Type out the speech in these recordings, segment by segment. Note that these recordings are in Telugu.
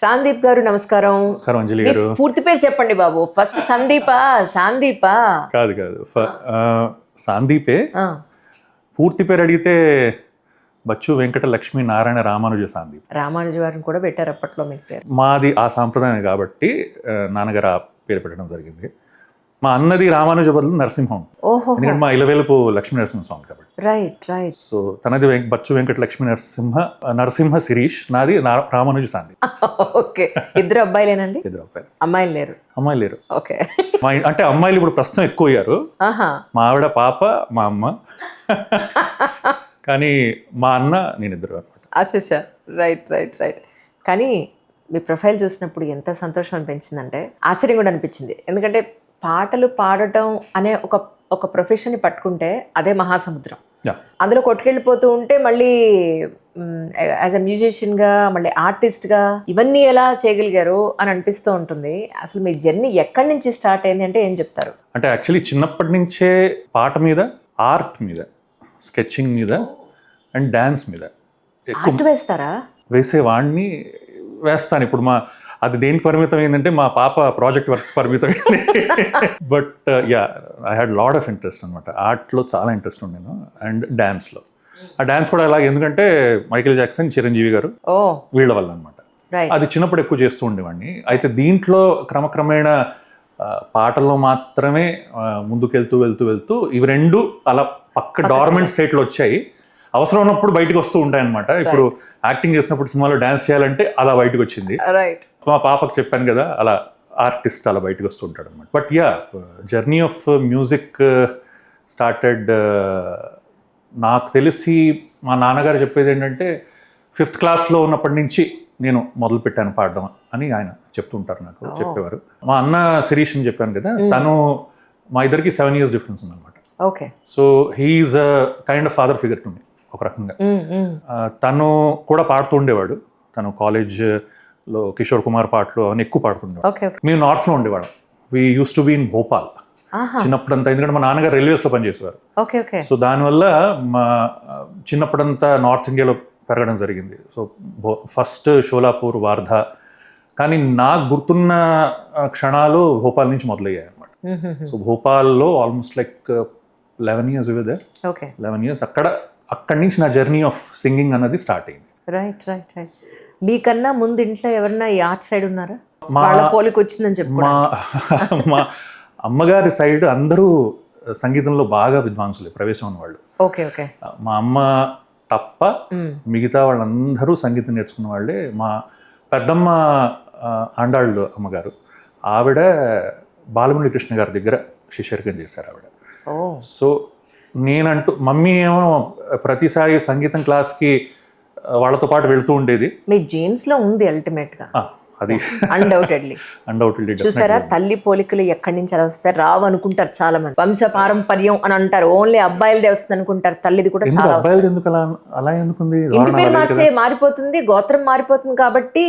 సందీప్ గారు నమస్కారం. అంజలి మీ గారు. పూర్తి పేరు చెప్పండి బాబు. ఫస్ట్ సందీపా? కాదు సాందీపే. పూర్తి పేరు అడిగితే బచ్చు వెంకట లక్ష్మీ నారాయణ రామానుజ సాందీప్. రామానుజ వారిని కూడా పెట్టారు అప్పట్లో మీకు పేరు. మాది ఆ సాంప్రదాయం కాబట్టి నాన్నగారు ఆ పేరు పెట్టడం జరిగింది. మా అన్నది రామానుజ బదులు నరసింహం. ఓహో. ఎందుకంటే మా ఇలవేలుపు లక్ష్మీ నరసింహ స్వామి కాబట్టి. రైట్. సో తనది బచ్చు వెంకట లక్ష్మీ నరసింహ శిరీష్, నాది రామానుజ సాందీప్. ఓకే. ఇద్దరు అబ్బాయిలేనండి? ఇద్దరు అబ్బాయిలు. అమ్మాయిలు లేరు? ఓకే. అంటే అమ్మాయిలు ఇప్పుడు ప్రస్తుతం ఎక్కువ అయ్యారు. మా ఆవిడ పాప, మా అమ్మ. కానీ మా అన్న నేను ఇద్దరు అనమాట. అచ్చా. రైట్. కానీ మీ ప్రొఫైల్ చూసినప్పుడు ఎంత సంతోషం అనిపించిందంటే, ఆశ్చర్యం కూడా అనిపించింది. ఎందుకంటే పాటలు పాడటం అనే ఒక ప్రొఫెషన్ని పట్టుకుంటే అదే మహాసముద్రం. అందులో కొట్టుకెళ్ళిపోతూ ఉంటే మళ్ళీ యాజ్ అ మ్యూజిషియన్గా, మళ్ళీ ఆర్టిస్ట్గా ఇవన్నీ ఎలా చేయగలిగారు అని అనిపిస్తూ ఉంటుంది. అసలు మీ జర్నీ ఎక్కడి నుంచి స్టార్ట్ అయింది అంటే ఏం చెప్తారు? అంటే యాక్చువల్లీ చిన్నప్పటి నుంచే పాట మీద, ఆర్ట్ మీద, స్కెచింగ్ మీద అండ్ డ్యాన్స్ మీద ఎక్కువ వేస్తారా? వేసేవాడిని, వేస్తాను. ఇప్పుడు అది దేనికి పరిమితం ఏంటంటే మా పాప ప్రాజెక్ట్ వర్క్ పరిమితం అయింది. But I had lot of interest అనమాట. ఆర్ట్లో చాలా ఇంట్రెస్ట్ ఉండేను అండ్ డ్యాన్స్లో. ఆ డ్యాన్స్ కూడా అలాగే, ఎందుకంటే మైకేల్ జాక్సన్, చిరంజీవి గారు వీళ్ళ వల్ల అనమాట. అది చిన్నప్పుడు ఎక్కువ చేస్తూ ఉండేవాడిని. అయితే దీంట్లో క్రమక్రమేణా పాటల్లో మాత్రమే ముందుకెళ్తూ ఇవి రెండు అలా పక్క డార్మెంట్ స్టేట్లో వచ్చాయి. అవసరం ఉన్నప్పుడు బయటకు వస్తూ ఉంటాయన్నమాట. ఇప్పుడు యాక్టింగ్ చేసినప్పుడు సినిమాలో డాన్స్ చేయాలంటే అలా బయటకు వచ్చింది. మా పాపకు చెప్పాను కదా, అలా ఆర్టిస్ట్ అలా బయటకు వస్తూ ఉంటాడు అనమాట. But journey of music started. నాకు తెలిసి మా నాన్నగారు చెప్పేది ఏంటంటే, 5th క్లాస్లో ఉన్నప్పటి నుంచి నేను మొదలు పెట్టాను పాడడం అని ఆయన చెప్తుంటారు, నాకు చెప్పేవారు. మా అన్న శిరీష్ అని చెప్పాను కదా, తను మా ఇద్దరికి 7 years డిఫరెన్స్ ఉందన్నమాట. So he is a kind of father figure to me ఒక రకంగా. తను కూడా పాడుతూ ఉండేవాడు. తను కాలేజ్లో కిషోర్ కుమార్ పాటలు అవన్నీ ఎక్కువ పాడుతుండేవాడు. మేము నార్త్లో ఉండేవాడు. We use to be in Bhopal చిన్నప్పుడంతా. ఎందుకంటే మా నాన్నగారు రైల్వేస్లో పనిచేసేవారు. సో దానివల్ల మా చిన్నప్పుడంతా నార్త్ ఇండియాలో పెరగడం జరిగింది. So first Sholapur, Wardha. కానీ నాకు గుర్తున్న క్షణాలు భోపాల్ నుంచి మొదలయ్యాయి అనమాట. సో భోపాల్లో almost like 11 years over there. 11 years. అక్కడి నుంచి నా జర్నీ ఆఫ్ సింగింగ్ అన్నది స్టార్ట్ అయింది. రైట్. మీకన్నా ముందు ఇంట్లో ఎవరన్నా ఈ ఆర్ట్ సైడ్ ఉన్నారా? వాళ్ళ పోలికి వచ్చిందని చెప్పి. మా అమ్మగారి సైడ్ అందరూ సంగీతంలో బాగా విద్వాంసులే, ప్రవేశం ఉన్నవాళ్ళు. ఓకే. మా అమ్మ తప్ప మిగతా వాళ్ళందరూ సంగీతం నేర్చుకున్న వాళ్ళే. మా పెద్దమ్మ ఆండాళ్ళు అమ్మగారు, ఆవిడ బాలమురళీ కృష్ణ గారి దగ్గర శిష్యరికం చేశారు ఆవిడ. సో నేనంటూ మమ్మీ ఏమో ప్రతిసారి సంగీతం క్లాస్కి వాళ్ళతో పాటు వెళ్తూ ఉండేది. మీ జీన్స్ లో ఉంది అల్టిమేట్ గా అది. అన్డౌటెడ్లీ చూసారా, తల్లి పోలికలు ఎక్కడి నుంచి అలా వస్తాయి? రావు అనుకుంటారు చాలా మంది. వంశ పారంపర్యం అని అంటారు, ఓన్లీ అబ్బాయిలదే వస్తుంది అనుకుంటారు. తల్లిది కూడా చాలా. అబ్బాయిలది ఎందుకు అలా ఎందుకుంది? ఇంటి పేరు మారిపోతుంది, గోత్రం మారిపోతుంది కాబట్టి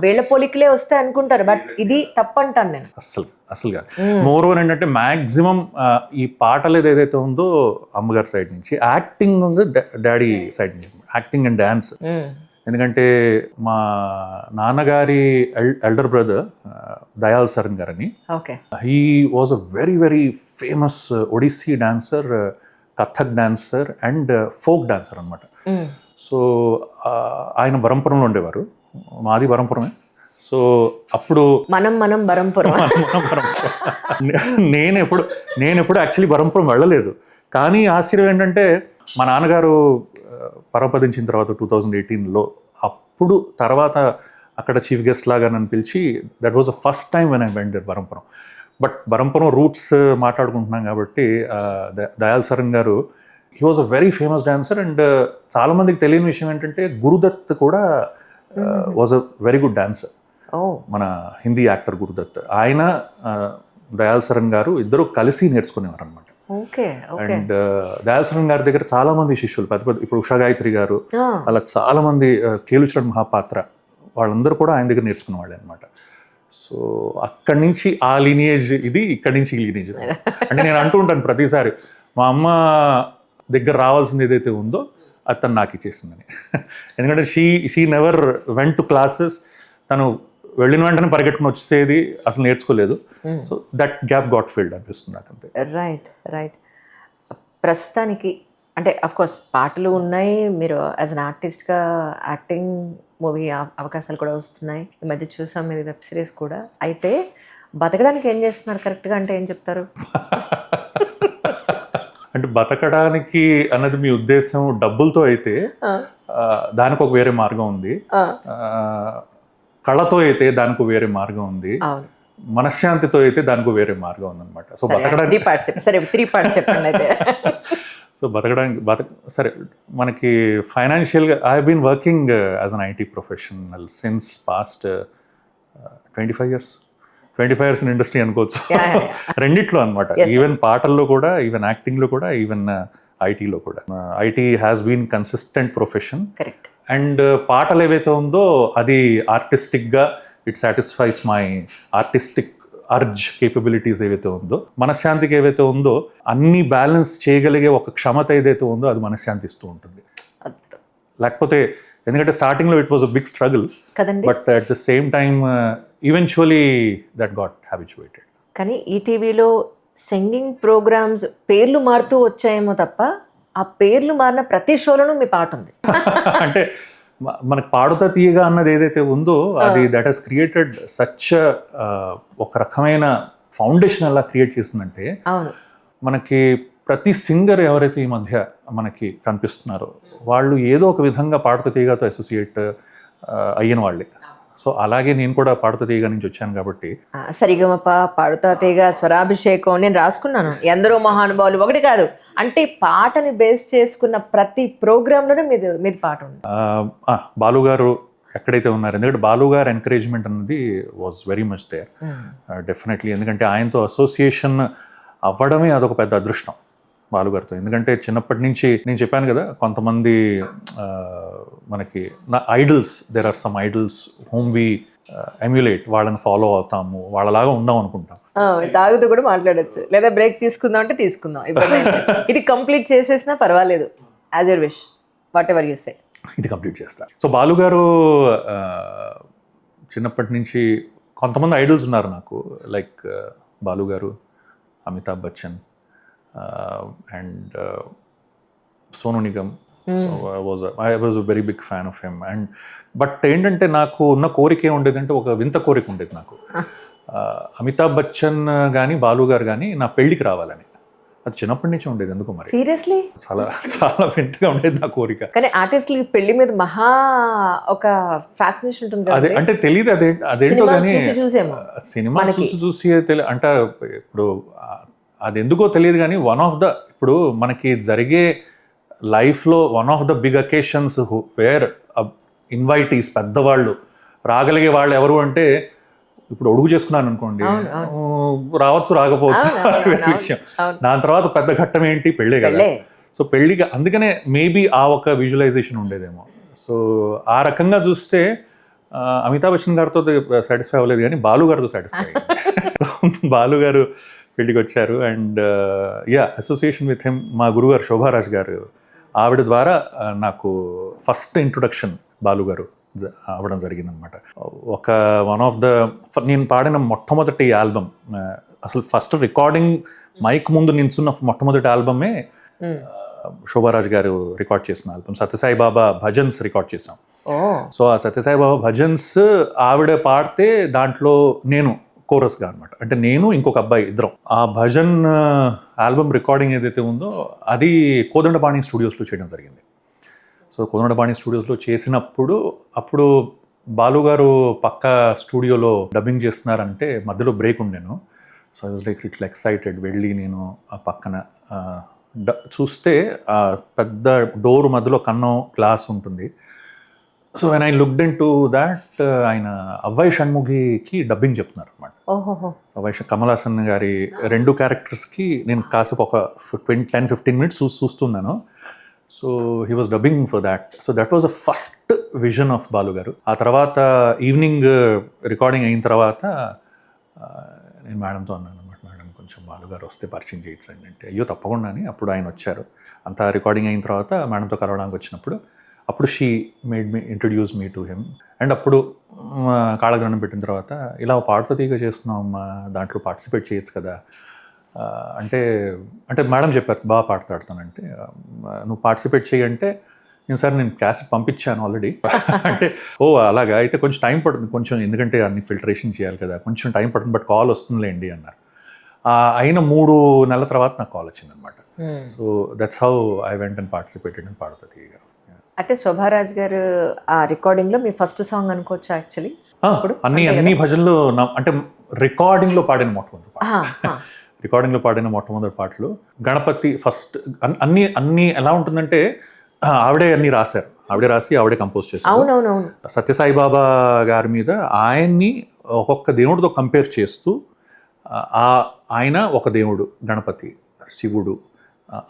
వీళ్ళ పోలికలే వస్తాయి అనుకుంటారు. బట్ ఇది తప్పంటాను నేను. అసలుగా మోర్ ఓవర్ ఏంటంటే మాక్సిమం ఈ పాటలు ఏదైతే ఉందో అమ్మగారి సైడ్ నుంచి, యాక్టింగ్ ఉంది డాడీ సైడ్ నుంచి, యాక్టింగ్ అండ్ డాన్స్. ఎందుకంటే మా నాన్నగారి ఎల్డర్ బ్రదర్ దయాల్ సరన్ గారని, he was a very famous Odissi dancer, Kathak dancer and folk dancer అనమాట. సో ఆయన బరంపురంలో ఉండేవారు, మాది బరంపురమే. సో అప్పుడు మనం బరంపురం. నేను ఎప్పుడు యాక్చువల్లీ బరంపురం వెళ్ళలేదు. కానీ ఆశ్చర్యం ఏంటంటే, మా నాన్నగారు పరమపదించిన తర్వాత 2018లో, అప్పుడు తర్వాత అక్కడ చీఫ్ గెస్ట్ లాగా నన్ను పిలిచి, that was the first time when I went Berhampur. But Berhampur roots మాట్లాడుకుంటున్నాం కాబట్టి, Dayal Saran garu, he was a very famous dancer. And చాలామందికి తెలియని విషయం ఏంటంటే, గురుదత్ కూడా was a very good dancer. మన హిందీ యాక్టర్ గురుదత్, ఆయన దయాల్ సరన్ గారు ఇద్దరు కలిసి నేర్చుకునేవారు అనమాట. అండ్ దయాల్ సరన్ గారి దగ్గర చాలా మంది శిష్యులు, పెద్ద ఇప్పుడు ఉషా గాయత్రి గారు, అలా చాలా మంది, కేలుచరణ్ మహాపాత్ర, వాళ్ళందరూ కూడా ఆయన దగ్గర నేర్చుకున్న వాళ్ళే అనమాట. సో అక్కడి నుంచి ఆ లీనియేజ్ ఇది, ఇక్కడి నుంచి ఈ లీనియేజ్. అంటే నేను అంటూ ఉంటాను ప్రతిసారి, మా అమ్మ దగ్గర రావాల్సింది ఏదైతే ఉందో అది తను నాకు ఇచ్చేసిందని. ఎందుకంటే she never went to classes. తను వెళ్ళిన వెంటనే పరిగెట్టుకుని వచ్చేది, అసలు నేర్చుకోలేదు. So that gap got filled అనిపిస్తుంది నాకు అంతే. రైట్. ప్రస్తుతానికి అంటే కోర్స్ పాటలు ఉన్నాయి, మీరు యాజ్ అన్ ఆర్టిస్ట్గా యాక్టింగ్ మూవీ అవకాశాలు కూడా వస్తున్నాయి. ఈ మధ్య చూసాం మీరు వెబ్ సిరీస్ కూడా. అయితే బతకడానికి ఏం చేస్తున్నారు కరెక్ట్గా అంటే ఏం చెప్తారు? అంటే బతకడానికి అన్నది మీ ఉద్దేశం డబ్బులతో అయితే దానికి ఒక వేరే మార్గం ఉంది, కళతో అయితే దానికి వేరే మార్గం ఉంది, మనశ్శాంతితో అయితే దానికి వేరే మార్గం ఉందన్నమాట. సో బతకడానికి 3 parts చెప్పండి అయితే. సో బతకడానికి సరే, మనకి ఫైనాన్షియల్గా I been working as an IT professional since past 25 years in industry అనుకోవచ్చు. రెండిట్లో అనమాట. ఈవెన్ పాటల్లో కూడా, ఈవెన్ యాక్టింగ్లో కూడా, ఈవెన్ ఐటీలో కూడా. IT has been consistent profession. And పాటలు ఏవైతే ఉందో అది ఆర్టిస్టిక్గా it satisfies my artistic urge capabilities ఏవైతే ఉందో, మనశ్శాంతికి ఏవైతే ఉందో, అన్ని బ్యాలెన్స్ చేయగలిగే ఒక క్షమత ఏదైతే ఉందో అది మనశ్శాంతి ఇస్తూ ఉంటుంది. లేకపోతే ఎందుకంటే స్టార్టింగ్లో it was a big struggle, but at the same time eventually that got habituated. కానీ ఈ టీవీలో సింగింగ్ ప్రోగ్రామ్స్ పేర్లు మారుతూ వచ్చాయేమో తప్ప ఆ పేర్లు మారిన ప్రతి షోలోనూ మీ పాట ఉంది. అంటే మనకు పాడుతా తీయగా అన్నది ఏదైతే ఉందో అది దట్ హెస్ క్రియేటెడ్ సచ్ ఒక రకమైన ఫౌండేషన్ ఎలా క్రియేట్ చేసిందంటే, మనకి ప్రతి సింగర్ ఎవరైతే ఈ మధ్య మనకి కనిపిస్తున్నారో వాళ్ళు ఏదో ఒక విధంగా పాడుతా తీయగాతో అసోసియేట్ అయిన వాళ్ళే. సో అలాగే నేను కూడా పాడుతా తీయగా నుంచి వచ్చాను కాబట్టి సరిగమప, పాడుతా తీగ, స్వరాభిషేకం నేను రాసుకున్నాను. ఎందరో మహానుభావులు ఒకటి కాదు, అంటే పాటని బేస్ చేసుకున్న ప్రతి ప్రోగ్రాంలోనే మీది పాట ఉంది. బాలు గారు ఎక్కడైతే ఉన్నారు, ఎందుకంటే బాలు గారు ఎంకరేజ్మెంట్ అన్నది was very much there definitely. ఎందుకంటే ఆయనతో అసోసియేషన్ అవ్వడమే అదొక పెద్ద అదృష్టం బాలుగారితో. ఎందుకంటే చిన్నప్పటి నుంచి నేను చెప్పాను కదా, కొంతమంది మనకి idols, there are some idols whom we emulate, వాళ్ళని ఫాలో అవుతాము, వాళ్ళలాగా ఉందాం అనుకుంటాం. తాగుతూ కూడా మాట్లాడచ్చు, లేదా బ్రేక్ తీసుకుందాం అంటే తీసుకుందాం, ఇది కంప్లీట్ చేసేసినా పర్వాలేదు, as your wish, what ever you say, ఇది కంప్లీట్ చేస్తారు. సో బాలుగారు చిన్నప్పటి నుంచి కొంతమంది ఐడల్స్ ఉన్నారు నాకు, లైక్ బాలుగారు, Amitabh Bachchan and Sonu Nigam. So I was a very big fan of him. And but ఏంటంటే నాకు ఉన్న కోరిక ఏముండేదంటే, ఒక వింత కోరిక ఉండేది నాకు. అమితాబ్ బచ్చన్ కానీ బాలు గారు కానీ నా పెళ్ళికి రావాలని. అది చిన్నప్పటి నుంచి ఉండేది ఎందుకు మరి. సీరియస్లీ చాలా చాలా వింతగా ఉండేది నా కోరిక. కానీ ఆర్టిస్టులకి పెళ్లి మీద మహా ఒక ఫ్యాసినేషన్ ఉంటుంది. అదే అంటే తెలియదు, అదేంటో కానీ సినిమా చూసి అంటే ఇప్పుడు అది ఎందుకో తెలియదు కానీ ఇప్పుడు మనకి జరిగే లైఫ్లో one of the big occasions where invitees, పెద్దవాళ్ళు రాగలిగే వాళ్ళు ఎవరు అంటే, ఇప్పుడు అడుగు చేసుకున్నాను అనుకోండి, రావచ్చు రాకపోవచ్చు విషయం. దాని తర్వాత పెద్ద ఘట్టం ఏంటి, పెళ్ళే కదా. సో పెళ్ళిగా అందుకనే మేబీ ఆ ఒక విజువలైజేషన్ ఉండేదేమో. సో ఆ రకంగా చూస్తే అమితాబ్ బచ్చన్ గారితో సాటిస్ఫై అవ్వలేదు కానీ బాలు గారితో సాటిస్ఫై అయ్యింది. బాలు గారు పెళ్ళికి వచ్చారు అండ్ అసోసియేషన్ విత్ హిమ్ మా గురుగారు శోభారాజ్ గారు, ఆవిడ ద్వారా నాకు ఫస్ట్ ఇంట్రొడక్షన్ బాలుగారు అవ్వడం జరిగిందనమాట. ఒక వన్ ఆఫ్ ద నేను పాడిన మొట్టమొదటి ఆల్బమ్, అసలు ఫస్ట్ రికార్డింగ్ మైక్ ముందు నించున్న మొట్టమొదటి ఆల్బమే శోభారాజ్ గారు రికార్డ్ చేసిన ఆల్బమ్. సత్యసాయి బాబా భజన్స్ రికార్డ్ చేసాం. సో ఆ సత్యసాయి బాబా భజన్స్ ఆవిడ పాడితే దాంట్లో నేను కోరస్గా అనమాట, అంటే నేను ఇంకొక అబ్బాయి ఇద్దరం. ఆ భజన్ ఆల్బమ్ రికార్డింగ్ ఏదైతే ఉందో అది కోదండపాణి స్టూడియోస్లో చేయడం జరిగింది. సో కోదండపాణి స్టూడియోస్లో చేసినప్పుడు అప్పుడు బాలుగారు పక్క స్టూడియోలో డబ్బింగ్ చేస్తున్నారంటే మధ్యలో బ్రేక్ ఉండేను. సో ఐ వాజ్ లైక్ ఇట్లా ఎక్సైటెడ్. వెళ్ళి నేను ఆ పక్కన చూస్తే ఆ పెద్ద డోర్ మధ్యలో కన్నం గ్లాస్ ఉంటుంది. So when I looked in to that, ఆయన అవ్వై షణ్ముఖికి డబ్బింగ్ చెప్తున్నారు అనమాట. అవ్వై కమల్ హాసన్ గారి 2 క్యారెక్టర్స్కి నేను కాసేపు ఒక 10-15 minutes చూస్తున్నాను. So he was dubbing for that. So that was the first vision of Balu గారు. ఆ తర్వాత ఈవినింగ్ రికార్డింగ్ అయిన తర్వాత నేను మేడంతో అన్నాను అనమాట, మేడం కొంచెం బాలు గారు వస్తే పరిచయం చేయించండి అంటే, అయ్యో తప్పకుండా అని. అప్పుడు ఆయన వచ్చారు. అంతా రికార్డింగ్ అయిన తర్వాత మేడంతో కలవడానికి వచ్చినప్పుడు అప్పుడు she made me introduce me to him. And అప్పుడు కాళ్ళగ్రహణం పెట్టిన తర్వాత ఇలా పాడుతూ తీగ చేస్తున్నావు అమ్మా, దాంట్లో పార్టిసిపేట్ చేయొచ్చు కదా అంటే మేడం చెప్పారు బాగా పాడతాడుతానంటే నువ్వు పార్టిసిపేట్ చేయంటే నేను సార్ నేను క్యాసెట్ పంపించాను ఆల్రెడీ అంటే ఓ అలాగా అయితే కొంచెం టైం పడుతుంది కొంచెం ఎందుకంటే అన్ని ఫిల్టరేషన్ చేయాలి కదా కొంచెం టైం పడుతుంది బట్ కాల్ వస్తుందిలేండి అన్నారు. అయిన 3 నెలల తర్వాత నాకు కాల్ వచ్చిందనమాట. So that's how I went and participated and పాడుతుంది. అయితే శోభారాజ్ గారు ఆ రికార్డింగ్లో మీ ఫస్ట్ సాంగ్ అనుకోవచ్చు యాక్చువల్లీ. అన్ని భజనలు అంటే రికార్డింగ్లో పాడిన మొట్టమొదటి పాటలు గణపతి ఫస్ట్ అన్ని ఎలా ఉంటుందంటే ఆవిడే అన్ని రాశారు, ఆవిడే రాసి ఆవిడే కంపోజ్ చేశారు. అవునవునవును. సత్యసాయిబాబా గారి మీద ఆయన్ని ఒక్కొక్క దేవుడితో కంపేర్ చేస్తూ ఆయన ఒక దేవుడు గణపతి, శివుడు,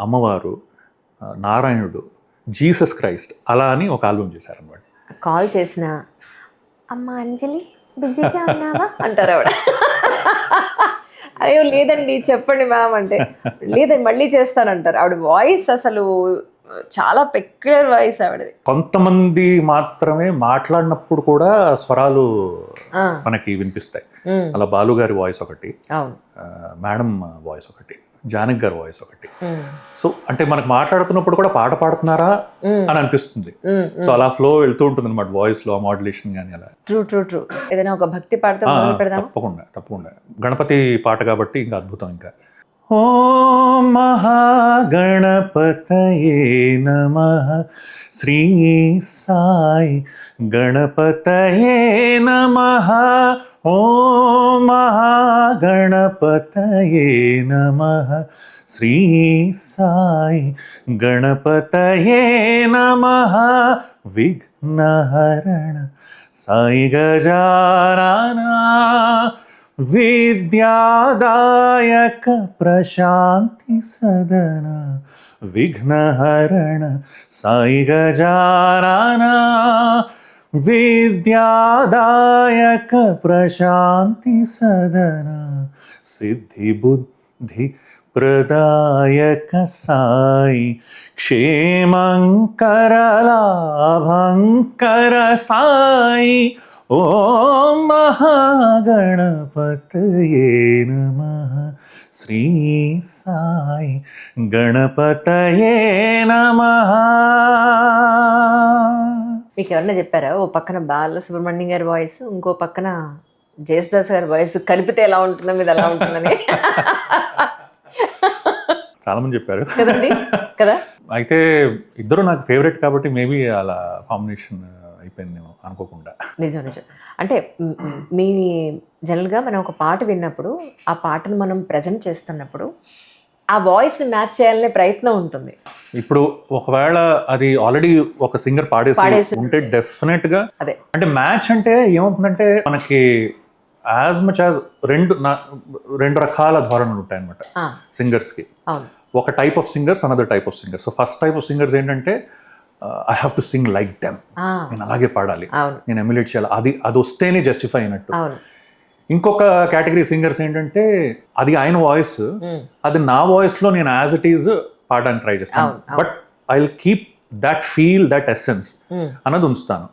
అమ్మవారు, నారాయణుడు, జీసస్ క్రైస్ట్ అలా అని ఒక ఆల్బమ్ చేశారనమాట. కాల్ చేసిన అమ్మ అంజలి బిజీగా ఉన్నావా అంటారు ఆవిడ. అయ్యో లేదండి చెప్పండి మ్యామ్ అంటే లేదండి మళ్ళీ చేస్తానంటారు. ఆవిడ వాయిస్ అసలు చాలా పెక్యులర్ వాయిస్ ఆవిడది. కొంతమంది మాత్రమే మాట్లాడినప్పుడు కూడా స్వరాలు మనకి వినిపిస్తాయి. అలా బాలు గారి వాయిస్ ఒకటి, మేడం వాయిస్ ఒకటి, జానక్ గారి వాయిస్ ఒకటి. సో అంటే మనకు మాట్లాడుతున్నప్పుడు కూడా పాట పాడుతున్నారా అని అనిపిస్తుంది. సో అలా ఫ్లో వెళ్తూ ఉంటుంది అనమాట వాయిస్ లో, మాడ్యులేషన్ కానీ అలా. ట్రూ. ఏదైనా ఒక భక్తి పాటతో తప్పకుండా గణపతి పాట కాబట్టి ఇంకా అద్భుతం. ఇంకా ఓం మహాగణపతయే నమః శ్రీ సాయి గణపతయే నమః. ఓం మహాగణపతయే నమః శ్రీ సాయి గణపతయే నమః. విఘ్నహరణ సాయి గజానన విద్యాదాయక ప్రశాంతి సదన. విఘ్నహరణ సాయి గజానన విద్యాదాయక ప్రశాంతి సదన. సిద్ధి బుద్ధి ప్రదాయక సాయి క్షేమంకర లాభంకర సాయి. ఓం మహాగణపతయే నమః శ్రీ సాయి గణపతయే నమః. మీకు ఎవరన్నా చెప్పారా ఓ పక్కన బాలసుబ్రహ్మణ్యం గారి వాయిస్ ఇంకో పక్కన జేసుదాస్ గారి వాయిస్ కలిపితే ఎలా ఉంటుందో మీద ఎలా ఉంటుందని? చాలా మంది చెప్పారు కదండి కదా. అయితే ఇద్దరు నాకు ఫేవరెట్ కాబట్టి మేబీ అలా కాంబినేషన్ అయిపోయిందేమో అనుకోకుండా. నిజం అంటే మీ జనరల్గా మనం ఒక పాట విన్నప్పుడు ఆ పాటను మనం ప్రజెంట్ చేస్తున్నప్పుడు ఆ వాయిస్ మ్యాచ్ చేయాలనే ప్రయత్నం ఉంటుంది. ఇప్పుడు ఒకవేళ అది ఆల్రెడీ ఒక సింగర్ పాడేసి ఉంటే డెఫినెట్ గా అదే అంటే మ్యాచ్ అంటే ఏమవుతుందంటే మనకి యాజ్ మచ్ యాజ్ రెండు రకాల ధోరణులు ఉంటాయి అనమాట సింగర్స్ కి. ఒక type of singers, another type of singers. So first type of singers ఏంటంటే I have to sing like them, నేను అలాగే పాడాలి, నేను ఎమ్యులేట్ చేయాలి, అది వస్తేనే జస్టిఫై అయినట్టు. ఇంకొక కేటగిరీ సింగర్స్ ఏంటంటే అది ఆయన వాయిస్, అది నా వాయిస్ లో నేను యాజ్ ఇట్ ఈజ్ పాడడానికి ట్రై చేస్తాను, but I will keep that feel, that essence అన్నది ఉంచుతాను.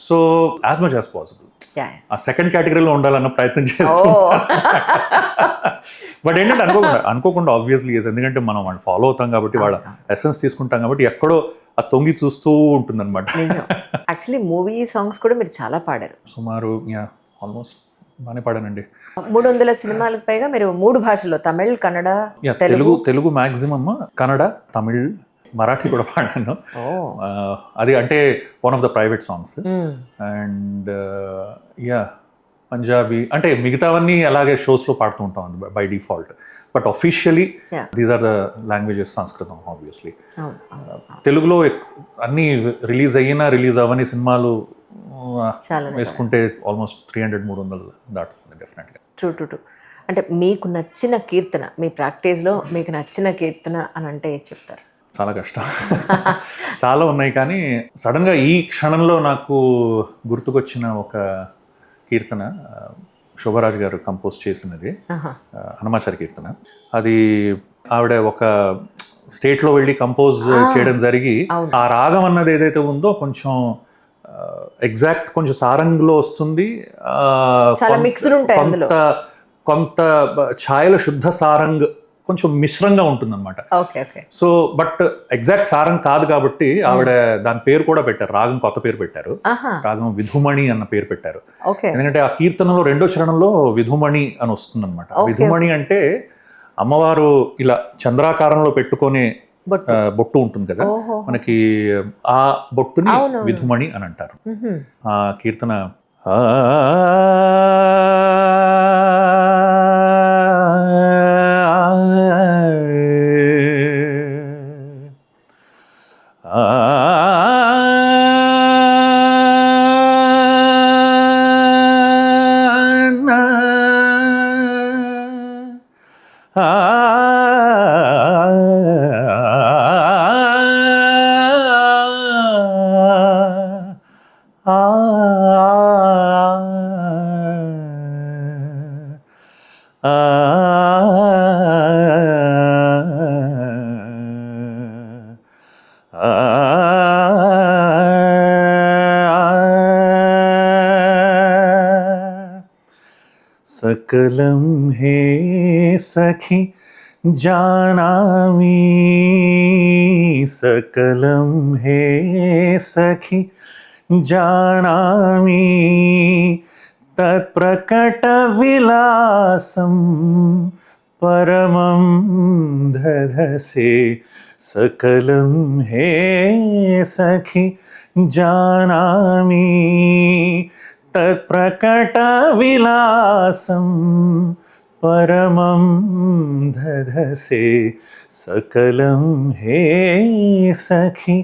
So as much as possible ఆ సెకండ్ కేటగిరీలో ఉండాలన్న ప్రయత్నం చేస్తాను. బట్ ఏంటంటే అనుకోకుండా ఆబ్వియస్లీ ఎందుకంటే మనం వాళ్ళు ఫాలో అవుతాం కాబట్టి, వాళ్ళ ఎసెన్స్ తీసుకుంటాం కాబట్టి ఎక్కడో ఆ తొంగి చూస్తూ ఉంటుంది అనమాట. యాక్చువల్లీ మూవీ సాంగ్స్ కూడా మీరు చాలా పాడారు. సుమారు ఆల్మోస్ట్ బాగానే పాడానండి. 300 సినిమాలకు పైగా మీరు 3 భాషల్లో తమిళ్, కన్నడ, తెలుగు మ్యాక్సిమమ్, కన్నడ, తమిళ్, మరాఠీ కూడా పాడాను. అది అంటే one of the private songs. And Punjabi అంటే మిగతావన్నీ అలాగే షోస్లో పాడుతూ ఉంటాం by default. But officially these are the languages Sanskrit obviously. తెలుగులో అన్నీ రిలీజ్ అవ్వని సినిమాలు వేసుకుంటే ఆల్మోస్ట్ 300-300 దాటుతుంది డెఫినెట్గా. ట్రూ. అంటే మీకు నచ్చిన కీర్తన, మీ ప్రాక్టీస్లో మీకు నచ్చిన కీర్తన అని అంటే చెప్తారు? చాలా కష్టం, చాలా ఉన్నాయి. కానీ సడన్గా ఈ క్షణంలో నాకు గుర్తుకొచ్చిన ఒక కీర్తన శోభరాజ్ గారు కంపోజ్ చేసినది, హనుమాచారి కీర్తన. అది ఆవిడ ఒక స్టేట్లో వెళ్ళి కంపోజ్ చేయడం జరిగి ఆ రాగం అన్నది ఏదైతే ఉందో కొంచెం ఎగ్జాక్ట్ కొంచెం సారంగ్లో వస్తుంది, చాలా మిక్స్డ్ ఉంటాయి అందులో. కొంత ఛాయల శుద్ధ సారంగ్ కొంచెం మిశ్రంగా ఉంటుంది అనమాట. Okay okay. So but exact Sarang కాదు కాబట్టి ఆవిడ దాని పేరు కూడా పెట్టారు, రాగం కొత్త పేరు పెట్టారు, రాగం విధుమణి అన్న పేరు పెట్టారు. ఓకే. ఎందుకంటే ఆ కీర్తనలో రెండో చరణంలో విధుమణి అని వస్తుంది అనమాట. విధుమణి అంటే అమ్మవారు ఇలా చంద్రాకారంలో పెట్టుకునే బొట్టు ఉంటుంది కదా మనకి, ఆ బొట్టుని విధుమణి అని అంటారు. ఆ కీర్తన सकलं हे सखी जानामि, सकलं हे सखी जानामि, तत्प्रकटविलासं परमं दधसे, सकलं हे सखी जानामि, तत्प्रकटविलासं परमं दधसे, सकलं हे सखी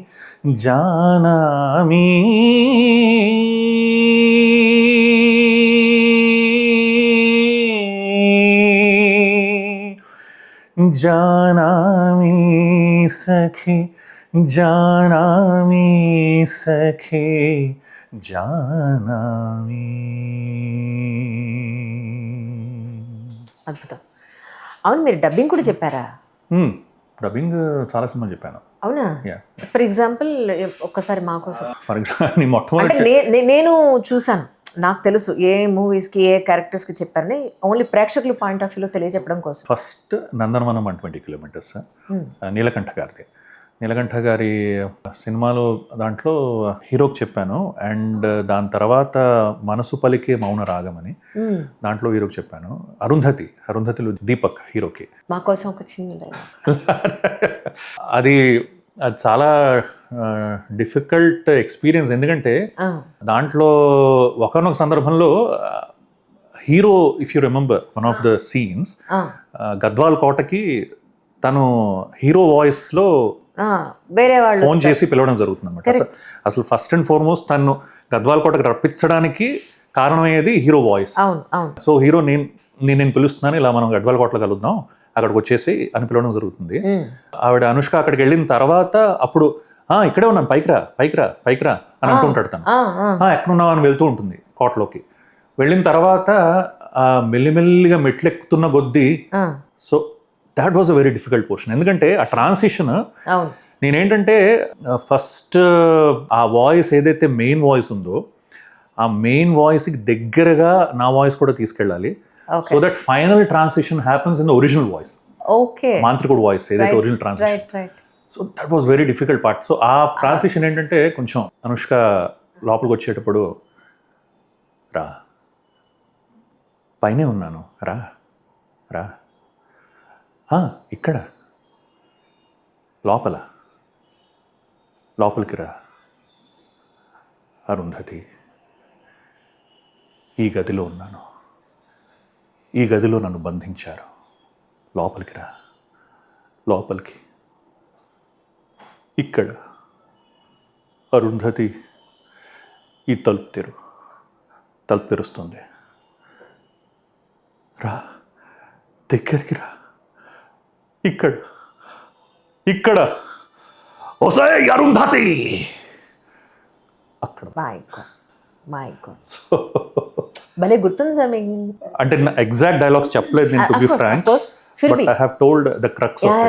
जानामि. जानामि सखी, जानामि सखी, జానామి. అద్భుతం. అవును, మీరు డబ్బింగ్ కూడా చెప్పారా? డబ్బింగ్ చాలా సినిమాలు చెప్పాను. అవునా? ఫర్ ఎగ్జాంపుల్ ఒక్కసారి మా కోసం. ఫర్ ఎగ్జాంపుల్ మొట్టమొదటి నేను చూసాను, నాకు తెలుసు ఏ మూవీస్కి ఏ క్యారెక్టర్స్కి చెప్పారని. ఓన్లీ ప్రేక్షకుల పాయింట్ ఆఫ్ వ్యూలో తెలియజెప్పడం కోసం. ఫస్ట్ నందనవనం 120 కిలోమీటర్స్ నీలకంఠ గారిది. నీలకంఠ గారి సినిమాలో దాంట్లో హీరోకి చెప్పాను. అండ్ దాని తర్వాత మనసు పలికే మౌన రాగం అని దాంట్లో హీరోకి చెప్పాను. అరుంధతిలో దీపక్ హీరోకి. మా కోసం ఒక చిన్న అది చాలా డిఫికల్ట్ ఎక్స్పీరియన్స్. ఎందుకంటే దాంట్లో ఒకనొక సందర్భంలో hero, if you remember one of the scenes, Gadwal కోటకి తను హీరో వాయిస్లో వేరే వాళ్ళు ఫోన్ చేసి పిలవడం జరుగుతుంది అనమాట. అసలు ఫస్ట్ అండ్ ఫార్మోస్ట్ తను గద్వాల్ కోటకి రప్పించడానికి కారణమయ్యేది హీరో వాయిస్. సో హీరో నేను పిలుస్తున్నాను, ఇలా మనం గద్వాల్ కోటలో కలుద్దాం, అక్కడికి వచ్చేసి అని పిలవడం జరుగుతుంది. ఆవిడ అనుష్క అక్కడికి వెళ్ళిన తర్వాత అప్పుడు ఇక్కడే ఉన్నాను, పైకిరా అని అంటుంటాడు తను. ఎక్కడున్నావు అని వెళ్తూ ఉంటుంది కోటలోకి. వెళ్ళిన తర్వాత మెల్లిమెల్లిగా మెట్లెక్కుతున్న కొద్దీ, so that was a very difficult portion. ఎందుకంటే ఆ ట్రాన్సిషన్ నేనేంటంటే ఫస్ట్ ఆ వాయిస్ ఏదైతే మెయిన్ వాయిస్ ఉందో ఆ మెయిన్ వాయిస్కి దగ్గరగా నా వాయిస్ కూడా తీసుకెళ్ళాలి. So that final transition happens in the original voice, మాంత్రికుడు వాయిస్ ఏదైతే original transition. So that was very difficult part. So ఆ ట్రాన్సిషన్ ఏంటంటే కొంచెం అనుష్క లోపలికి వచ్చేటప్పుడు, రా పైనే ఉన్నాను, రా రా, ఇక్కడ లోపలికి రా అరుంధతి, ఈ గదిలో ఉన్నాను, ఈ గదిలో నన్ను బంధించారు, లోపలికి రా, లోపలికి, ఇక్కడ అరుంధతి, ఈ తలుపు తెరుస్తుంది, రా దగ్గరికి రా, ఇక్కడ ఒసే అరుంధతి, అక్కడ. భలే గుర్తుంది సార్ మీకు. అంటే ఎగ్జాక్ట్ డైలాగ్స్ చెప్పలేదు నేను, to be frank, but I have told the crux of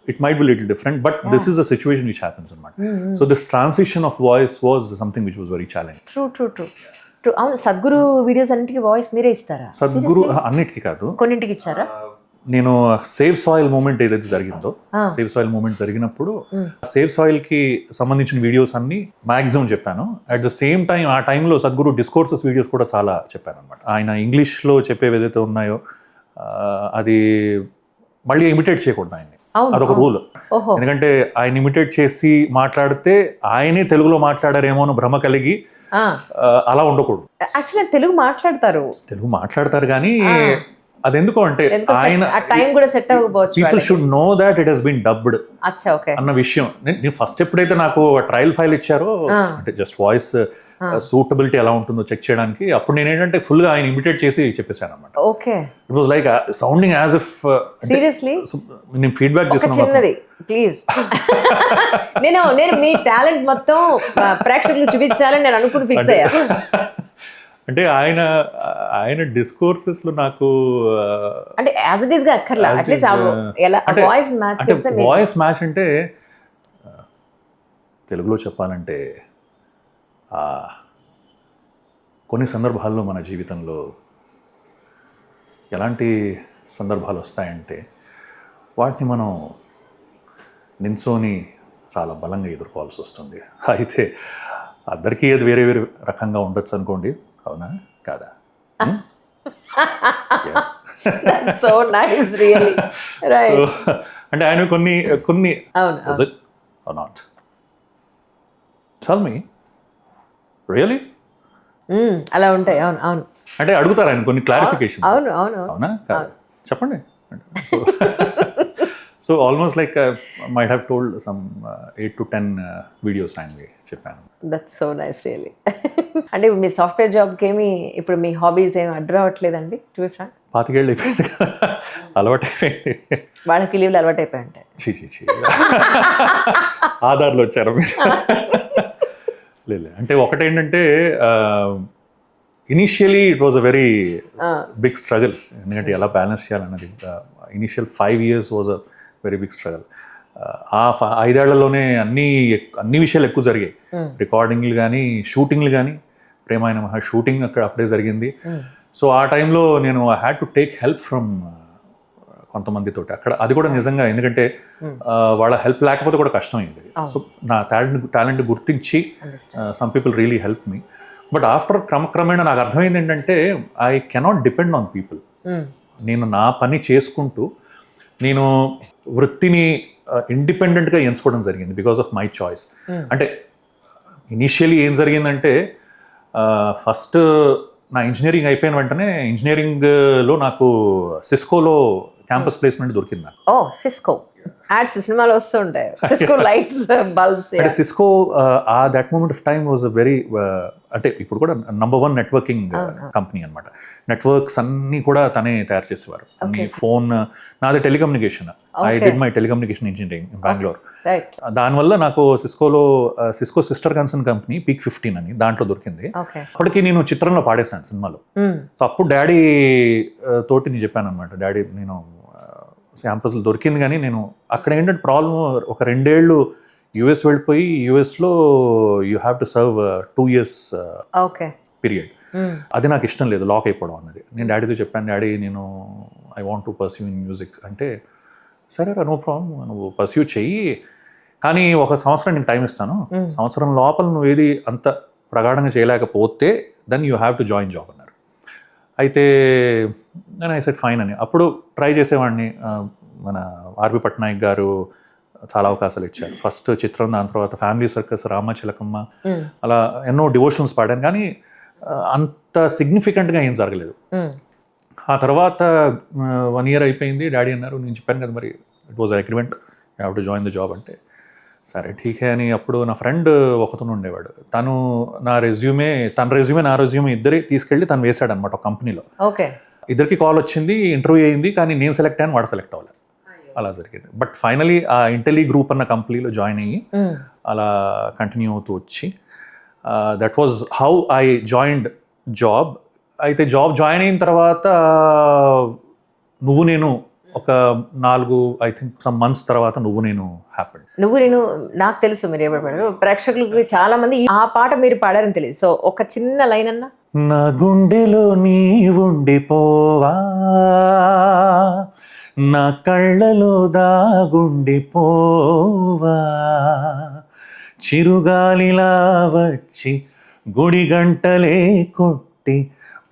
it. It might be little different, but this is a situation which happens అనమాట. So this transition of voice was something which was very challenge. True. అవును, సద్గురు వీడియోస్ అన్నిటికీ వాయిస్ మీరే ఇస్తారా? సద్గురు అన్నిటికీ కాదు, కొన్నింటికి ఇచ్చారా? నేను సేవ్ సాయిల్ మూమెంట్ ఏదైతే జరిగిందో, సేవ్ సాయిల్ మూమెంట్ జరిగినప్పుడు సేవ్ సాయిల్ కి సంబంధించిన వీడియోస్ అన్ని మాక్సిమం చెప్పాను. అట్ ద సేమ్ టైం ఆ టైంలో సద్గురు డిస్కోర్సెస్ వీడియోస్ కూడా చాలా చెప్పాను అనమాట. ఆయన ఇంగ్లీష్లో చెప్పేవి ఏదైతే ఉన్నాయో అది మళ్ళీ ఇమిటేట్ చేయకూడదు ఆయన్ని, అదొక రూల్. ఎందుకంటే ఆయన ఇమిటేట్ చేసి మాట్లాడితే ఆయనే తెలుగులో మాట్లాడారేమో అని భ్రమ కలిగి అలా ఉండకూడదు. యాక్చువల్లీ తెలుగు మాట్లాడతారు కానీ అది ఎందుకు అంటే ఆయన టైం కూడా సెట్ అవ్వకపోవచ్చు. People should know that it has been dubbed అన్న విషయం. నేను ఫస్ట్ ఎప్పుడైతే నాకు ట్రయల్ ఫైల్ ఇచ్చారో, అంటే జస్ట్ వాయిస్ సూటబిలిటీ ఎలా ఉంటుందో చెక్ చేయడానికి, అప్పుడు నేను ఏంటంటే ఫుల్ గా ఆయన ఇమిటేట్ చేసి చెప్పేశాను అనమాట. It was like sounding as if. Seriously నేను ఫీడ్బ్యాక్ తీసుకున్నాను, ప్లీజ్. నేను మీ టాలెంట్ మొత్తం ప్రేక్షకులకు చూపించాలని నేను అనుకుని ఫిక్స్ అయ్యా. అంటే ఆయన డిస్కోర్సెస్ లో నాకు అంటే యాజ్ ఇట్ ఈస్ గా అక్కర్లా, అట్లీస్ట్ ఎలా వాయిస్ మ్యాచ్ చేస్తే, వాయిస్ మ్యాచ్ అంటే తెలుగులో చెప్పాలంటే కొన్ని సందర్భాల్లో మన జీవితంలో ఎలాంటి సందర్భాలు వస్తాయంటే వాటిని మనం నించోని చాలా బలంగా ఎదుర్కోవాల్సి వస్తుంది. అయితే అందరికీ అది వేరే వేరే రకంగా ఉండొచ్చు అనుకోండి, అవునా కాదా? So nice, really right. అంటే ఆయన కొన్ని నాట్ టెల్ మీ రియల్లీ అలా ఉంటాయి. అవును అంటే అడుగుతారు ఆయన కొన్ని క్లారిఫికేషన్, అవునా కాదా చెప్పండి. So almost like might have told some 8 to 10 videos ఆయనవి చెప్పాను. That's so nice really. అంటే మీ సాఫ్ట్వేర్ జాబ్కి ఏమి ఇప్పుడు మీ హాబీస్ ఏమి అడ్డు రావట్లేదండి? టు బి ఫ్రాంక్ 25 ఏళ్ళు అయిపోయింది కదా, అలవాటు అయిపోయింది. వాళ్ళకి లీవ్లు అలవాటు అయిపోయి ఉంటాయి. చీ ఆధార్లు వచ్చారు లేదు. అంటే ఒకటేంటంటే initially it was a very big struggle. ఎందుకంటే ఎలా బ్యాలెన్స్ చేయాలన్నది initial 5 years was a very big struggle. ఆ 5 ఏళ్లలోనే అన్ని విషయాలు ఎక్కువ జరిగాయి. రికార్డింగ్లు కానీ, షూటింగ్లు కానీ, ప్రేమాయణ మహా షూటింగ్ అప్పుడే జరిగింది. సో ఆ టైంలో నేను I had to take help from కొంతమందితో అక్కడ. అది కూడా నిజంగా, ఎందుకంటే వాళ్ళ హెల్ప్ లేకపోతే కూడా కష్టమైంది. సో నా టాలెంట్ గుర్తించి some people really help me. But after క్రమక్రమేణా నాకు అర్థమైంది ఏంటంటే I cannot depend on people. నేను నా పని చేసుకుంటూ నేను వృత్తిని ఇండిపెండెంట్గా ఎంచుకోవడం జరిగింది బికాస్ ఆఫ్ మై చాయిస్. అంటే ఇనిషియలీ ఏం జరిగిందంటే ఫస్ట్ నా ఇంజనీరింగ్ అయిపోయిన వెంటనే ఇంజనీరింగ్లో నాకు సిస్కోలో క్యాంపస్ ప్లేస్మెంట్ దొరికింది నాకు. సిస్కో యాడ్స్ సినిమాలో వస్తూ ఉంటాయి, సిస్కో లైట్స్ బల్బ్స్. అంటే Cisco that moment of time was a very, అంటే ఇప్పుడు కూడా నంబర్ 1 నెట్వర్కింగ్ కంపెనీ అనమాట. నెట్వర్క్స్ అన్నీ కూడా తనే తయారు చేసేవారు. అన్ని ఫోన్, నాది telecommunication. I did my telecommunication engineering in Bengaluru. దానివల్ల నాకు Cisco sister concern company peak 15 అని దాంట్లో దొరికింది. అప్పటికి నేను చిత్రంలో పాడేశాను సినిమాలో. సో అప్పుడు డాడీ తోటి నేను చెప్పాను అనమాట, డాడీ నేను క్యాంపస్లో దొరికింది కానీ నేను అక్కడ ఏంటంటే ప్రాబ్లమ్, ఒక 2 ఏళ్ళు యుఎస్ వెళ్ళిపోయి యుఎస్లో you have to serve 2 years period. అది నాకు ఇష్టం లేదు, లాక్ అయిపోవడం అన్నది. నేను డాడీతో చెప్పాను, డాడీ నేను I want to pursue in music అంటే, సరే నో ప్రాబ్లం నువ్వు పర్స్యూ చెయ్యి, కానీ 1 సంవత్సరం నేను టైం ఇస్తాను, సంవత్సరం లోపల నువ్వు ఏది అంత ప్రగాఢంగా చేయలేకపోతే then you have to join job అన్నారు. అయితే నేను ఐ సెడ్ ఫైన్ అని. అప్పుడు ట్రై చేసేవాడిని. మన ఆర్బి పట్నాయక్ గారు చాలా అవకాశాలు ఇచ్చారు. ఫస్ట్ చిత్రం, దాని తర్వాత ఫ్యామిలీ సర్కస్, రామచిలకమ్మ, అలా ఎన్నో డివోషనల్స్ పాడాను, కానీ అంత సిగ్నిఫికెంట్గా ఏం జరగలేదు. ఆ తర్వాత 1 year అయిపోయింది. డాడీ అన్నారు, నేను చెప్పాను కదా మరి it was agreement, you have to join the job అంటే, సరే ఠీకే అని. అప్పుడు నా ఫ్రెండ్ ఒకతను ఉండేవాడు, తను నా రెజ్యూమే, నా రెజ్యూమే ఇద్దరే తీసుకెళ్ళి తను వేసాడు అనమాట ఒక కంపెనీలో. ఇద్దరికి కాల్ వచ్చింది, ఇంటర్వ్యూ అయింది, కానీ నేను సెలెక్ట్ అయ్యాను, వాడు సెలెక్ట్ అవ్వలేదు. అలా జరిగేది. బట్ ఫైనలీ ఆ ఇంటెలి గ్రూప్ అన్న కంపెనీలో జాయిన్ అయ్యి అలా కంటిన్యూ అవుతూ వచ్చి that was how I joined job. అయితే జాబ్ జాయిన్ అయిన తర్వాత నువ్వు నేను ఒక 4 ఐ థింక్ సమ్ మంత్స్ తర్వాత నువ్వు నేను హ్యాపెండ్. నువ్వు నేను నాకు తెలుసు మీరు ఎవరు పాడారు, ప్రేక్షకులకు చాలా మంది ఆ పాట మీరు పాడారని తెలియదు. సో ఒక చిన్న లైన్ అన్నా. నా గుండెలో నీ ఉండిపోవా, నా కళ్ళలో దాగుండిపోవా, చిరుగాలిలా వచ్చి గుడి గంటలే కొట్టి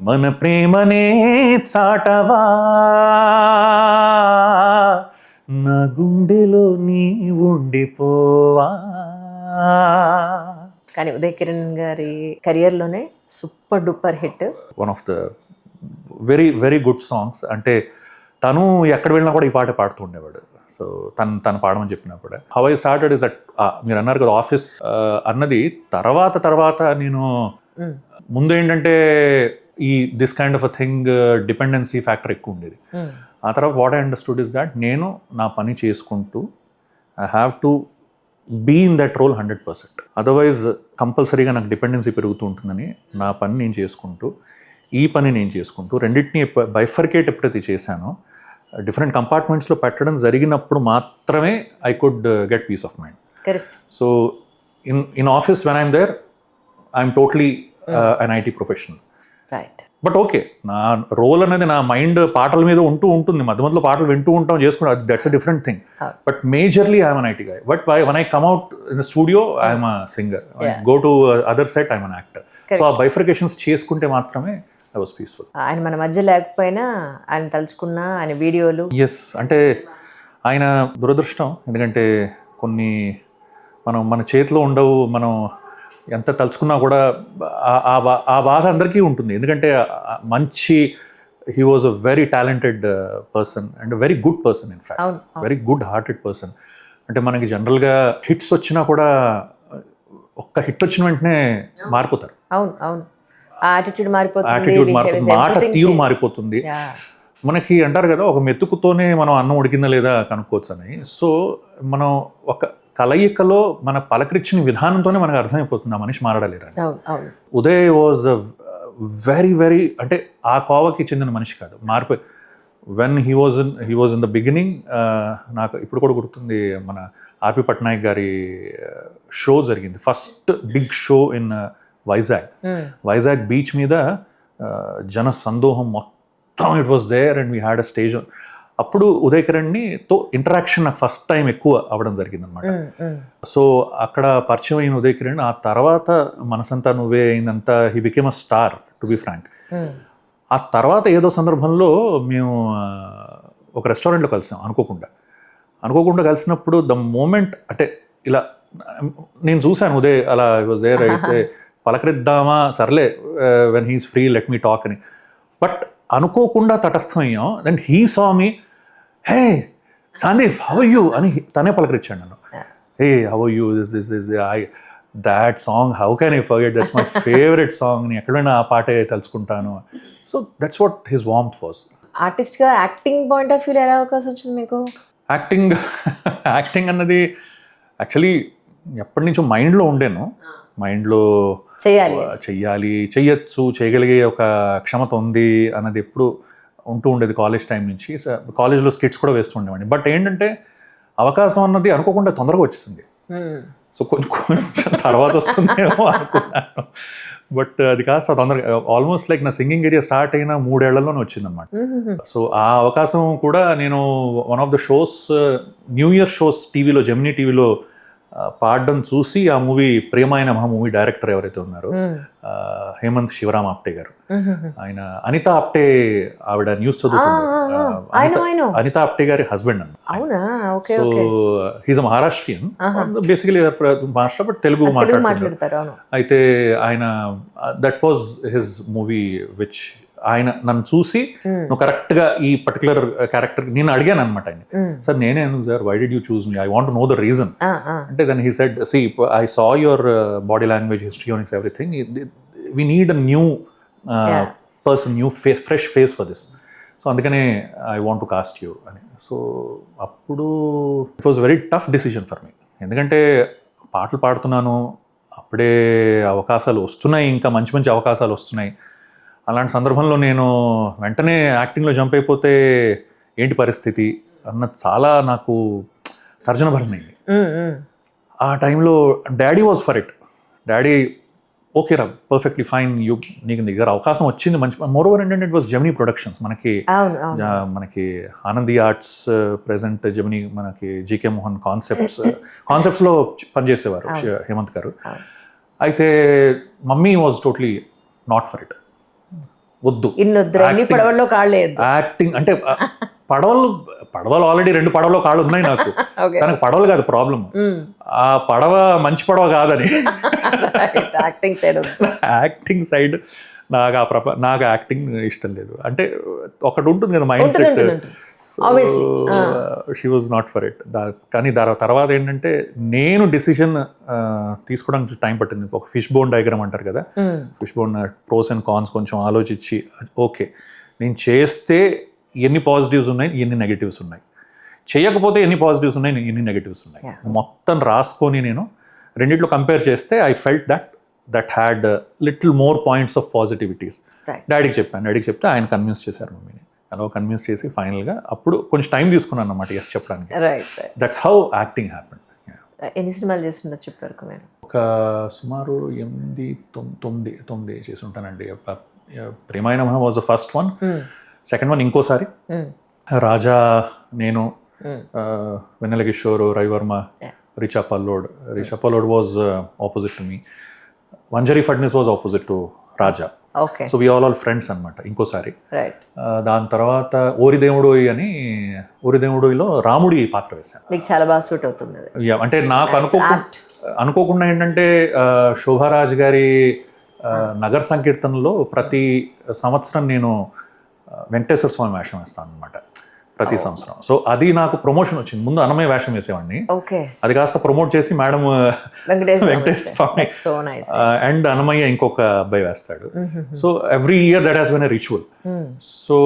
మన ప్రేమనే చాటవా, నా గుండెలో నీ ఉండిపోవా. కానీ ఉదయ్ కిరణ్ గారి కెరియర్లోనే super duper hit. One of the very very good songs. అంటే తను ఎక్కడ వెళ్ళినా కూడా ఈ పాట పాడుతూ ఉండేవాడు. సో తను పాడమని చెప్పినా కూడా how I started is that, మీరు అన్నారు కదా ఆఫీస్ అన్నది తర్వాత నేను ముందు ఏంటంటే ఈ this kind of a thing dependency factor ఎక్కువ ఉండేది. ఆ తర్వాత what I understood is that నేను నా పని చేసుకుంటూ I have to be in that role 100%. Otherwise కంపల్సరీగా నాకు డిపెండెన్సీ పెరుగుతూ ఉంటుందని నా పని నేను చేసుకుంటూ ఈ పని నేను చేసుకుంటూ రెండింటిని బైఫర్కేట్ ఎప్పుడైతే చేశానో డిఫరెంట్ కంపార్ట్మెంట్స్లో పెట్టడం జరిగినప్పుడు మాత్రమే I could get peace of mind. So in office when I'm there I'm totally an IT professional. Right. But okay, నా రోల్ అనేది నా మైండ్ పాటల మీద ఉంటుంది, మధ్య మధ్యలో పాటలు వింటూ ఉంటాం చేసుకుంటాం, that's a different thing. But majorly I'm an IT guy. But one I come out in the studio I'm a singer, go to other set I'm an actor. So ఆ బైఫర్కేషన్స్ చేసుకుంటే మాత్రమే ఐ వాస్ పీస్ఫుల్. ఆయన మన మధ్య లేకపోయినా ఆయన తలుచుకున్న ఆయన వీడియోలు. ఎస్, అంటే ఆయన దురదృష్టం. ఎందుకంటే కొన్ని మన చేతిలో ఉండవు, మనం ఎంత తలుచుకున్నా కూడా ఆ బాధ అందరికీ ఉంటుంది. ఎందుకంటే he was a very talented person and very good person, in fact very good hearted person. అంటే మనకి జనరల్గా హిట్స్ వచ్చినా కూడా ఒక్క హిట్ వచ్చిన వెంటనే మారిపోతారు. అవును, యాటిట్యూడ్ మారిపోతుంది, మాట తీరు మారిపోతుంది. మనకి అంటారు కదా, ఒక మెతుకుతోనే మనం అన్నం ఉడికిందా లేదా కనుక్కోవచ్చు అని. సో మనం ఒక కలయికలో మన పలకరించిన విధానంతోనే మనకు అర్థమైపోతుంది ఆ మనిషి మారడలేరని. ఉదయ్ వాజ్ వెరీ వెరీ, అంటే ఆ కోవకి చెందిన మనిషి కాదు, మారిపోయి when he was in the beginning. నాకు ఇప్పుడు కూడా గుర్తుంది, మన ఆర్పి పట్నాయక్ గారి షో జరిగింది, first big show in Vizag beach మీద జన సందోహం మొత్తం it was there and we had a stage. అప్పుడు ఉదయ్ కిరణ్ని తో ఇంటరాక్షన్ నాకు ఫస్ట్ టైం ఎక్కువ అవ్వడం జరిగింది అనమాట. సో అక్కడ పరిచయం అయిన ఉదయ్ కిరణ్ ఆ తర్వాత మనసంతా నువ్వే అయిందంతా he became a star, to be frank. ఆ తర్వాత ఏదో సందర్భంలో మేము ఒక రెస్టారెంట్లో కలిసాం అనుకోకుండా కలిసినప్పుడు ద మూమెంట్, అంటే ఇలా నేను చూశాను ఉదయ్ అలా వాజ్ దేర్, అయితే పలకరిద్దామా సర్లే when he's free let me talk అని. బట్ అనుకోకుండా తటస్థమయ్యాం. Then he saw me, hey Sandeep how are you అని తనే పలకరించాడు నన్ను. Hey how are you, this that song how can I forget, that's my favourite song, నేను ఎక్కడైనా ఆ పాటే తలుచుకుంటాను. So that's what his warmth was. ఆర్టిస్ట్గా యాక్టింగ్ పాయింట్ ఆఫ్ వ్యూలో ఎలా అవకాశం వచ్చింది మీకు? యాక్టింగ్ అన్నది యాక్చువల్లీ ఎప్పటి నుంచో మైండ్లో ఉండేను. మైండ్లో చెయ్యాలి, చెయ్యొచ్చు, చేయగలిగే ఒక క్షమత ఉంది అన్నది ఎప్పుడు ఉంటూ ఉండేది కాలేజ్ టైం నుంచి. కాలేజ్లో స్కిట్స్ కూడా వేస్తూ ఉండేవాడిని. బట్ ఏంటంటే అవకాశం అన్నది అనుకోకుండా తొందరగా వచ్చేసింది. సో కొంచెం తర్వాత వస్తుందేమో అనుకున్నాను, బట్ అది కాస్త తొందరగా, ఆల్మోస్ట్ లైక్ నా సింగింగ్ ఏరియా స్టార్ట్ అయిన 3 ఏళ్లలోనే వచ్చిందనమాట. సో ఆ అవకాశం కూడా నేను one of the shows, new year shows టీవీలో, జెమినీ టీవీలో పాడడం చూసి ఆ మూవీ ప్రేమాయణ మహా మూవీ డైరెక్టర్ ఎవరైతే ఉన్నారో హేమంత్ శివరామ్ ఆప్టే గారు, ఆయన అనిత ఆప్టే ఆవిడ న్యూస్ చదువుతున్నారు, అనిత ఆప్టే గారి హస్బెండ్ అన్న. So he's a Maharashtrian, basically Maharashtra but Telugu మాట్లాడుతారు. అయితే ఆయన that was his movie which ఆయన నన్ను చూసి నువ్వు కరెక్ట్గా ఈ పర్టికులర్ క్యారెక్టర్, నేను అడిగాను అనమాట ఆయన, సార్ నేనే ఎందుకు sir, why did you choose me, I want know the reason అంటే. Then he said, see I saw your body language, histrionics, everything, we need a new person, new face, fresh face for this, so అందుకనే I want to cast you అని. సో అప్పుడు it was very tough decision for me, ఎందుకంటే పాటలు పాడుతున్నాను, అప్పుడే అవకాశాలు వస్తున్నాయి, ఇంకా మంచి మంచి అవకాశాలు వస్తున్నాయి. అలాంటి సందర్భంలో నేను వెంటనే యాక్టింగ్లో జంప్ అయిపోతే ఏంటి పరిస్థితి అన్నది చాలా నాకు తర్జన భరణైంది. ఆ టైంలో daddy was for it. Daddy okay రా, పర్ఫెక్ట్లీ ఫైన్, నీకు దగ్గర అవకాశం వచ్చింది మంచి. మోరోవర్ ఏంటంటే ఇట్ వాస్ జెమినీ ప్రొడక్షన్స్, మనకి ఆనంది ఆర్ట్స్ ప్రెసెంట్ జెమినీ, మనకి జీకే మోహన్ కాన్సెప్ట్స్లో పనిచేసేవారు హేమంత్ గారు. అయితే mummy was totally not for it. వద్దు యాక్టింగ్ అంటే పడవలు ఆల్రెడీ 2 పడవలో కాళ్ళు ఉన్నాయి నాకు. తనకు పడవలు కాదు ప్రాబ్లమ్, ఆ పడవ మంచి పడవ కాదని. యాక్టింగ్ సైడ్ నాకు యాక్టింగ్ ఇష్టం లేదు. అంటే ఒకటి ఉంటుంది కదా mind set. She was not for it. కానీ తర్వాత ఏంటంటే నేను డిసిషన్ తీసుకోవడానికి టైం పట్టింది. ఒక ఫిష్ బోన్ డయాగ్రామ్ అంటారు కదా, fish bone pros and cons కొంచెం ఆలోచించి, ఓకే నేను చేస్తే ఎన్ని పాజిటివ్స్ ఉన్నాయి, ఎన్ని నెగటివ్స్ ఉన్నాయి, చేయకపోతే ఎన్ని పాజిటివ్స్ ఉన్నాయి, ఎన్ని నెగటివ్స్ ఉన్నాయి, మొత్తం రాసుకొని నేను రెండిట్లో కంపేర్ చేస్తే I felt that had little more points of positivities. డాడీకి చెప్తే ఆయన కన్విన్స్ చేశారు మమ్మీని. అలా కన్విన్స్ చేసి ఫైనల్గా అప్పుడు కొంచెం టైం తీసుకున్నాను అన్నమాట ఎస్ చెప్పడానికి. That's how acting happened. ఎన్ని సినిమాలు చేస్తున్నారు చెప్పారు మీరు? ఒక సుమారు 8-9 చేసి ఉంటానండి. Premaya Namaha was the first one. Second one ఇంకోసారి, రాజా, నేను, Vennela Kishore, Ravi Varma, Richa Pallod was opposite to me. Vanjari Fadnis was opposite to Raja. So we all friends అనమాట ఇంకోసారి. దాని తర్వాత ఓరిదేవుడోయిలో రాముడి పాత్ర వేశాను. మీకు చాలా బాగా సూట్ అవుతుంది. అంటే నాకు అనుకోకుండా ఏంటంటే శోభారాజ్ గారి నగర సంకీర్తనలో ప్రతి సంవత్సరం నేను వెంకటేశ్వర స్వామి వేషం వేస్తాను అనమాట ప్రతి సంవత్సరం. సో అది నాకు ప్రమోషన్ వచ్చింది. ముందు అన్నమయ్య వేషం వేసేవాడిని, అది కాస్త ప్రమోట్ చేసి మేడం వెంకటేశ్వర స్వామి అండ్ అన్నమయ్య ఇంకొక అబ్బాయి వేస్తాడు. So every year that has been a ritual. So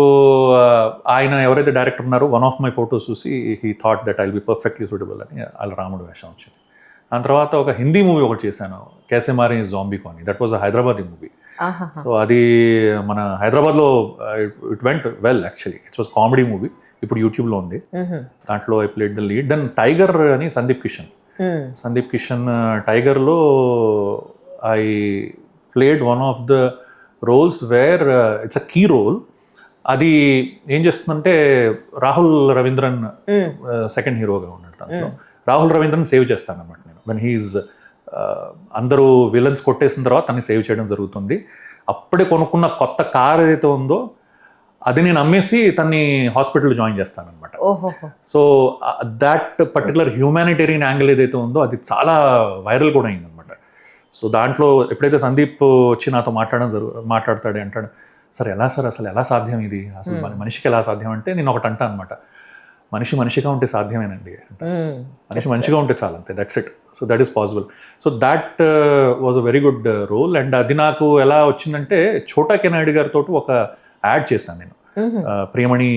ఆయన ఎవరైతే డైరెక్టర్ ఉన్నారో వన్ ఆఫ్ మై ఫోటోస్ చూసి he thought that I will be perfectly suitable అని అలా రాముడు వేషం వచ్చింది. దాని తర్వాత ఒక హిందీ మూవీ ఒకటి చేశాను, కేసే మారే జాంబీ కాని. That was a Hyderabadi movie. So అది మన హైదరాబాద్లో it went well actually. Its was comedy movie. ఇప్పుడు యూట్యూబ్లో ఉంది. దాంట్లో I played the lead. Then Tiger అని సందీప్ కిషన్ టైగర్లో I played one of the roles where it's a key role. అది ఏం చేస్తుందంటే రాహుల్ రవీంద్రన్ సెకండ్ హీరోగా ఉన్నాడు దాంట్లో. రాహుల్ రవీంద్రన్ సేవ్ చేస్తాను అనమాట నేను. వెన్ హీఈస్ అందరూ విలన్స్ కొట్టేసిన తర్వాత తన్ని సేవ్ చేయడం జరుగుతుంది. అప్పుడే కొనుక్కున్న కొత్త కార్ ఏదైతే ఉందో అది నేను అమ్మేసి తన్ని హాస్పిటల్లో జాయిన్ చేస్తాను అనమాట. So that particular humanitarian angle ఏదైతే ఉందో అది చాలా వైరల్ కూడా అయింది అనమాట. సో దాంట్లో ఎప్పుడైతే సందీప్ వచ్చి నాతో మాట్లాడతాడు అంటాడు, సార్ అసలు ఎలా సాధ్యం ఇది, అసలు మనిషికి ఎలా సాధ్యం అంటే నేను ఒకటి అంటా అనమాట, మనిషిగా ఉంటే సాధ్యమేనండి, మనిషిగా ఉంటే చాలు అంతే, that's it. So that is possible. So that was a very good role. And అది నాకు ఎలా వచ్చిందంటే ఛోటా కే నాయుడు గారితో ఒక యాడ్ చేశాను నేను. ప్రియమణి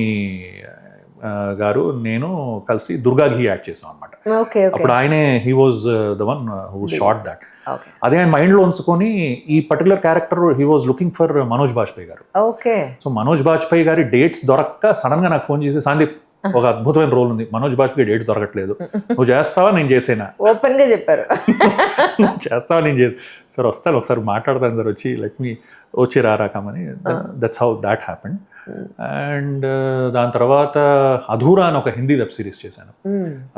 గారు నేను కలిసి దుర్గా ఘీ యాడ్ చేసాం అనమాట. అప్పుడు ఆయనే he was the one who shot that. అదే ఆయన మైండ్లో ఉంచుకొని ఈ particular character he was looking for Manoj Bajpai గారు. సో మనోజ్ బాజ్పేయి గారి డేట్స్ దొరక్క సడన్గా నాకు ఫోన్ చేసి, సందీప్ ఒక అద్భుతమైన రోల్ ఉంది, మనోజ్ బాజ్పేయి డేట్స్ దొరకట్లేదు, నువ్వు చేస్తావా నేను చేసేనా, ఓపెన్ గా చెప్పారు. చేస్తావా నేను చేసి, సార్ వస్తాను ఒకసారి మాట్లాడతాను సార్, వచ్చి రాకమని. That's how that happened. And దాని తర్వాత అధూరా అని ఒక హిందీ వెబ్ సిరీస్ చేశాను.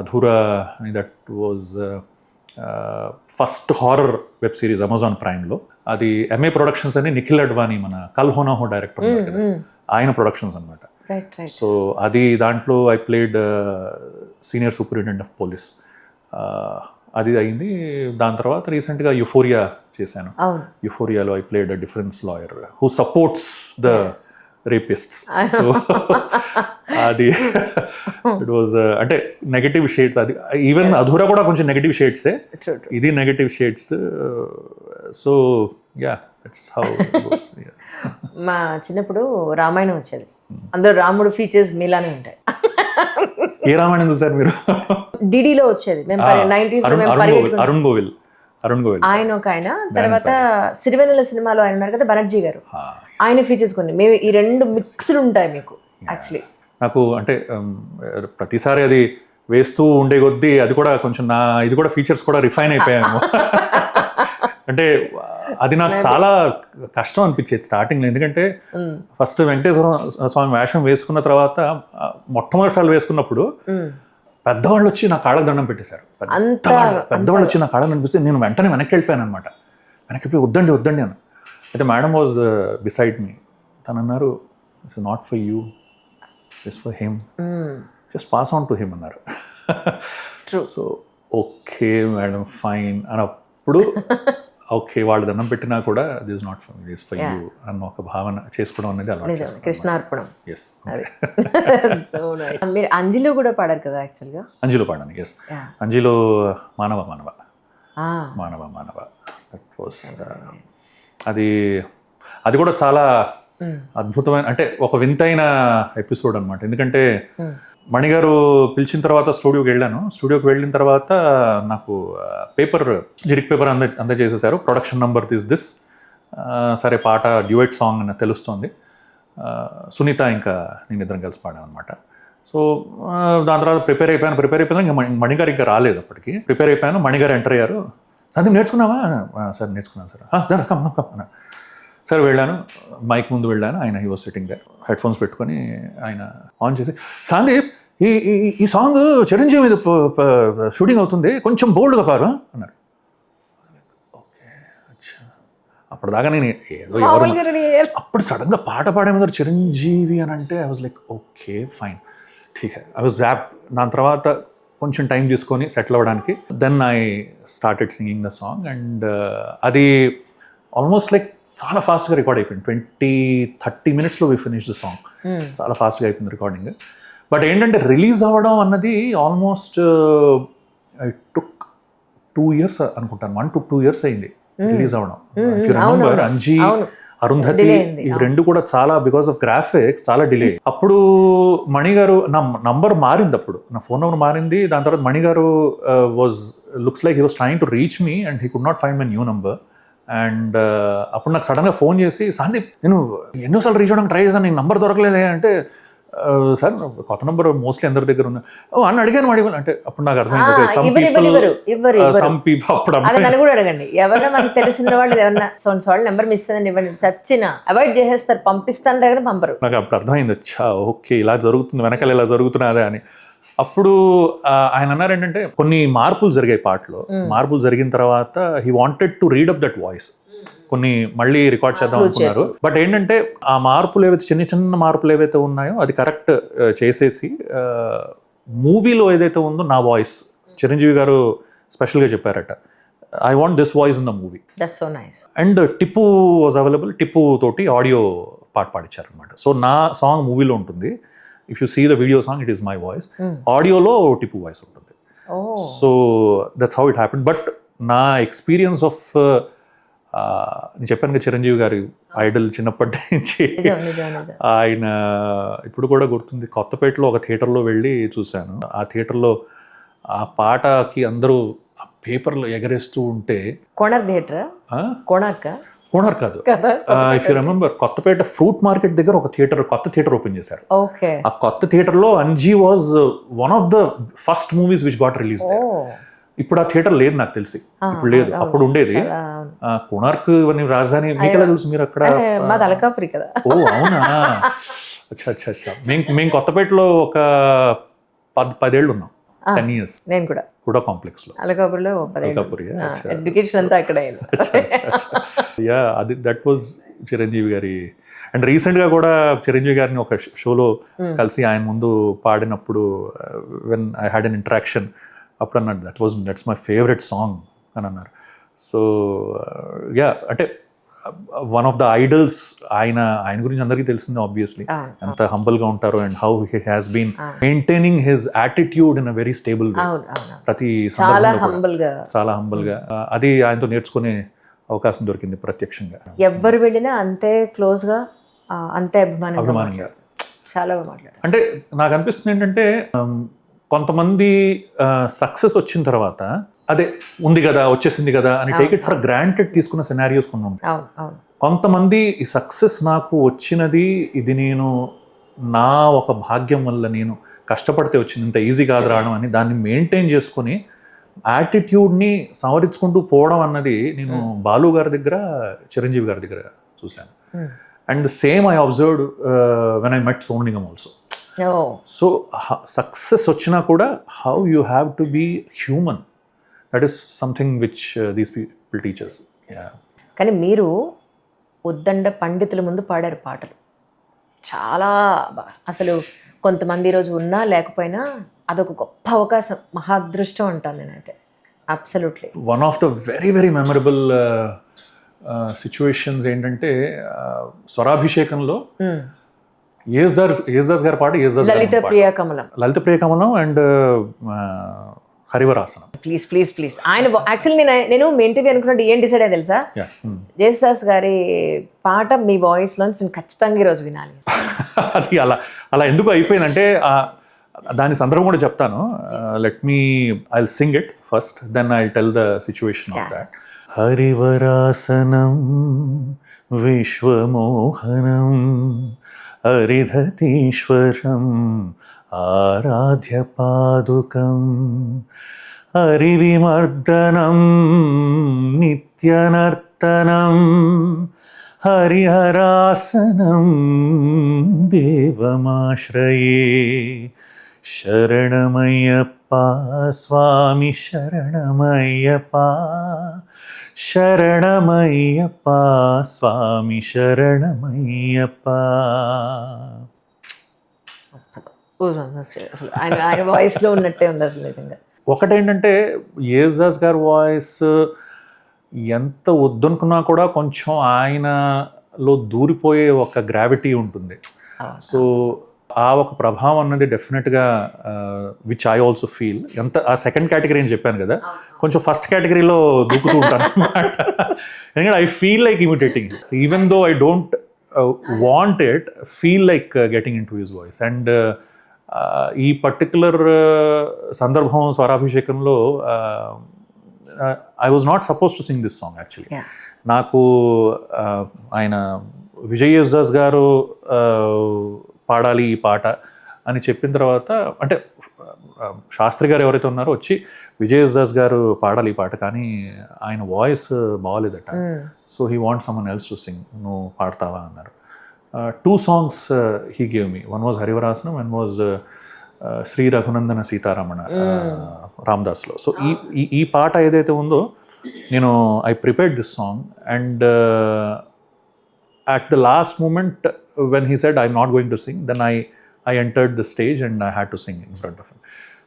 అధూరా అని that was first horror web series Amazon ప్రైమ్లో. అది ఎంఏ ప్రొడక్షన్స్ అని నిఖిల్ అడ్వానీ మన కల్ హోనా హో డైరెక్టర్ ఉన్నారు కదా, ఆయన ప్రొడక్షన్స్ అనమాట. సో అది దాంట్లో I played senior superintendent of police. అది అయింది. దాని తర్వాత రీసెంట్గా యుఫోరియా చేశాను. యుఫోరియాలో I played a defence lawyer who supports the rapists. So అది ఇట్ వాజ్ అంటే నెగటివ్ షేడ్స్. అది ఈవెన్ అధూరా కూడా కొంచెం నెగటివ్ షేడ్సే, ఇది negative shades. So yeah that's how it was. మా చిన్నప్పుడు రామాయణం వచ్చేది, అందులో రాముడు ఫీచర్స్ మీలానే ఉంటాయి. ఏ రామాయణం చూసారు మీరు? డిడిలో వచ్చేది. అరుణ్ గోవిల్ ఆయన ఒక ఆయన. తర్వాత సిరివెన్నెల సినిమాలో ఆయన ఉన్నారు కదా బనర్జీ గారు, ఆయన ఫీచర్స్ కొన్ని. మేము ఈ రెండు మిక్స్డ్ ఉంటాయి మీకు యాక్చువల్లీ. నాకు అంటే ప్రతిసారి అది వేస్తూ ఉండే కొద్దీ అది కూడా కొంచెం ఇది కూడా ఫీచర్స్ కూడా రిఫైన్ అయిపోయాము. అంటే అది నాకు చాలా కష్టం అనిపించేది స్టార్టింగ్లో. ఎందుకంటే ఫస్ట్ వెంకటేశ్వర స్వామి వేషం వేసుకున్న తర్వాత మొట్టమొదటిసార్లు వేసుకున్నప్పుడు పెద్దవాళ్ళు వచ్చి నా కాళ్ళకు దండం పెట్టేశారు. పెద్దవాళ్ళు వచ్చి నా కాళ్ళకు కనిపిస్తే నేను వెంటనే వెనక్కి వెళ్ళిపోయాను అనమాట. వెనక్కి వెళ్ళి వద్దండి అని. అయితే మేడం వాజ్ బిసైడ్ మీ. తను అన్నారు, it's not for you, it's for him, just pass on to him అన్నారు. సో ఓకే మేడం ఫైన్ అన్నప్పుడు ఓకే వాళ్ళు దండం పెట్టినా కూడా this not for me, this for you అన్న ఒక భావన చేసుకోవడం అనేది అలా కృష్ణార్పణం. ఎస్. మీరు అంజిలో కూడా పాడారు కదా యాక్చువల్గా? అంజిలో పాడాను. ఎస్, అంజిలో మానవ దట్ వాస్ అది కూడా చాలా అద్భుతమైన, అంటే ఒక వింతైన ఎపిసోడ్ అనమాట. ఎందుకంటే మణిగారు పిలిచిన తర్వాత స్టూడియోకి వెళ్ళిన తర్వాత నాకు లిరిక్ పేపర్ అందజేసేసారు. ప్రొడక్షన్ నంబర్ దిస్ సరే పాట డ్యూయట్ సాంగ్ అని తెలుస్తోంది. సునీత ఇంకా నేను ఇద్దరం కలిసి పాడాను అనమాట. సో దాని తర్వాత ప్రిపేర్ అయిపోయాను. ఇంకా మణిగారు ఇంకా రాలేదు అప్పటికి. ప్రిపేర్ అయిపోయాను, మణిగారు ఎంటర్ అయ్యారు. సందీప్ నేర్చుకున్నావా? సార్ నేర్చుకున్నాను సార్. కమ్ అన్న. సరే వెళ్ళాను, మైక్ ముందు వెళ్ళాను. ఆయన he was sitting there, headphones పెట్టుకొని ఆయన ఆన్ చేసి, సందీప్ ఈ సాంగ్ చిరంజీవి మీద షూటింగ్ అవుతుంది, కొంచెం బోల్డ్గా పారు అన్నారు. ఓకే అచ్చా. అప్పటిదాకా నేను ఏదో అప్పుడు సడన్గా పాట పాడే ముందు చిరంజీవి అని అంటే I was like okay fine ఠీక్. I was zapped. దాని తర్వాత కొంచెం టైం తీసుకొని సెటిల్ అవ్వడానికి then I started singing the song. And అది ఆల్మోస్ట్ లైక్ చాలా ఫాస్ట్గా రికార్డ్ అయిపోయింది. 20-30 minutesలో వి ఫినిష్ ద సాంగ్. చాలా ఫాస్ట్గా అయిపోయింది రికార్డింగ్. బట్ ఏంటంటే రిలీజ్ అవ్వడం అన్నది ఆల్మోస్ట్ ఐ టుక్ 2 years అనుకుంటాను. 1 to 2 years అయింది రిలీజ్ అవ్వడం. If you remember Anji, Arundhati ఇవి రెండు కూడా చాలా బికాస్ ఆఫ్ గ్రాఫిక్స్ చాలా డిలే. అప్పుడు మణిగారు నా నంబర్ మారింది, అప్పుడు నా ఫోన్ నెంబర్ మారింది. దాని తర్వాత మణిగారు looks like he was trying to reach me and he could not find my new number. And అప్పుడు నాకు సడన్గా ఫోన్ చేసి, సందీప్ నేను ఎన్నోసార్లు రీచ్ అవ్వడానికి ట్రై చేశాను, నీకు నంబర్ దొరకలేదే అంటే, సార్ కొత్త నంబర్ మోస్ట్లీ అందరి దగ్గర ఉంది అని అడిగాను. అంటే అప్పుడు నాకు అర్థమైంది సమ్ పీపుల్ అప్పుడు అడగండి, ఎవరైనా మనకు తెలిసిన వాళ్ళు ఏమన్నా వాళ్ళ నెంబర్ మిస్ అయ్యింది ఇవ్వండి, చచ్చిన అవాయిడ్ చేసేస్తారు, పంపిస్తాను దగ్గర పంపరు. నాకు అప్పుడు అర్థమైంది, అచ్చా ఓకే ఇలా జరుగుతుంది, వెనకాల ఇలా జరుగుతున్నదే అని. అప్పుడు ఆయన అన్నారు ఏంటంటే కొన్ని మార్పులు జరిగాయి పాటలో. మార్పులు జరిగిన తర్వాత he wanted to read up that voice. కొన్ని మళ్ళీ రికార్డ్ చేద్దాం అనుకున్నారు. బట్ ఏంటంటే ఆ మార్పులు ఏవైతే చిన్న మార్పులు ఏవైతే ఉన్నాయో అది కరెక్ట్ చేసేసి మూవీలో ఏదైతే ఉందో నా వాయిస్ చిరంజీవి గారు స్పెషల్గా చెప్పారట, I want this voice in the movie. And Tippu was available. Tippu తోటి ఆడియో పాట పాడించారు అనమాట. సో నా సాంగ్ మూవీలో ఉంటుంది. If you see the video song it is my voice, ఆడియోలో టిప్పు వాయిస్ ఉంటుంది. So that's how it happened. But నా ఎక్స్పీరియన్స్ ఆఫ్ నేను చెప్పాను కదా చిరంజీవి గారి ఐడల్ చిన్నప్పటి నుంచి. ఆయన ఇప్పుడు కూడా గుర్తుంది, కొత్తపేటలో ఒక థియేటర్లో వెళ్ళి చూశాను. ఆ థియేటర్లో ఆ పాటకి అందరూ ఆ పేపర్లో ఎగరేస్తూ ఉంటే, కోణార్క్ కాదు, if you remember Kothapeta fruit market దగ్గర ఒక కొత్త థియేటర్ ఓపెన్ చేశారు. ఆ కొత్త థియేటర్లో Anji was one of the first movies which got release. ఇప్పుడు ఆ థియేటర్ లేదు నాకు తెలిసి, ఇప్పుడు లేదు, అప్పుడు ఉండేది. కోణార్క్ రాజధాని మీకెలా తెలుసు? మీరు అక్కడ? ఓ అవునా, అచ్చా అచ్చా అచ్చా. మేము కొత్తపేటలో ఒక 10 ఏళ్ళు ఉన్నాం, 10 years. నేను కూడా కాంప్లెక్స్ లో యా, అది దట్ వాజ్ చిరంజీవి గారి. అండ్ రీసెంట్ గా కూడా చిరంజీవి గారిని ఒక షోలో కలిసి ఆయన ముందు పాడినప్పుడు when I had an interaction, అప్పుడు అన్నాడు దట్స్ మై ఫేవరెట్ సాంగ్ అని అన్నారు. సో యా, అంటే వన్ ఆఫ్ ద ఐడల్స్. ఆయన గురించి అందరికీ తెలిసిందే ఆబ్వియస్లీ, ఎంత హంబుల్గా ఉంటారో and how he has been maintaining his attitude in a very stable way. ప్రతి సందర్భంలో చాలా హంబుల్గా. అది ఆయనతో నేర్చుకునే అవకాశం దొరికింది ప్రత్యక్షంగా. ఎవరు వెళ్ళినా అంతే క్లోజ్గా, అంతే అభిమానంగా చాలా మాట్లాడారు. అంటే నాకు అనిపిస్తుంది ఏంటంటే కొంతమంది సక్సెస్ వచ్చిన తర్వాత అదే ఉంది కదా, వచ్చేసింది కదా అని టేక్ ఇట్ ఫర్ గ్రాంటెడ్ తీసుకున్న సినారియోస్ కొన్ని ఉంటాయి. కొంతమంది ఈ సక్సెస్ నాకు వచ్చినది, ఇది నేను నా ఒక భాగ్యం వల్ల నేను కష్టపడితే వచ్చింది, ఇంత ఈజీ కాదు రావడం అని దాన్ని మెయింటైన్ చేసుకొని యాటిట్యూడ్ని సవరించుకుంటూ పోవడం అన్నది నేను బాలు గారి దగ్గర, చిరంజీవి గారి దగ్గర చూశాను. And same I observed when I met Sonu Nigam also. So success వచ్చినా కూడా how you have to be human, that is something which these people teachers. కానీ మీరు ఉద్దండ పండితుల ముందు పాడారు పాటలు చాలా అసలు కొంతమంది ఈరోజు ఉన్నా లేకపోయినా అదొక గొప్ప అవకాశం, మహాదృష్టం అంటాను నేనైతే. Absolutely. One of the very very memorable situations ఏంటంటే స్వరాభిషేకంలో యేసుదాస్ గారి పాట, లలిత ప్రియ కమలం, లలిత ప్రియ కమలం and Harivarasanam. Please please please. ఆయన యాక్చువల్లీ నేను మీ ఇంటర్వ్యూ అనుకున్నట్టు ఏం డిసైడ్ అయ్యా తెలుసా, యేసుదాస్ గారి పాట మీ వాయిస్ లోంచి నేను ఖచ్చితంగా ఈరోజు వినాలి. అది అలా ఎందుకు అయిపోయిందంటే దాని సందర్భం కూడా చెప్తాను. Let me I will sing it first, then I tell the situation of that. హరివరాసనం విశ్వమోహనం హరిధతీశ్వరం ఆరాధ్య పాదుకం హరివిమర్దనం నిత్యనర్తనం హరిహరాసనం దేవమాశ్రయే. శరణమయ్యప్ప స్వామి శరణమయ్యప్ప, శరణమయ్యప్ప స్వామి శరణమయ్యప్ప. ఆయన వాయిస్ లో ఉన్నట్టే ఉంది అసలు నిజంగా. ఒకటేంటంటే యేసుదాస్ గారి వాయిస్ ఎంత వద్దనుకున్నా కూడా కొంచెం ఆయనలో దూరిపోయే ఒక గ్రావిటీ ఉంటుంది. సో ఆ ఒక ప్రభావం అన్నది డెఫినెట్గా విచ్ ఐ ఆల్సో ఫీల్. ఎంత ఆ సెకండ్ కేటగిరీ అని చెప్పాను కదా, కొంచెం ఫస్ట్ కేటగిరీలో దూకుతూ ఉంటాను అనమాట. ఎందుకంటే I feel like imitating, even though I don't want it, feel like getting in to his voice. And ఈ పర్టికులర్ సందర్భం స్వరాభిషేకంలో I was not suppose to sing this song actually. నాకు ఆయన విజయ్ యేసుదాస్ గారు పాడాలి ఈ పాట అని చెప్పిన తర్వాత, అంటే శాస్త్రి గారు ఎవరైతే ఉన్నారో వచ్చి విజయ్ యేసుదాస్ గారు పాడాలి ఈ పాట, కానీ ఆయన వాయిస్ బాగాలేదట. So he want someone else to sing, నువ్వు పాడతావా అన్నారు. 2 songs he gave me. One was Harivarasana, one was Sri Raghunandana Sitaramana రామదాస్లో. సో ఈ పాట ఏదైతే ఉందో నేను I prepared this song, and at the last moment when he said I'm not going to sing, then I entered the stage and I had to sing in front of him.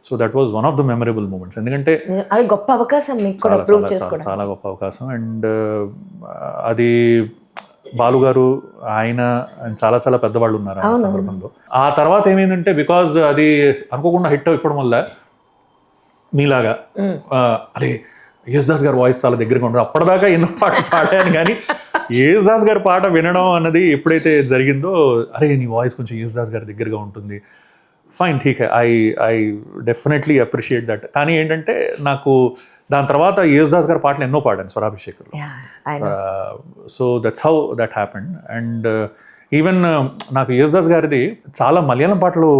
So that was one of the memorable moments. ఎందుకంటే అది గొప్ప అవకాశం మీకు కూడా ప్రూవ్ చేసుకోవడం, చాలా గొప్ప అవకాశం. అండ్ అది బాలు గారు, ఆయన చాలా చాలా పెద్దవాళ్ళు ఉన్నారు ఆ సందర్భంలో. ఆ తర్వాత ఏమైందంటే, బికాజ్ అది అనుకోకుండా హిట్ అయిపోవడం వల్ల మీలాగా అరే యేసుదాస్ గారి వాయిస్ చాలా దగ్గరగా ఉండదు, అప్పటిదాకా ఎన్నో పాటలు పాడాను కానీ యేసుదాస్ గారి పాట వినడం అన్నది ఎప్పుడైతే జరిగిందో, అరే నీ వాయిస్ కొంచెం యేసుదాస్ గారి దగ్గరగా ఉంటుంది, ఫైన్ ఠీక్ ఐ డెఫినెట్లీ అప్రిషియేట్ దట్. కానీ ఏంటంటే నాకు దాని తర్వాత యేసుదాస్ గారి పాటలు ఎన్నో పాడాను స్వరాభిషేకంలో. So that's how that happened. And even నాకు యేసుదాస్ గారిది చాలా మలయాళం పాటలు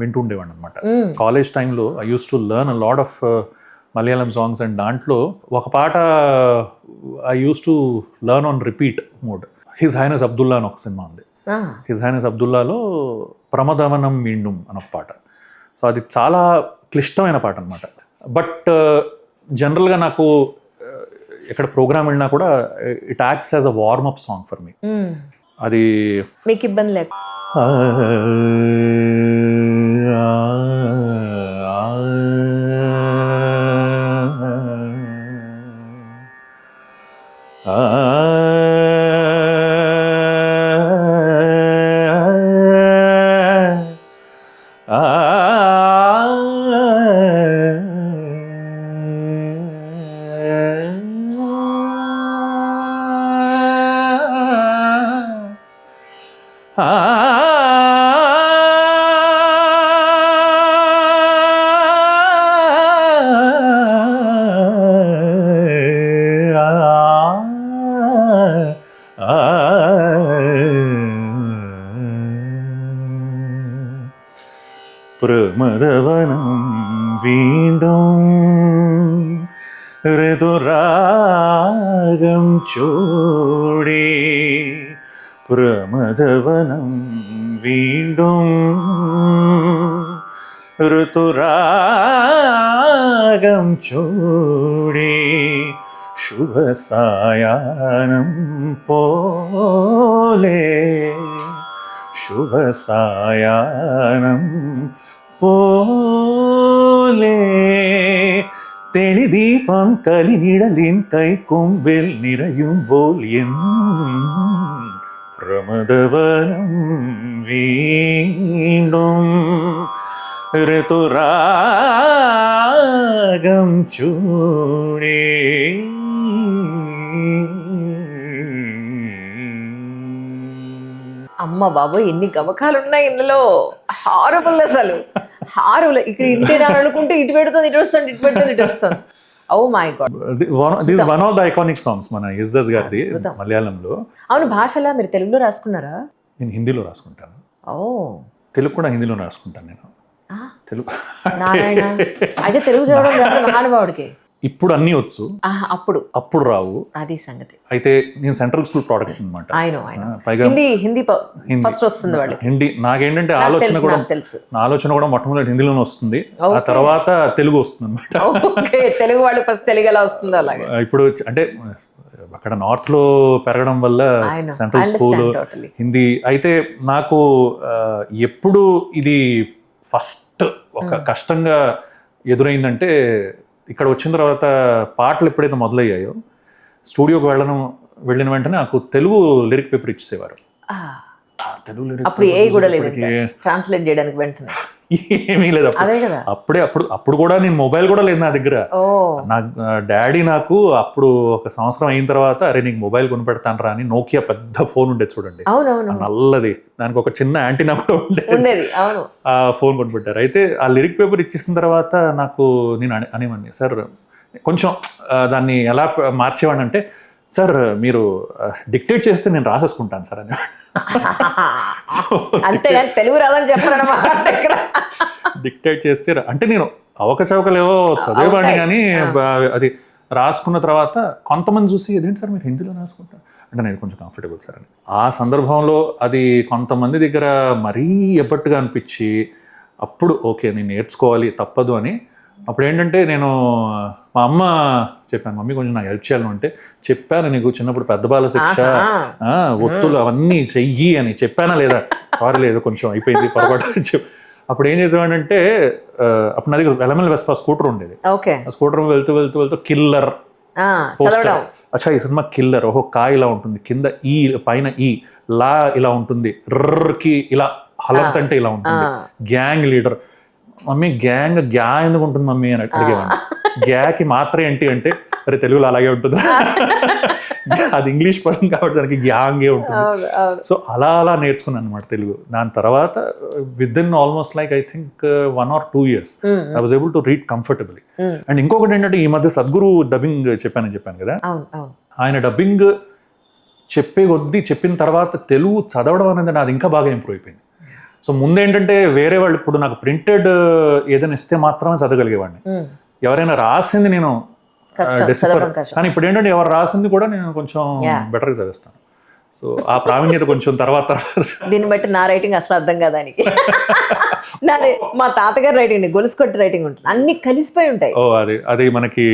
వింటూ ఉండేవాడిని అనమాట. కాలేజ్ టైంలో I use to learn a lot of Malayalam songs, and దాంట్లో ఒక పాట I use to learn on repeat mode. His highness Abdullah అని ఒక సినిమా ఉంది. హిజ్ హైనస్ అబ్దుల్లాలో ప్రమదవనం మీండుం అని ఒక పాట. సో అది చాలా క్లిష్టమైన పాట అనమాట. బట్ జనరల్గా నాకు ఎక్కడ ప్రోగ్రామ్ వెళ్ళినా కూడా it acts as a warmup song for me. అది మీకు ఇబ్బంది లేక പ്രമദവനം വീണ്ടും ഋതുരാഗം ചൂടി പ്രമദവനം വീണ്ടും ഋതുരാഗം ചൂടി ശുഭസായാഹ്നം പോലെ ശുഭസായാഹ്നം പോലെ തെളിദീപം കലിനിഴലിൻ കൈക്കൊമ്പിൽ നിറയുമ്പോൾ എൻ പ്രമദവനം വീണ്ടും ഋതുരാഗം ചൂടി. అమ్మ బాబు ఎన్ని గమకాలు ఉన్నాయి ఇందులో. హారబుల్ అసలు హారబుల్. ఇక్కడ ఇంటి అనుకుంటే ఇటు పెడుతుంది ఇటు వస్తుంది, ఇటు పెడుతుంది ఇటు వస్తుంది. Oh my god. This one of the iconic songs మన యేసుదాస్ గారిది మలయాళంలో. అవును, భాషలా మీరు తెలుగులో రాసుకున్నారా? నేను హిందీలో రాసుకుంటాను. ఓ, తెలుగు కూడా హిందీలో రాసుకుంటాను నేను. తెలుగు నారాయణ. అయితే తెలుగు చదవడం రాదు మహానుభావుడికి. ఇప్పుడు అన్నీ వచ్చు, అప్పుడు రావు. అది సంగతి. అయితే నేను సెంట్రల్ స్కూల్ ప్రోడక్ట్ అనమాట. పైగా హిందీ ఫస్ట్ వస్తుంది వాళ్ళు. హిందీ నాకేంటంటే ఆలోచన కూడా తెలుసు. నా ఆలోచన కూడా మొట్టమొదటి హిందీలోనే వస్తుంది, ఆ తర్వాత తెలుగు వస్తుంది అనమాట. తెలుగు వాళ్ళు ఫస్ట్ తెలుగు ఎలా వస్తుందో అలాగే. ఇప్పుడు అంటే అక్కడ నార్త్ లో పెరగడం వల్ల సెంట్రల్ స్కూల్ హిందీ. అయితే నాకు ఎప్పుడు ఇది ఫస్ట్ ఒక కష్టంగా ఎదురైందంటే ఇక్కడ వచ్చిన తర్వాత పాటలు ఎప్పుడైతే మొదలయ్యాయో స్టూడియోకి వెళ్ళిన వెంటనే నాకు తెలుగు లిరిక్ పేపర్ ఇచ్చేసేవారు. తెలుగు లిరిక్ అప్పుడు ఏ కూడా లేదు ట్రాన్స్లేట్ చేయడానికి వెంటనే ఏమీ లేదు. అప్పుడు కూడా నేను మొబైల్ కూడా లేదు నా దగ్గర. నా డాడీ నాకు అప్పుడు ఒక సంవత్సరం అయిన తర్వాత అరే నీకు మొబైల్ కొనిపెడతాను రా అని నోకియా పెద్ద ఫోన్ ఉండేది చూడండి, నల్లది, దానికి ఒక చిన్న యాంటీనా కూడా ఉండేది. ఆ ఫోన్ కొనిపెట్టారు. అయితే ఆ లిరిక్ పేపర్ ఇచ్చేసిన తర్వాత నాకు నేను అనేవాడిని, సార్ కొంచెం దాన్ని ఎలా మార్చేవాడిని అంటే, సార్ మీరు డిక్టేట్ చేస్తే నేను రాసేసుకుంటాను సార్ అని. అంతేగాని తెలుగు రాదని చెప్పారన్నమాట. డిక్టేట్ చేస్తే అంటే నేను అవకచవకలేవో చదివేవాడిని, కానీ అది రాసుకున్న తర్వాత కొంతమంది చూసి ఇదేంటి సార్ మీరు హిందీలో రాసుకుంటారు అంటే నేను కొంచెం కంఫర్టబుల్ సార్ అని. ఆ సందర్భంలో అది కొంతమంది దగ్గర మరీ ఎబ్బట్టుగా అనిపించి అప్పుడు ఓకే నేను నేర్చుకోవాలి తప్పదు అని. అప్పుడు ఏంటంటే నేను మా అమ్మ చెప్పాను, మమ్మీ కొంచెం నాకు హెల్ప్ చేయాలని. అంటే చెప్పాను నీకు చిన్నప్పుడు పెద్ద బాల శిక్ష ఒత్తులు అవన్నీ చెయ్యి అని చెప్పానా లేదా? సారీ లేదు కొంచెం అయిపోయింది పొరపాటు. అప్పుడు ఏం చేసేవాడంటే అప్పుడు నా దగ్గర ఎలమెల్ వెస్పా స్కూటర్ ఉండేది. ఆ స్కూటర్ వెళ్తూ వెళ్తూ వెళ్తూ కిల్లర్ పోస్టర్, అచ్చా ఈ సినిమా కిల్లర్, ఓహో కా ఇలా ఉంటుంది, కింద ఈ పైన ఈ లా ఇలా ఉంటుంది, కి ఇలా హలత్ అంటే ఇలా ఉంటుంది, గ్యాంగ్ లీడర్. మమ్మీ గ్యాంగ్ గ్యా ఎందుకు ఉంటుంది మమ్మీ అని అడిగేవాడిని. గ్యాకి మాత్రం ఏంటి అంటే అరే తెలుగులో అలాగే ఉంటుంది, అది ఇంగ్లీష్ పదం కాబట్టి దానికి గ్యాంగే ఉంటుంది. సో అలా నేర్చుకున్నాను అనమాట తెలుగు. దాని తర్వాత with in almost like I think 1 or 2 years I was able to read comfortably. And ఇంకొకటి ఏంటంటే ఈ మధ్య సద్గురు డబ్బింగ్ చెప్పాను కదా, ఆయన డబ్బింగ్ చెప్పే కొద్దీ చెప్పిన తర్వాత తెలుగు చదవడం అనేది నాది ఇంకా బాగా ఇంప్రూవ్ అయిపోయింది. సో ముందేంటంటే వేరే వాళ్ళు ఇప్పుడు నాకు ప్రింటెడ్ ఏదైనా ఇస్తే మాత్రమే చదవగలిగేవాడిని, ఎవరైనా రాసింది నేను డెసిఫర్. కానీ ఇప్పుడు ఏంటంటే ఎవరు రాసింది కూడా నేను కొంచెం బెటర్గా చదివిస్తాను. సో ఆ ప్రావీణ్యత కొంచెం తర్వాత దీన్ని బట్టి నా రైటింగ్ అసలు అర్థం కాదు దానికి. నాది మా తాతగారి రైటింగ్ గొలుసు కొట్టి రైటింగ్ ఉంటుంది, అన్ని కలిసిపోయి ఉంటాయి. ఓ అది మనకి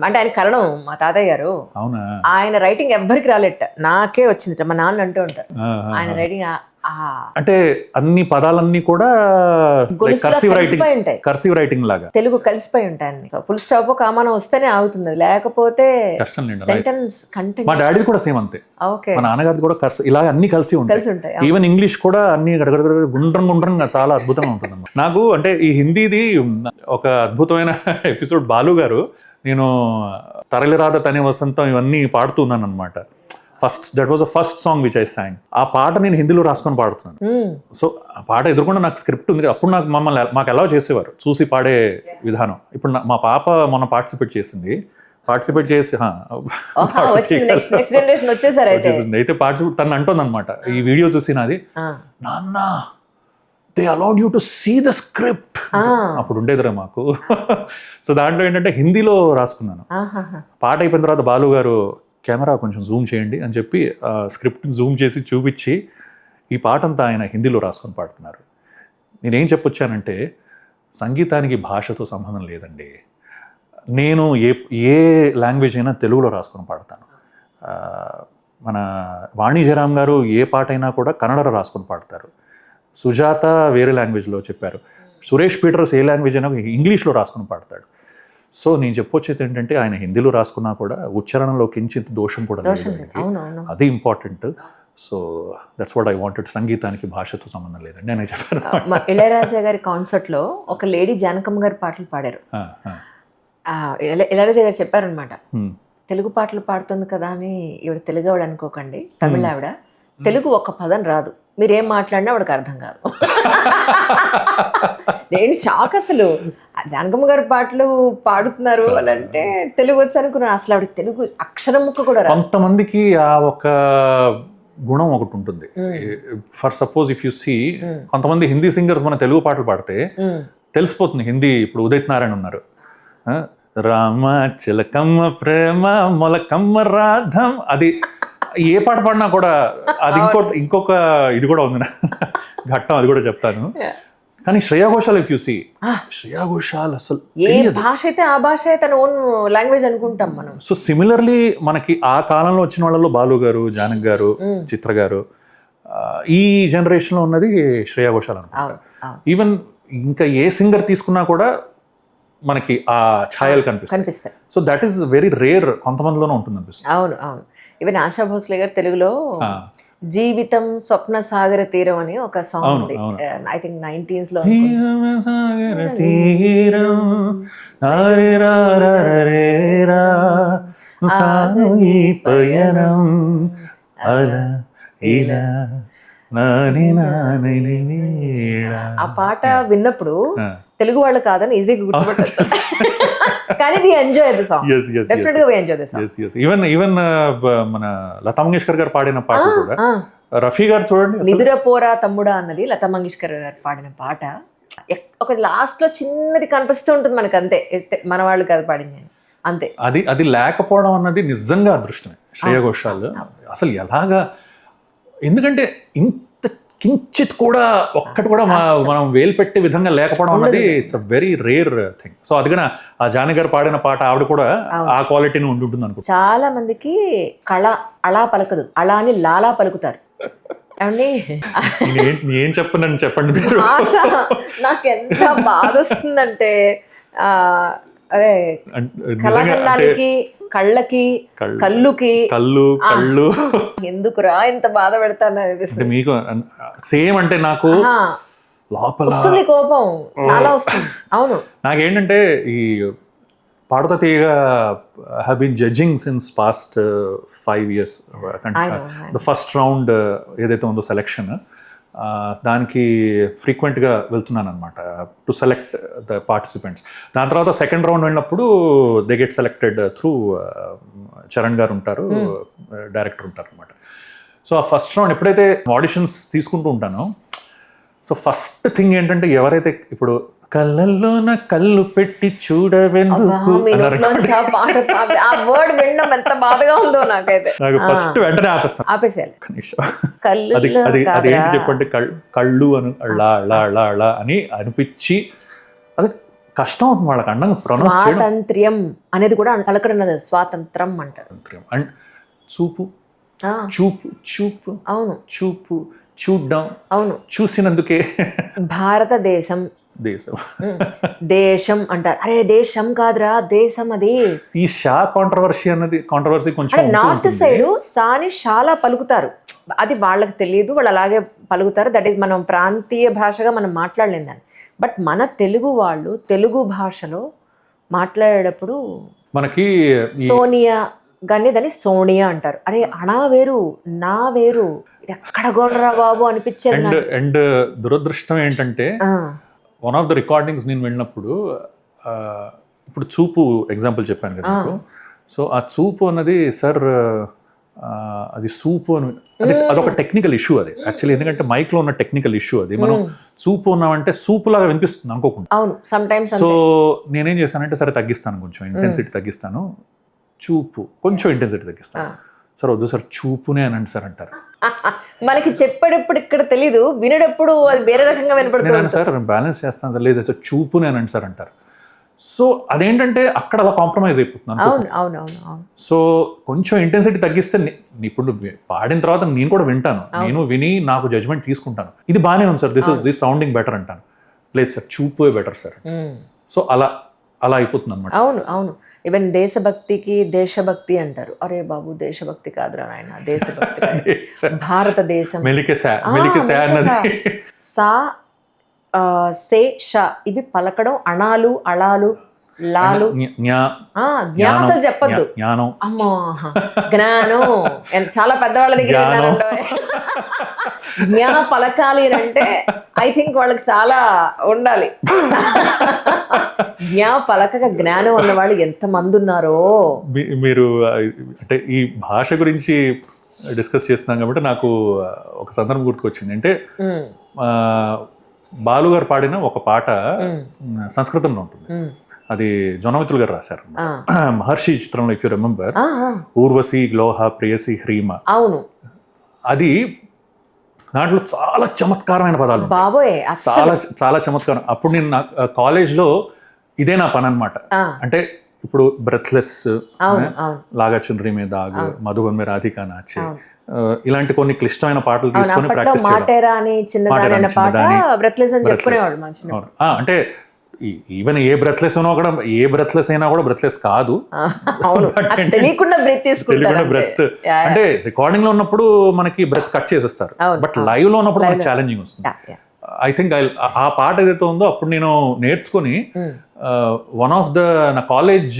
అంటే ఆయన కరణం మా తాతయ్య గారు. అవునా? ఆయన రైటింగ్ ఎవ్వరికి రాలేట, నాకే వచ్చింది. మా నాన్న అంటూ ఉంటారు ఆయన రైటింగ్ అంటే అన్ని పదాలన్నీ కూడా కర్సివ్ రైటింగ్ లాగా తెలుగు కలిసిపోయి ఉంటాయి. ఫుల్ స్టాప్ కామన్ వస్తేనే ఆగుతుంది, లేకపోతే కష్టం. సెంటెన్స్ కంటెంట్ మా డాడీ కూడా సేమ్ అంతే. మా నాన్నగారిది కూడా ఇలా అన్ని కలిసి ఉంటాయి. ఈవెన్ ఇంగ్లీష్ కూడా అన్ని గుండ్రంగా చాలా అద్భుతంగా ఉంటుంది. నాకు అంటే ఈ హిందీది ఒక అద్భుతమైన ఎపిసోడ్ బాలు గారు, నేను తరలిరాధ తనే వసంతం ఇవన్నీ పాడుతున్నాను అనమాట. That was the first song which I song. ఆ పాట నేను హిందీలో రాసుకొని పాడుతున్నాను. సో ఆ పాట ఎదుర్కొంటే నాకు స్క్రిప్ట్ ఉంది. అప్పుడు మాకు అలౌ చేసేవారు చూసి పాడే విధానం. ఇప్పుడు మా పాప మొన్న పార్టిసిపేట్ చేసి అయితే పార్టిసిపేట్ తను అంటుంది అనమాట, ఈ వీడియో చూసి నాది, నాన్న they allowed you to see the script. అప్పుడు ఉండేదిరా మాకు. సో దాంట్లో ఏంటంటే హిందీలో రాసుకున్నాను. పాట అయిపోయిన తర్వాత బాలు గారు కెమెరా కొంచెం జూమ్ చేయండి అని చెప్పి స్క్రిప్ట్ని జూమ్ చేసి చూపించి ఈ పాట అంతా ఆయన హిందీలో రాసుకొని పాడుతున్నారు. నేనేం చెప్పొచ్చానంటే సంగీతానికి భాషతో సంబంధం లేదండి. నేను ఏ లాంగ్వేజ్ అయినా తెలుగులో రాసుకొని పాడతాను. మన వాణి జయరామ్ గారు ఏ పాట అయినా కూడా కన్నడలో రాసుకొని పాడతారు. సుజాత వేరే లాంగ్వేజ్లో చెప్పారు. సురేష్ పీటర్స్ ఏ లాంగ్వేజ్ అయినా ఇంగ్లీష్లో రాసుకొని పాడతాడు. సో నేను చెప్పొచ్చేది ఏంటంటే ఆయన హిందీలో రాసుకున్నా కూడా ఉచ్చారణలో కించిత్ దోషం కూడా లేదు. అది important. So that's what I wanted. సంగీతానికి భాషతో సంబంధం లేదండి నేను చెప్పాను. ఇళయరాజా గారి కాన్సర్ట్లో ఒక లేడీ జానకమ్మ గారి పాటలు పాడారు. ఇళయరాజా గారు చెప్పారనమాట, తెలుగు పాటలు పాడుతుంది కదా అని ఈవిడ తెలుగు ఆవిడ అనుకోకండి, తమిళ ఆవిడ, తెలుగు ఒక్క పదం రాదు, మీరేం మాట్లాడినా ఆవిడకి అర్థం కాదు. నేను షాక్ అసలు. జానకమ్మ గారి పాటలు పాడుతున్నారు అని అంటే తెలుగు వచ్చి అనుకున్నాను. అసలు ఆవిడ తెలుగు అక్షరం ముక్క కూడా రాదు. కొంతమందికి ఆ ఒక గుణం ఒకటి ఉంటుంది. For suppose if you see కొంతమంది హిందీ సింగర్స్ మన తెలుగు పాటలు పాడితే తెలిసిపోతుంది హిందీ. ఇప్పుడు ఉదిత్ నారాయణ ఉన్నారు, రామ చిలకమ్మ ప్రేమ మొలకమ్మ రాధం, అది ఏ పాట పాడినా కూడా అది ఇంకొక ఇది కూడా ఉంది ఘట్టం, అది కూడా చెప్తాను. కానీ Shreya Ghoshal if you see, Shreya Ghoshal అసలు ఏ భాష అయితే ఆ భాష తన ఓన్ లాంగ్వేజ్ అనుకుంటాం మనం. సో సిమిలర్లీ మనకి ఆ కాలంలో వచ్చిన వాళ్ళలో బాలు గారు, జానక్ గారు, చిత్ర గారు, ఈ జనరేషన్లో ఉన్నది శ్రేయా ఘోషాల్ అనుకుంటా. ఈవెన్ ఇంకా ఏ సింగర్ తీసుకున్నా కూడా మనకి ఆ ఛాయలు కనిపిస్తాయి. So that is very rare, కొంతమందిలోనే ఉంటుంది అనిపిస్తుంది. అవును అవును. ఈవెన్ ఆశా భోస్లే గారు తెలుగులో జీవితం స్వప్న సాగర తీరం అని ఒక సాంగ్ ఉంది, ఐ థింక్ 90s లో. ఆ పాట విన్నప్పుడు తెలుగు వాళ్ళు కాదని ఈజీగా గుర్తుపట్టచ్చు. కానీ we enjoy the song. Definitely we enjoy the song. Even మన లతా మంగేష్కర్ గారు పాడిన పాట కూడా, రఫీ గారు చూడండి, నిదురపోరా తమ్ముడా అన్నది లతా మంగేష్కర్ గారు పాడిన పాట. ఒక లాస్ట్ లో చిన్నది కనిపిస్తూ ఉంటుంది మనకు, అంతే. మన వాళ్ళు కాదు పాడింది, అంతే. అది లేకపోవడం అన్నది నిజంగా అదృష్టమే. శ్రేయా ఘోషాల్ అసలు ఎలాగా, ఎందుకంటే ఇంత కించిత్ కూడా ఒక్కటి కూడా మనం వేలు పెట్టే విధంగా లేకపోవడం అన్నది it's a very rare thing. So అది కూడా ఆ జానకి గారు పాడిన పాట ఆవిడ కూడా ఆ క్వాలిటీని ఉంటుంది అనుకో. చాలా మందికి కళ అలా పలకదు, అలా అని లాలా పలుకుతారు. ఏం చెప్పను చెప్పండి మీరు. నాకు ఎంత బాధ వస్తుందంటే, అరే కళకి కళ్ళకి కళ్ళుకి కళ్ళు ఎందుకురా ఇంత బాధ పెడతాను అనిపిస్తుంది. మీకు సేమ్ అంటే నాకు లోపల కోపం చాలా వస్తుంది. అవును, నాకేంటంటే ఈ Paaduta Theeyaga have been judging since past 5 years. The first round ఏదైతే ఉందో సెలెక్షన్, దానికి ఫ్రీక్వెంట్గా వెళ్తున్నాను అనమాట టు సెలెక్ట్ ద పార్టిసిపెంట్స్. దాని తర్వాత సెకండ్ రౌండ్ వెళ్ళినప్పుడు they get selected through Charan గారు ఉంటారు, డైరెక్టర్ ఉంటారు అనమాట. సో ఆ ఫస్ట్ రౌండ్ ఎప్పుడైతే ఆడిషన్స్ తీసుకుంటూ ఉంటానో, సో ఫస్ట్ థింగ్ ఏంటంటే ఎవరైతే ఇప్పుడు కళ్ళల్లోన కళ్ళు పెట్టి చూడవెందుకు నాకు ఫస్ట్ వెంటనే అదేంటి చెప్పండి, కళ్ళు అని అళ్ళ అని అనిపించి అది కష్టం అవుతుంది వాళ్ళకి అన్నం ప్రొనౌన్స్ చేయడం. స్వాతంత్ర్యం అనేది కూడా పలకడం, స్వాతంత్రం అంటారు. అండ్ చూపు చూపు చూపు అవును, చూపు చూడ్డం అవును, చూసినందుకే భారతదేశం దేశం అంటారు. అరే దేశం కాదురా దేశం. అది ఈ షా కాంట్రవర్సీ కొంచెం నార్త్ సైడ్ సాని షాలా పలుకుతారు, అది వాళ్ళకి తెలియదు, వాళ్ళు అలాగే పలుకుతారు. దట్ ఈస్ మనం ప్రాంతీయ భాషగా మనం మాట్లాడలేం దాన్ని. బట్ మన తెలుగు వాళ్ళు తెలుగు భాషలో మాట్లాడేటప్పుడు మనకి సోనియా కానీ దాన్ని సోనియా అంటారు. అరే అనా వేరు నా వేరు, ఇది ఎక్కడ గోడరా బాబు అనిపించేది. అండ్ దురదృష్టం ఏంటంటే వన్ ఆఫ్ ద రికార్డింగ్స్ నేను వెళ్ళినప్పుడు, ఇప్పుడు చూపు ఎగ్జాంపుల్ చెప్పాను కదా మీకు. సో ఆ చూపు అన్నది సార్ అది సూపు అని అదొక టెక్నికల్ ఇష్యూ అది యాక్చువల్లీ, ఎందుకంటే మైక్ లో ఉన్న టెక్నికల్ ఇష్యూ అది. మనం సూపు ఉన్నామంటే సూపు లాగా వినిపిస్తుంది అనుకోకుండా. అవును, సమ్ టైమ్స్. సో నేనేం చేశానంటే సరే తగ్గిస్తాను, కొంచెం ఇంటెన్సిటీ తగ్గిస్తాను, చూపు కొంచెం ఇంటెన్సిటీ తగ్గిస్తాను. సార్ వద్దు సార్ చూపునే అనండి సార్ అంటారు. మనకి చెప్పేటప్పుడు ఇక్కడ తెలీదు, వినేటప్పుడు అది వేరే రకంగా వినపడుతుంది. నేను సార్ బ్యాలెన్స్ చేస్తాను సార్, లేదు సార్ చూపునే అనండి సార్ అంటారు. సో అదేంటంటే అక్కడ అలా కాంప్రమైజ్ అయిపోతున్నాను. అవును అవును అవును అవును. సో కొంచెం ఇంటెన్సిటీ తగ్గిస్తే ఇప్పుడు పాడిన తర్వాత నేను కూడా వింటాను, నేను విని నాకు జడ్జ్మెంట్ తీసుకుంటాను, ఇది బాగానే ఉంది సార్, దిస్ సౌండింగ్ బెటర్ అంటాను. లేదు సార్ చూపే బెటర్ సార్. సో అలా అయిపోతుంది అనమాట. అవును అవును. ఈవెన్ దేశభక్తికి దేశభక్తి అంటారు. అరే బాబు దేశభక్తి కాదురా నాయన, దేశభక్తి భారతదేశం. సా సే ష ఇవి పలకడం, అణాలు అళాలు లాలు. జ్ఞాసం చెప్పద్దు, అమ్మో జ్ఞానం చాలా పెద్దవాళ్ళ దగ్గర జ్ఞా పలకాలి అంటే ఐ థింక్ వాళ్ళకి చాలా ఉండాలి. జ్ఞా పలకగా జ్ఞానం అన్నవాళ్ళు ఎంతమంది ఉన్నారో. మీరు అంటే ఈ భాష గురించి డిస్కస్ చేస్తున్నాం కాబట్టి నాకు ఒక సందర్భం గుర్తుకొచ్చింది. అంటే బాలు గారు పాడిన ఒక పాట సంస్కృతంలో ఉంటుంది, అది జొన్నమిత్రులు గారు రాశారు. మహర్షి చిత్రంలో, ఇఫ్ యూ రిమెంబర్, ఊర్వశి గ్లోహ ప్రేయసి హ్రీమ. అవును, అది దాంట్లో చాలా చమత్కారమైన పదాలు, చాలా చాలా చమత్కారం. అప్పుడు నేను కాలేజ్లో ఇదే నా పని అనమాట. అంటే ఇప్పుడు బ్రెత్లెస్, లాగా చుండ్రీ మీద దాగు, మధుబన్ మే రాధికా నాచే, ఇలాంటి కొన్ని క్లిష్టమైన పాటలు తీసుకొని ప్రాక్టీస్ చేయడం. అంటే ఈవెన్ ఏ బ్రెత్లెస్ అయినా కూడా బ్రెత్లెస్ కాదు, తెలియకుండా బ్రెత్. అంటే రికార్డింగ్ లో ఉన్నప్పుడు మనకి బ్రెత్ కట్ చేసేస్తారు, బట్ లైవ్ లో ఉన్నప్పుడు మనకి ఛాలెంజింగ్ వస్తుంది. ఐ థింక్ ఆ పాట ఏదైతే ఉందో అప్పుడు నేను నేర్చుకుని వన్ ఆఫ్ నా కాలేజ్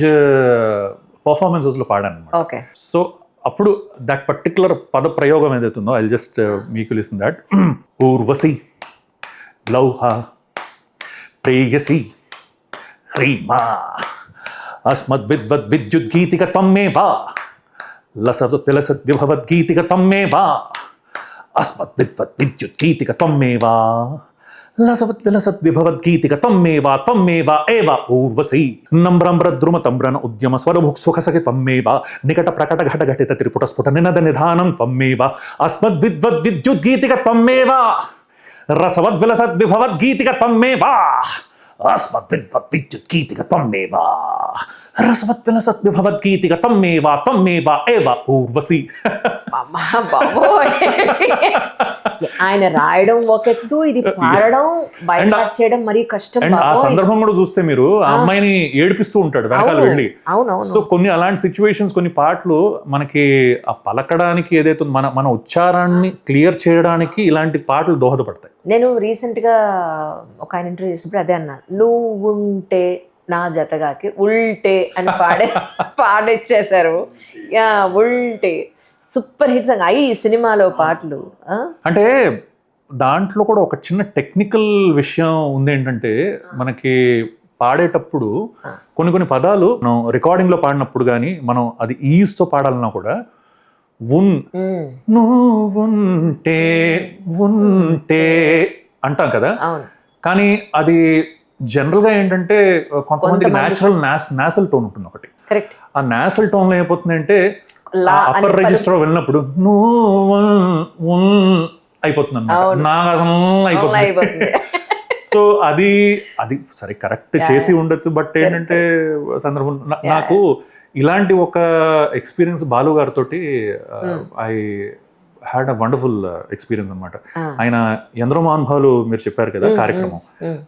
పర్ఫార్మెన్సెస్ లో పాడాను అనమాట. సో అప్పుడు దట్ పర్టికులర్ పద ప్రయోగం ఏదైతే ఉందో, ఐ జస్ట్ మీకు లిసన్ దట్. ఊర్వశి లౌహ ప్రేయసి హ్రీమా అస్మద్ విద్వద్ విద్యుద్గీతిక త్వమేవా లసద్ విభవద్గీతిక త్వమేవా అస్మద్ విద్వద్ విద్యుద్గీతిక త్వమేవా లసద్ విభవద్గీతిక త్వమేవా త్వమేవా ఏవ ఊర్వశి నమ్రమ్ర ద్రుమ తంబ్రన ఉద్యమ స్వరభుక్ సుఖసఖి త్వమేవా నికట ప్రకట ఘట ఘటిత త్రిపుట స్ఫుట నినద నిధానం త్వమేవా అస్మద్ విద్వద్ విద్యుద్గీతిక త్వమేవా రసవద్ విలసద్ విభవద్గీతిక త్వమేవా అస్మద్ విద్వద్ విద్యుద్గీతిక త్వమేవా రసవద్ విలసద్ విభవద్గీతిక త్వమేవా త్వమేవా ఏవ ఊర్వశి. ఆయన రాయడం ఒక ఎత్తు, ఇది పాడడం బయట చేయడం మరీ కష్టం. అండ్ ఆ సందర్భం కూడా చూస్తే మీరు ఆ అమ్మాయిని ఏడిపిస్తూ ఉంటాడు వెనకాల వెళ్ళి. సో కొన్ని అలాంటి సిచ్యువేషన్స్, కొన్ని పాటలు మనకి ఆ పలకడానికి ఏదైతే మన ఉచ్చారాన్ని క్లియర్ చేయడానికి ఇలాంటి పాటలు దోహదపడతాయి. నేను రీసెంట్ గా ఒక ఆయన ఇంటర్వ్యూ చేసినప్పుడు అదే అన్నా, నువ్వుంటే నా జతగాకి ఉల్టే అని పాడిచ్చేశారు. ఉల్టే సూపర్ హిట్ సాంగ్ ఈ సినిమాలో పాటలు. అంటే దాంట్లో కూడా ఒక చిన్న టెక్నికల్ విషయం ఉంది. ఏంటంటే మనకి పాడేటప్పుడు కొన్ని పదాలు మనం రికార్డింగ్ లో పాడినప్పుడు కానీ మనం అది ఈజ్ తో పాడాలన్నా కూడా నువ్వుంటే ఉంటే అంటాం కదా, కానీ అది జనరల్ గా ఏంటంటే కొంతమందికి న్యాచురల్ నాసల్ టోన్ ఉంటుంది ఒకటి. ఆ నాసల్ టోన్ లో ఏమైపోతుంది అంటే అప్పర్ రిజిస్టర్ వెళ్ళినప్పుడు అయిపోతుంది అన్నమాట, నాకు అయిపోతుంది. సో అది సరే కరెక్ట్ చేసి ఉండొచ్చు, బట్ ఏంటంటే సందర్భం నాకు ఇలాంటి ఒక ఎక్స్పీరియన్స్ బాలు గారితో I had a wonderful experience అనమాట. ఆయన ఎందరో మహానుభావులు మీరు చెప్పారు కదా కార్యక్రమం,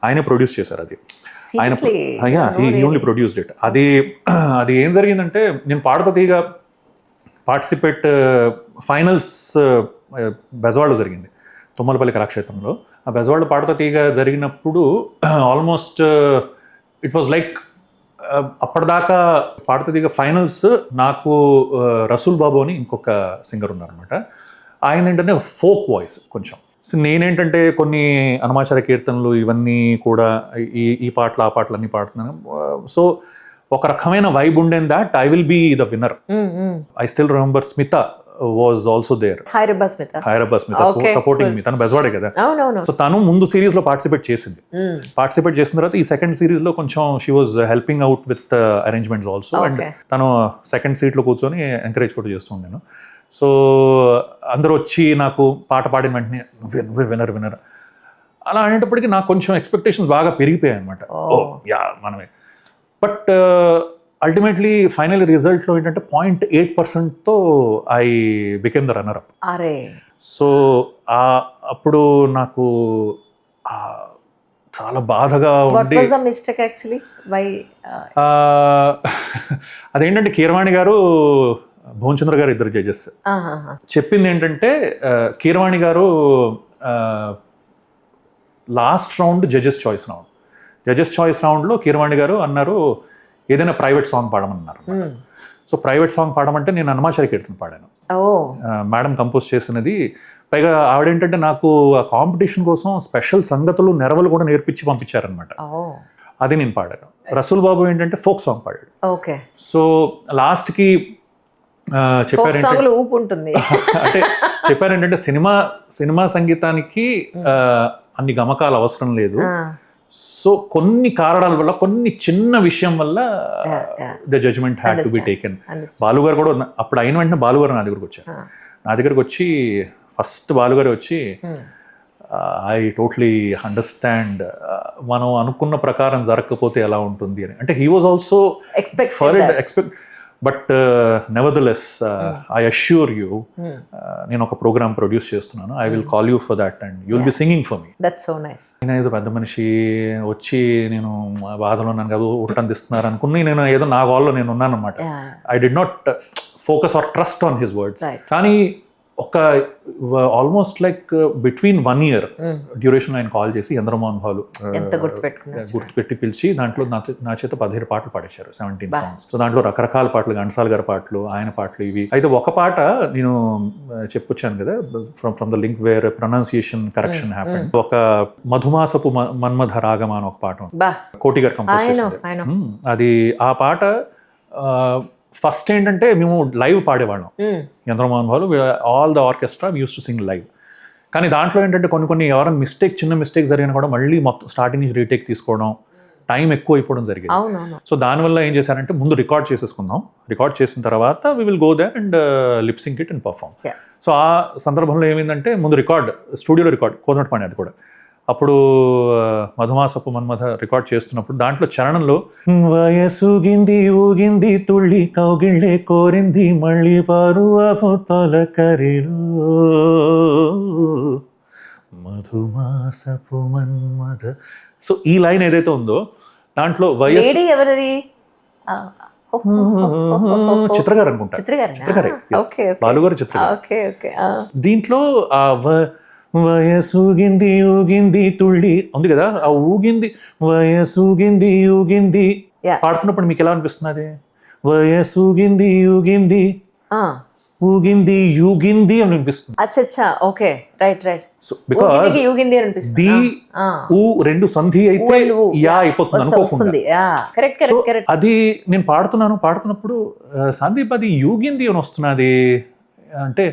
ఆయన ప్రొడ్యూస్ చేశారు అది. ఆయన ఓన్లీ ప్రొడ్యూస్డ్ ఇట్. అది ఏం జరిగిందంటే, నేను పాడపతిగా పార్టిసిపేట్ ఫైనల్స్ బెజవాడలో జరిగింది, తుమ్మలపల్లి కళాక్షేత్రంలో. ఆ బెజవాడ పాడపతిగా జరిగినప్పుడు ఆల్మోస్ట్ ఇట్ వాజ్ లైక్ అప్పటిదాకా పాడపతిగా ఫైనల్స్ నాకు రసూల్ బాబు అని ఇంకొక సింగర్ ఉన్నారనమాట. ఆయన ఏంటంటే ఫోక్ వాయిస్ కొంచెం. సో నేనేంటంటే కొన్ని అనమాచార కీర్తనలు ఇవన్నీ కూడా ఈ పాటలు ఆ పాటలు అన్నీ పాడుతున్నాను. సో ఒక రకమైన వైబ్ ఉండేది that I will be the winner. I still remember Smitha was also there, Hyderabad Smitha. Hyderabad Smitha Okay, supporting me, తను బెజవాడే కదా. అవునవును. సో తను ముందు సిరీస్ లో పార్టిసిపేట్ చేసింది. పార్టిసిపేట్ చేసిన తర్వాత ఈ సెకండ్ సిరీస్ లో కొంచెం she was helping out with arrangements also. And Okay. తను సెకండ్ సీట్ లో కూర్చొని ఎంకరేజ్ కూడా చేస్తూ ఉన్నాను. సో అందరూ వచ్చి నాకు పాట పాడిన వెంటనే నువ్వే వినర్ అలా అనేటప్పటికి నాకు కొంచెం ఎక్స్పెక్టేషన్స్ బాగా పెరిగిపోయాయి అనమాట. ఓ యా మనమే. బట్ అల్టిమేట్లీ ఫైనల్ రిజల్ట్లో ఏంటంటే 0.8%తో I became the runner up. అరే సో అప్పుడు నాకు చాలా బాధగా ఉండి, మిస్టేక్ యాక్చువల్లీ వై అదేంటంటే కీరవాణి గారు భువనచంద్ర గారు ఇద్దరు జడ్జెస్ చెప్పింది ఏంటంటే, కీరవాణి గారు లాస్ట్ రౌండ్ జడ్జెస్ చాయిస్ రౌండ్లో కీరవాణి గారు అన్నారు ఏదైనా ప్రైవేట్ సాంగ్ పాడమన్నారు. సో ప్రైవేట్ సాంగ్ పాడమంటే నేను హనుమాచారి కీర్తన పాడాను. మేడం కంపోజ్ చేసినది. పైగా ఆవిడేంటంటే నాకు ఆ కాంపిటీషన్ కోసం స్పెషల్ సంగతులు నెరవలు కూడా నేర్పించి పంపించారనమాట. అది నేను పాడాను. రసూల్ బాబు ఏంటంటే ఫోక్ సాంగ్ పాడాడు. ఓకే. సో లాస్ట్కి చెప్పారంటే ఊపు ఉంటుంది అంటే చెప్పారేంటంటే సినిమా సంగీతానికి అన్ని గమకాలు అవసరం లేదు. సో కొన్ని కారణాల వల్ల, కొన్ని చిన్న విషయం వల్ల the judgement had to be taken. బాలుగారు కూడా అప్పుడు అయిన వెంటనే బాలుగారు నా దగ్గరకు వచ్చారు. నా దగ్గరకు వచ్చి ఫస్ట్ బాలుగారు వచ్చి ఐ టోటలీ అండర్స్టాండ్, మనం అనుకున్న ప్రకారం జరగకపోతే ఎలా ఉంటుంది అని. అంటే he was also expect but nevertheless I assure you, నేను ఒక ప్రోగ్రామ్ ప్రొడ్యూస్ చేస్తున్నాను, I will call you for that and you will be singing for me. That's so nice. నేను ఏదో పెద్ద మనిషి వచ్చి నేను బాధలో ఉన్నాను కదా ఉట్టందిస్తున్నారు అనుకుని నేను ఏదో నా వాళ్ళలో నేను ఉన్నాను అనమాట. I did not focus or trust on his words. కానీ ఒక almost like between 1 year duration ఆయన కాల్ చేసి చంద్రమోహన్ భాలు గుర్తుపెట్టి పిలిచి దాంట్లో నా చేత 17 పాటలు పాడించారు, 17 సాంగ్స్. సో దాంట్లో రకరకాల పాటలు, ఘంటసాల గారి పాటలు, ఆయన పాటలు, ఇవి. అయితే ఒక పాట నేను చెప్పొచ్చాను కదా, from the link where pronunciation correction happen. ఒక మధుమాసపు మన్మథ రాగమా అని ఒక పాట కోటి గారు కంపోజ్ చేసింది. అది ఆ పాట ఫస్ట్ ఏంటంటే మేము లైవ్ పాడేవాళ్ళం Chandramohan Balu, all the orchestra use to sing live. కానీ దాంట్లో ఏంటంటే కొన్ని ఎవరైనా చిన్న మిస్టేక్ జరిగినా కూడా మళ్ళీ మొత్తం స్టార్టింగ్ నుంచి రీటేక్ తీసుకోవడం, టైం ఎక్కువ అయిపోవడం జరిగింది. సో దానివల్ల ఏం చేశారంటే ముందు రికార్డ్ చేసేసుకుందాం, రికార్డ్ చేసిన తర్వాత we will go there and lip sync it and perform. So ఆ సందర్భంలో ఏమైందంటే ముందు స్టూడియోలో రికార్డ్ కోదండపాణి అది కూడా. అప్పుడు మధుమాసపు మన్మథ రికార్డ్ చేస్తున్నప్పుడు దాంట్లో చరణంలో వయసుగింది ఊగింది తుళ్ళి కౌగిళ్ళే కోరింది మళ్ళీ పరువపు తొలకరిలో మధుమాసపు మన్మథ. సో ఈ లైన్ ఏదైతే ఉందో దాంట్లో వయసు చిత్రగారు అనుకుంటా, చిత్రగారే, బాలుగారు చిత్రగారు. దీంట్లో వయసూగింది ఊగింది తుళ్ళి ఉంది కదా, ఆ ఊగింది వయసూగింది ఊగింది పాడుతున్నప్పుడు మీకు ఎలా అనిపిస్తుంది? వయసూగింది ఊగింది ఊగింది యూగింది అని అనిపిస్తుంది. సో బికాస్ ది ఊ రెండు సంధి అయితే యా అయిపోతుంది అనుకోకుండా. అది నేను పాడుతున్నప్పుడు సందీప్ అది యూగింది అని వస్తున్నది అంటే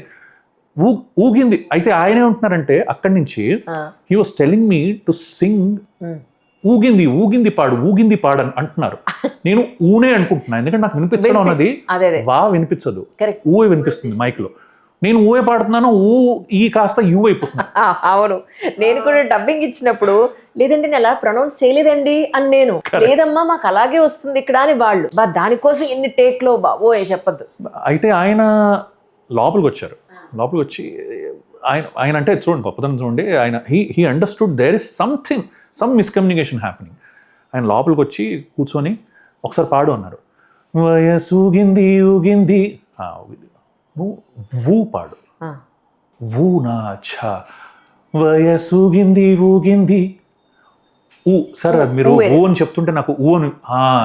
ఊగింది. అయితే ఆయన ఏమంటున్నారంటే అక్కడి నుంచి he was telling me to sing ఊగింది పాడు అని అంటున్నారు. నేను ఊనే అనుకుంటున్నాను, ఎందుకంటే నాకు వినిపించడం అన్నది వినిపించదు, ఊఏ వినిపిస్తుంది మైక్ లో. నేను ఊఏ పాడుతున్నాను, ఈ కాస్త యూ అయిపోతుంది. అవును, నేను కూడా డబ్బింగ్ ఇచ్చినప్పుడు లేదంటే నేను అలా ప్రొనౌన్స్ చేయలేదండి అని, నేను లేదమ్మా మాకు అలాగే వస్తుంది ఇక్కడ అని వాళ్ళు, దానికోసం ఎన్ని టేక్ లో బాబోయ్ చెప్పద్దు. అయితే ఆయన లోపలికి వచ్చి ఆయన అంటే చూడండి గొప్పతనం చూడండి, ఆయన he understood there is some miscommunication happening. ఆయన లోపలికి వచ్చి కూర్చొని ఒకసారి పాడు అన్నారు. వయసూగింది ఊగింది వూ పాడు, వూ నా ఛా వయసూగింది ఊగింది ఊ. సరే అది మీరు ఊ అని చెప్తుంటే నాకు ఊ అని,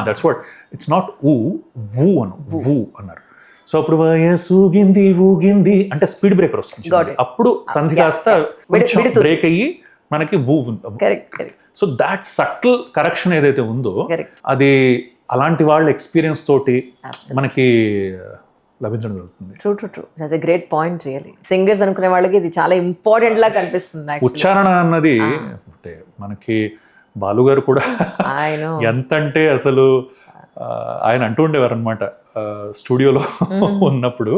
దట్స్ వాట్, ఇట్స్ నాట్ ఊ వూ అన్నారు. సో అప్పుడు వయసూగింది ఊగింది అంటే స్పీడ్ బ్రేకర్ వస్తుంది, అప్పుడు సంధి కాస్త బ్రేక్ అయ్యి మనకి వూ. సో దాట్ సటిల్ కరెక్షన్ ఏదైతే ఉందో అది అలాంటి వాళ్ళ ఎక్స్పీరియన్స్ తోటి మనకి లభించడం జరుగుతుంది. True that's a great point. Really singers అనుకునే వాళ్ళకి ఇది చాలా ఇంపార్టెంట్ లా కనిపిస్తుంది actually. ఉచ్చారణ అన్నది అంటే మనకి బాలుగారు కూడా I know. ఎంత అంటే అసలు ఆయన అంటూ ఉండేవారు అనమాట స్టూడియోలో ఉన్నప్పుడు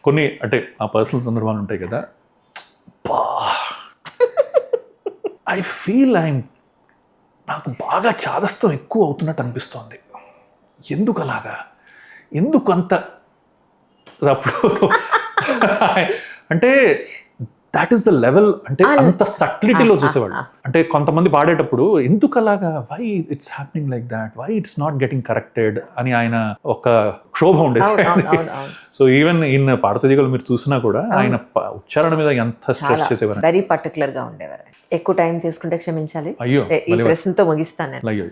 కొన్ని అంటే ఆ పర్సనల్ సందర్భాలు ఉంటాయి కదా, ఐ ఫీల్ నాకు బాగా చాదస్తం ఎక్కువ అవుతున్నట్టు అనిపిస్తోంది, ఎందుకు అలాగా, ఎందుకు అంత అప్పుడు అంటే దాట్ ఈస్ ద లెవెల్, అంటే అంత సటిలిటీలో చూసేవాళ్ళు. అంటే కొంతమంది పాడేటప్పుడు ఎందుకు అలాగా, why it's happening like that, why it's not getting corrected అని ఆయన ఒక క్షోభ ఉండేది. సో ఈవెన్ ఇన్ పాడుతీగలు మీరు చూసినా కూడా ఆయన ఉచ్చారణ మీద ఎంత స్ట్రెస్ చేసేవారు, వెరీ పర్టికులర్ గా ఉండేవారు. ఎక్కువ టైం తీసుకుంటే క్షమించాలి, అయ్యో ఈ ప్రశ్నతో ముగిస్తాను నేను. అయ్యో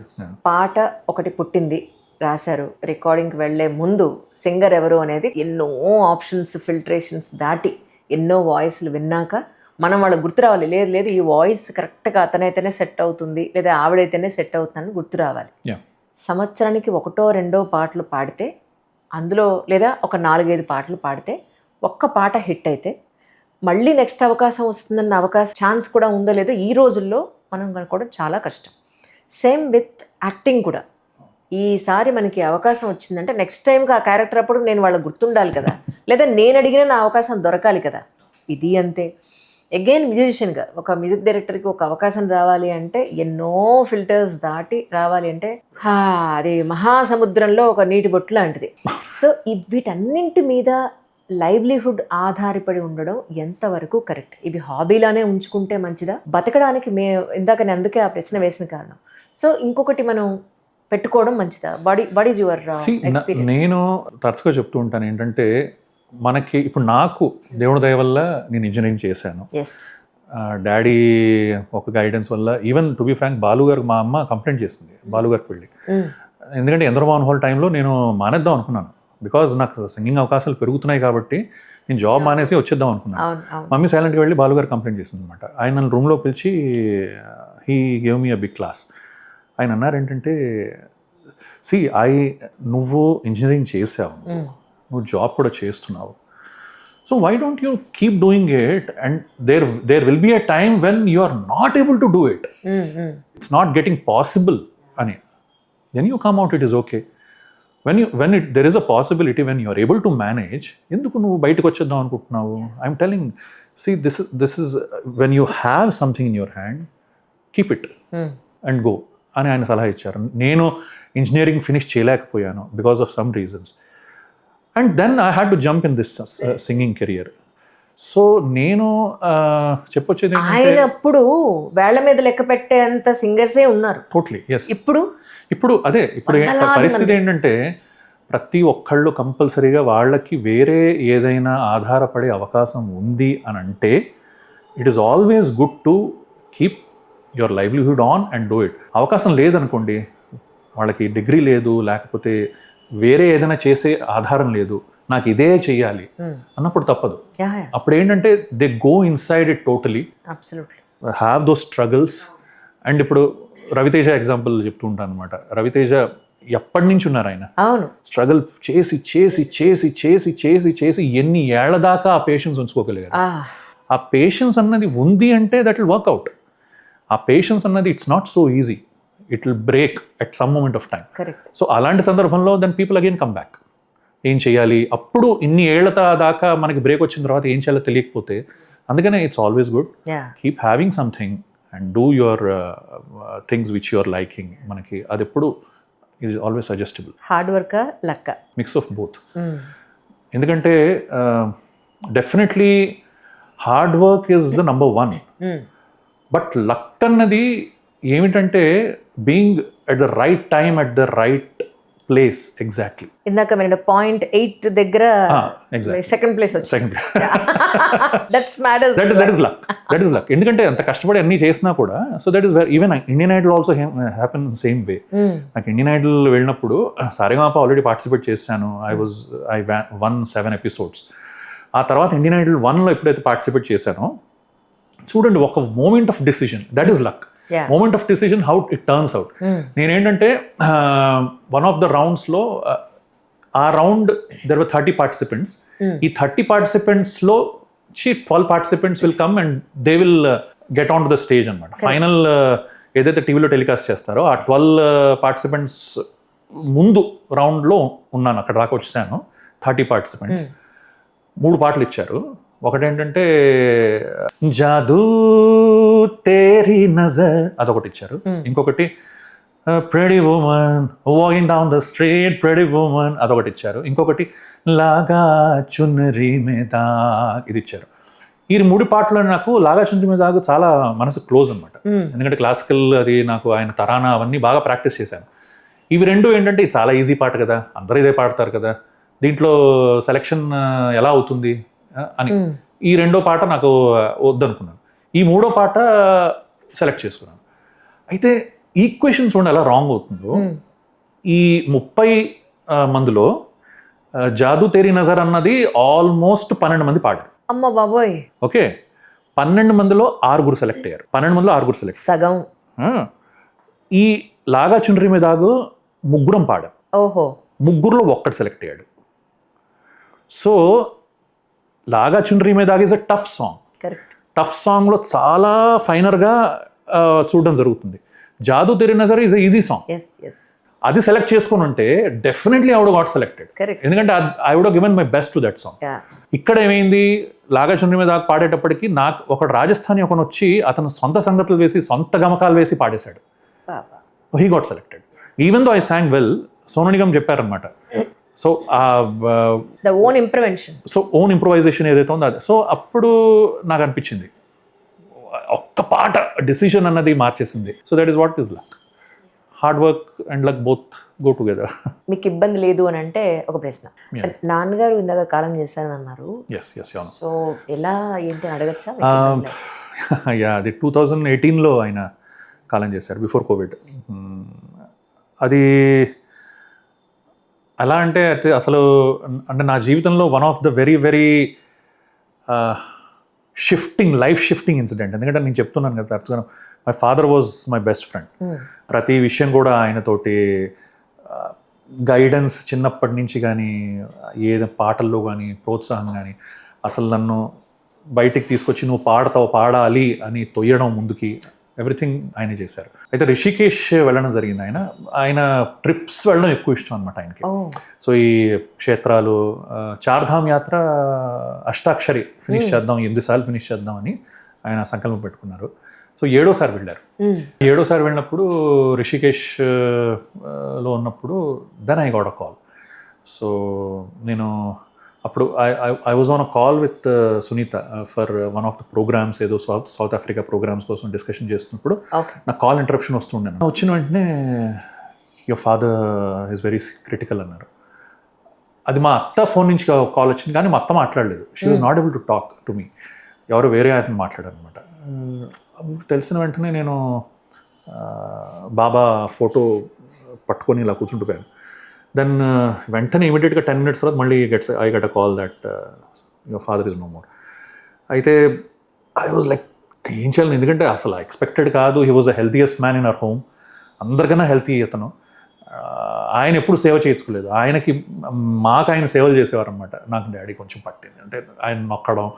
పాట ఒకటి పుట్టింది, రాశారు, రికార్డింగ్కి వెళ్లే ముందు సింగర్ ఎవరు అనేది ఎన్నో ఆప్షన్స్ ఫిల్టరేషన్స్ దాటి ఎన్నో వాయిస్లు విన్నాక మనం వాళ్ళకి గుర్తు రావాలి, లేదు ఈ వాయిస్ కరెక్ట్గా అతనైతేనే సెట్ అవుతుంది లేదా ఆవిడైతేనే సెట్ అవుతుందని గుర్తు రావాలి. సంవత్సరానికి 1-2 పాటలు పాడితే అందులో లేదా ఒక 4-5 పాటలు పాడితే ఒక్క పాట హిట్ అయితే మళ్ళీ నెక్స్ట్ అవకాశం వస్తుందన్న అవకాశం ఛాన్స్ కూడా ఉందో లేదో ఈ రోజుల్లో మనం కనుక్కోవడం చాలా కష్టం. సేమ్ విత్ యాక్టింగ్ కూడా. ఈసారి మనకి అవకాశం వచ్చిందంటే నెక్స్ట్ టైంకి ఆ క్యారెక్టర్ అప్పుడు నేను వాళ్ళకి గుర్తుండాలి కదా, లేదా నేను అడిగిన నా అవకాశం దొరకాలి కదా. ఇది అంతే. అగైన్ మ్యూజిషియన్గా ఒక మ్యూజిక్ డైరెక్టర్కి ఒక అవకాశం రావాలి అంటే ఎన్నో ఫిల్టర్స్ దాటి రావాలి అంటే అది మహాసముద్రంలో ఒక నీటి బొట్టు లాంటిది. సో వీటన్నింటి మీద లైవ్లీహుడ్ ఆధారపడి ఉండడం ఎంతవరకు కరెక్ట్? ఇవి హాబీలానే ఉంచుకుంటే మంచిదా, బతకడానికి ఇందాక నేను అందుకే ఆ ప్రశ్న వేసిన కారణం. సో ఇంకొకటి మనం పెట్టుకోవడం మంచిదా? What is your experience? నేను తరచుగా చెప్తూ ఉంటాను ఏంటంటే, మనకి ఇప్పుడు నాకు దేవుడి దయ వల్ల నేను ఇంజనీరింగ్ చేశాను, డాడీ ఒక గైడెన్స్ వల్ల. ఈవెన్ టు బి ఫ్రాంక్, బాలుగారు మా అమ్మ కంప్లైంట్ చేసింది బాలుగారికి వెళ్ళి, ఎందుకంటే ఎందరమోహన్ హాల్ టైంలో నేను మానేద్దాం అనుకున్నాను, బికాజ్ నాకు సింగింగ్ అవకాశాలు పెరుగుతున్నాయి కాబట్టి నేను జాబ్ మానేసి వచ్చేద్దాం అనుకున్నాను. మమ్మీ సైలెంట్గా వెళ్ళి బాలుగారు కంప్లైంట్ చేసింది అనమాట. ఆయన నన్ను రూమ్లో పిలిచి he gave me a big class. ఆయన అన్నారు ఏంటంటే, నువ్వు ఇంజనీరింగ్ చేసావు, నువ్వు జాబ్ కూడా చేస్తున్నావు, so why don't you keep doing it, and there will be a time when you are not able to do it, it's not getting possible అని, then you come out, it is okay. There is a possibility when you are able to manage, ఎందుకు నువ్వు బయటకు వచ్చేద్దాం అనుకుంటున్నావు? I'm telling, this is when you have something in your hand, keep it and go అని ఆయన సలహా ఇచ్చారు. నేను ఇంజనీరింగ్ ఫినిష్ చేయలేకపోయాను because of some reasons, and then I had to jump in this singing career. So నేను చెప్పొచ్చేది ఆయన అప్పుడు వేళ్ల మీద లెక్క పెట్టేంత సింగర్సే ఉన్నారు. Totally yes. ఇప్పుడు అదే ఇప్పుడు పరిస్థితి ఏంటంటే, ప్రతి ఒక్కళ్ళు కంపల్సరీగా వాళ్ళకి వేరే ఏదైనా ఆధారపడే అవకాశం ఉంది అని అంటే, it is always good to keep your livelihood on and do it. అవకాశం లేదనుకోండి, వాళ్ళకి డిగ్రీ లేదు, లేకపోతే వేరే ఏదైనా చేసే ఆధారం లేదు, నాకు ఇదే చెయ్యాలి అన్నప్పుడు తప్పదు. అప్పుడు ఏంటంటే they go inside it totally, have those struggles. And ఇప్పుడు రవితేజ ఎగ్జాంపుల్ చెప్తూ ఉంటాను అనమాట. రవితేజ ఎప్పటి నుంచి ఉన్నారు ఆయన, స్ట్రగుల్ చేసి చేసి చేసి చేసి చేసి చేసి ఎన్ని ఏళ్ల దాకా ఆ పేషెన్స్ ఉంచుకోగలిగారు. ఆ పేషెన్స్ అన్నది ఉంది అంటే దట్ విల్ వర్క్అవుట్. ఆ పేషెన్స్ అన్నది it's not so easy, it will break at some moment of time. So అలాంటి సందర్భంలో then people again come back. ఏం చేయాలి, అప్పుడు ఇన్ని ఏళ్ల దాకా మనకి బ్రేక్ వచ్చిన తర్వాత ఏం చేయాలో తెలియకపోతే, అందుకనే it's always good keep having something and do your things which your liking. మనకి అది ఎప్పుడు is always suggestable. Hard work luck, mix of both. ఎందుకంటే definitely hard work is the number 1, but luck అన్నది ఏమిటంటే being at the right time at the right place. Exactly ఇందాక మీరు 0.8 దగ్గర second place that is luck. ఎందుకంటే అంత కష్టపడి అన్ని చేసినా కూడా, so that is where even Indian Idol also happen same way. నాకు ఇండియన్ ఐడల్ వెళ్ళినప్పుడు సారేగామా ఆల్రెడీ పార్టిసిపేట్ చేశాను, ఐ వన్ 7 episodes. ఆ తర్వాత ఇండియన్ ఐడల్ 1లో ఎప్పుడైతే పార్టిసిపేట్ చేశానో, చూడండి ఒక moment of decision, that is luck. Moment of decision, how it turns out. నేనేంటంటే వన్ ఆఫ్ ద రౌండ్స్లో ఆ రౌండ్ దెర్ వర్ 30 పార్టిసిపెంట్స్. ఈ 30 పార్టిసిపెంట్స్లో 12 participants will come and they will get on to the stage అనమాట. ఫైనల్ ఏదైతే టీవీలో టెలికాస్ట్ చేస్తారో ఆ 12 పార్టిసిపెంట్స్ ముందు రౌండ్లో ఉన్నాను, అక్కడ దాకా వచ్చాను. 30 పార్టిసిపెంట్స్ 3 పాటలు ఇచ్చారు. ఒకటేంటంటే జాదూ తేరీ నజర్ అదొకటి ఇచ్చారు. ఇంకొకటి pretty woman walking down the street pretty woman అదొకటి ఇచ్చారు. ఇంకొకటి లాగా చున్నరీ మీద ఇది ఇచ్చారు. ఈ 3 పాటలు నాకు లాగా చున్నరీ మీద చాలా మనసు క్లోజ్ అనమాట. ఎందుకంటే క్లాసికల్ అది నాకు ఆయన తరానా అవన్నీ బాగా ప్రాక్టీస్ చేశాను. ఇవి రెండు ఏంటంటే ఇది చాలా ఈజీ పాట కదా, అందరూ ఇదే పాడతారు కదా, దీంట్లో సెలెక్షన్ ఎలా అవుతుంది అని ఈ రెండో పాట నాకు వద్దనుకున్నాను. ఈ 3వ పాట సెలెక్ట్ చేసుకున్నాను. అయితే ఈక్వేషన్ చూడండి ఎలా రాంగ్ అవుతుందో. ఈ 30 మందిలో జాదూ తేరీ నజర్ అన్నది ఆల్మోస్ట్ 12 మంది పాడారు. అమ్మ బాబోయ్. ఓకే, 12 మందిలో 6 సెలెక్ట్ అయ్యారు. 12 మందిలో 6 సెలెక్ట్. సగం. ఈ లాగా చుండ్రి మీద ముగ్గురం పాడాం. ఓహో. ముగ్గురులో ఒక్కటి సెలెక్ట్ అయ్యాడు. సో లాగా చుండ్రి మీద is a tough song. Correct. Tough సాంగ్లో చాలా ఫైనర్గా చూడడం జరుగుతుంది. Jadoo Teri Nazar is a easy song. అది సెలెక్ట్ చేసుకుని ఉంటే definitely I would got selected. ఎందుకంటే I would given my best to that song. ఇక్కడ ఏమైంది, లాగా చుండ్రి మీద పాడేటప్పటికి నాకు ఒక రాజస్థానీ ఒకను వచ్చి అతను సొంత సంగతులు వేసి సొంత గమకాలు వేసి పాడేశాడు. He got selected even though I song well. Sonu Nigam చెప్పారనమాట. సో ఓన్ ఇంప్రూవైజేషన్ ఏదైతే ఉందో అదే. సో అప్పుడు నాకు అనిపించింది ఒక్క పాట డిసిషన్ అన్నది మార్చేసింది. So that is what is luck. Hard work and luck both go together. మీకు ఇబ్బంది లేదు అని అంటే ఒక ప్రశ్న, నాన్నగారు ఇందాక కాలం చేశారని అన్నారు. సో ఎలా ఏంటి అడగచ్చా? అది 2018లో ఆయన కాలం చేశారు, బిఫోర్ కోవిడ్. అది ఎలా అంటే అసలు అంటే నా జీవితంలో one of the very very life shifting incident. ఎందుకంటే నేను చెప్తున్నాను కదా తరచుగా my father was my best friend. ప్రతి విషయం కూడా ఆయనతోటి గైడెన్స్ చిన్నప్పటి నుంచి కానీ, ఏదో పాటల్లో కానీ, ప్రోత్సాహం కానీ, అసలు నన్ను బయటికి తీసుకొచ్చి నువ్వు పాడాలి అని తొయ్యడం ముందుకి, ఎవ్రీథింగ్ ఆయనే చేశారు. అయితే రిషికేష్ వెళ్ళడం జరిగింది. ఆయన ట్రిప్స్ వెళ్ళడం ఎక్కువ ఇష్టం అనమాట ఆయనకి. సో ఈ క్షేత్రాలు, చార్ధామ్ యాత్ర అష్టాక్షరి ఫినిష్ చేద్దాం, 8 సార్లు ఫినిష్ చేద్దాం అని ఆయన సంకల్పం పెట్టుకున్నారు. సో 7వ సారి వెళ్ళారు. 7వ సారి వెళ్ళినప్పుడు రిషికేష్లో ఉన్నప్పుడు then I got a call. So నేను అప్పుడు I was on a call with Sunitha for one of the programs, ఏదో సౌత్ ఆఫ్రికా ప్రోగ్రామ్స్ కోసం డిస్కషన్ చేస్తున్నప్పుడు నాకు కాల్ ఇంటరప్షన్ వస్తుండే. వచ్చిన వెంటనే your father is very critical అన్నారు. అది మా అత్త ఫోన్ నుంచి కాల్ వచ్చింది, కానీ మా అత్త మాట్లాడలేదు. She was not able to talk to me. ఎవరు వేరే ఆయన మాట్లాడారు అనమాట. తెలిసిన వెంటనే నేను బాబా ఫోటో పట్టుకొని ఇలా కూర్చుంటుపోయాను. దెన్ వెంటనే ఇమీడియట్గా 10 minutes తర్వాత మళ్ళీ I get a call that your father is no more. అయితే ఐ వాజ్ లైక్ ఏం చేయాలి, ఎందుకంటే అసలు ఎక్స్పెక్టెడ్ కాదు. He was the healthiest man in our home. అందరికన్నా హెల్తీ అతను. ఆయన ఎప్పుడు సేవ చేయించుకోలేదు. మాకు ఆయన సేవలు చేసేవారు అనమాట. నాకు డాడీ కొంచెం పట్టింది, అంటే ఆయన నొక్కడం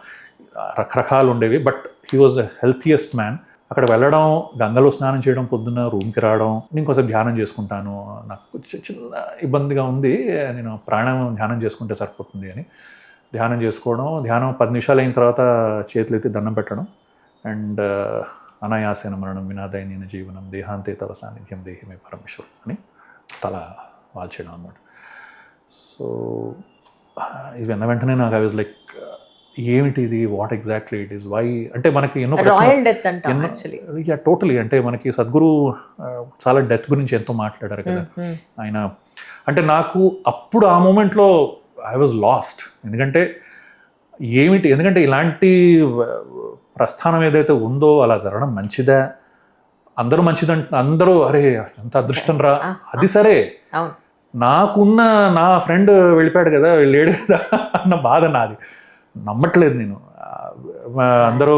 రకరకాలు ఉండేవి. But he was the healthiest man. అక్కడ వెళ్ళడం, గంగలో స్నానం చేయడం, పొద్దున్న రూమ్కి రావడం, నేను కొంచెం ధ్యానం చేసుకుంటాను, నాకు చిన్న ఇబ్బందిగా ఉంది, నేను ప్రాణాయామం ధ్యానం చేసుకుంటే సరిపోతుంది అని ధ్యానం చేసుకోవడం. ధ్యానం 10 నిమిషాలు అయిన తర్వాత చేతులు ఎత్తి దండం పెట్టడం, అండ్ అనాయాసేన మరణం వినాదైన జీవనం దేహాంతే తవ సాన్నిధ్యం దేహిమే పరమేశ్వర్ అని తల వాల్చేయడం అనమాట. సో ఇది విన్న వెంటనే నాకు ఐ వాజ్ లైక్ ఏమిటి ఇది, what exactly it is, why అంటే మనకి ఎన్నో టోటలీ అంటే మనకి సద్గురు చాలా డెత్ గురించి ఎంతో మాట్లాడారు కదా ఆయన. అంటే నాకు అప్పుడు ఆ మూమెంట్లో ఐ వాజ్ లాస్ట్. ఎందుకంటే ఇలాంటి ప్రస్థానం ఏదైతే ఉందో అలా జరగడం మంచిదా, అందరూ అందరూ అరే ఎంత అదృష్టం రా, అది సరే, నాకున్న నా ఫ్రెండ్ వెళ్ళిపోయాడు కదా, లేడు కదా అన్న బాధ నాది. నమ్మట్లేదు నేను. అందరూ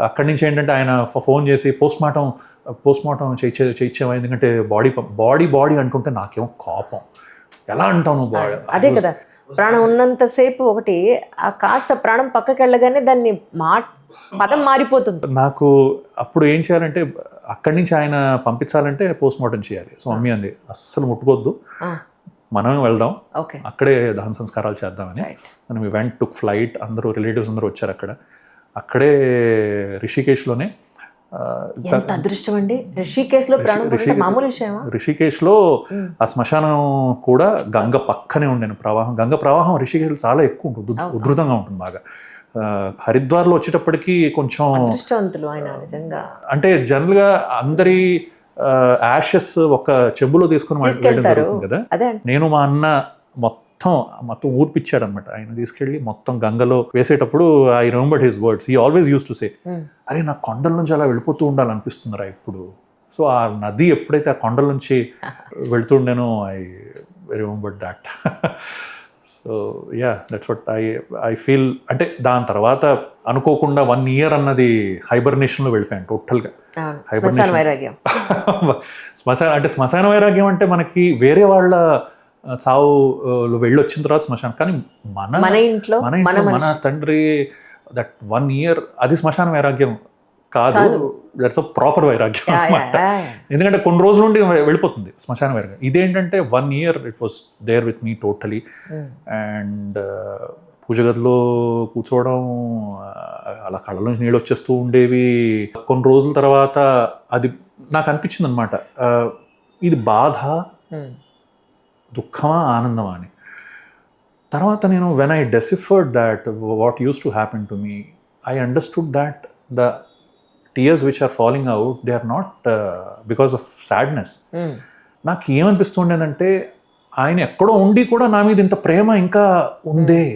అక్కడి నుంచి ఏంటంటే ఆయన ఫోన్ చేసి పోస్ట్ మార్టం చేయించాము. ఎందుకంటే బాడీ అంటుంటే నాకేమో కోపం. ఎలా అంటావు నువ్వు బాయ్? అదే కదా, ప్రాణం ఉన్నంతసేపు ఒకటి, ఆ కాస్త ప్రాణం పక్కకి వెళ్ళగానే దాన్ని పదం మారిపోతుంది. నాకు అప్పుడు ఏం చేయాలంటే అక్కడి నుంచి ఆయన పంపించాలంటే పోస్ట్ మార్టం చేయాలి. సో మమ్మీ అంది అస్సలు ముట్టుకోవద్దు, మనమే వెళ్దాం, ఓకే, అక్కడే దహన సంస్కారాలు చేద్దామని. మనం ఈవెంట్ టుక్ ఫ్లైట్, అందరూ రిలేటివ్స్ అందరూ వచ్చారు. అక్కడే రిషికేశ్లోనే. ఎంత అదృష్టం అండి, రిషికేశ్లో ప్రాణం పోవడం మామూలు విషయమా? రిషికేశ్లో ఆ శ్మశానం కూడా గంగ పక్కనే ఉండేను ప్రవాహం. గంగ ప్రవాహం రిషికేశ్లో చాలా ఎక్కువ ఉంటుంది, ఉధృతంగా ఉంటుంది బాగా. హరిద్వార్లో వచ్చేటప్పటికి కొంచెం అదృష్టవంతులు ఆయన నిజంగా. అంటే జనరల్గా అందరి యాషెస్ ఒక చెంబులో తీసుకుని వేయడం జరుగుతుంది కదా. నేను మా అన్న మొత్తం ఊర్పిచ్చాడు అనమాట. ఆయన తీసుకెళ్ళి మొత్తం గంగలో వేసేటప్పుడు I remembered his words. He always use to say, అరే నా కొండల నుంచి అలా వెళ్ళిపోతూ ఉండాలనిపిస్తుందిరా ఇప్పుడు. సో ఆ నది ఎప్పుడైతే ఆ కొండల నుంచి వెళ్తుండేనో I remembered that. So yeah, that's what I feel. అంటే దాని తర్వాత అనుకోకుండా 1 year అన్నది హైబర్నేషన్లో వెళ్ళిపోయాను టోటల్గా. శ్మశాన వైరాగ్యం అంటే మనకి వేరే వాళ్ళ చావు వెళ్ళొచ్చిన తర్వాత శ్మశానం, కానీ మన ఇంట్లో మన తండ్రి దట్ 1 year అది శ్మశాన వైరాగ్యం కాదు, దట్స్ అ ప్రాపర్ వైరాగ్యం అన్నమాట. ఎందుకంటే కొన్ని రోజుల నుండి వెళ్ళిపోతుంది శ్మశాన వైరాగ్యం. ఇదేంటంటే 1 year it was there with me totally. And పూజ గదిలో కూర్చోవడం, అలా కళ్ళలోంచి నీళ్ళు వచ్చేస్తూ ఉండేవి. కొన్ని రోజుల తర్వాత అది నాకు అనిపించింది అనమాట, ఇది బాధ, దుఃఖమా, ఆనందమా అని. తర్వాత నేను when I deciphered that what used to happen to me, I understood that the tears which are falling out, they are not because of sadness. నాకు ఏమనిపిస్తుండేదంటే ఆయన ఎక్కడో ఉండి కూడా నా మీద ఇంత ప్రేమ ఇంకా ఉందే,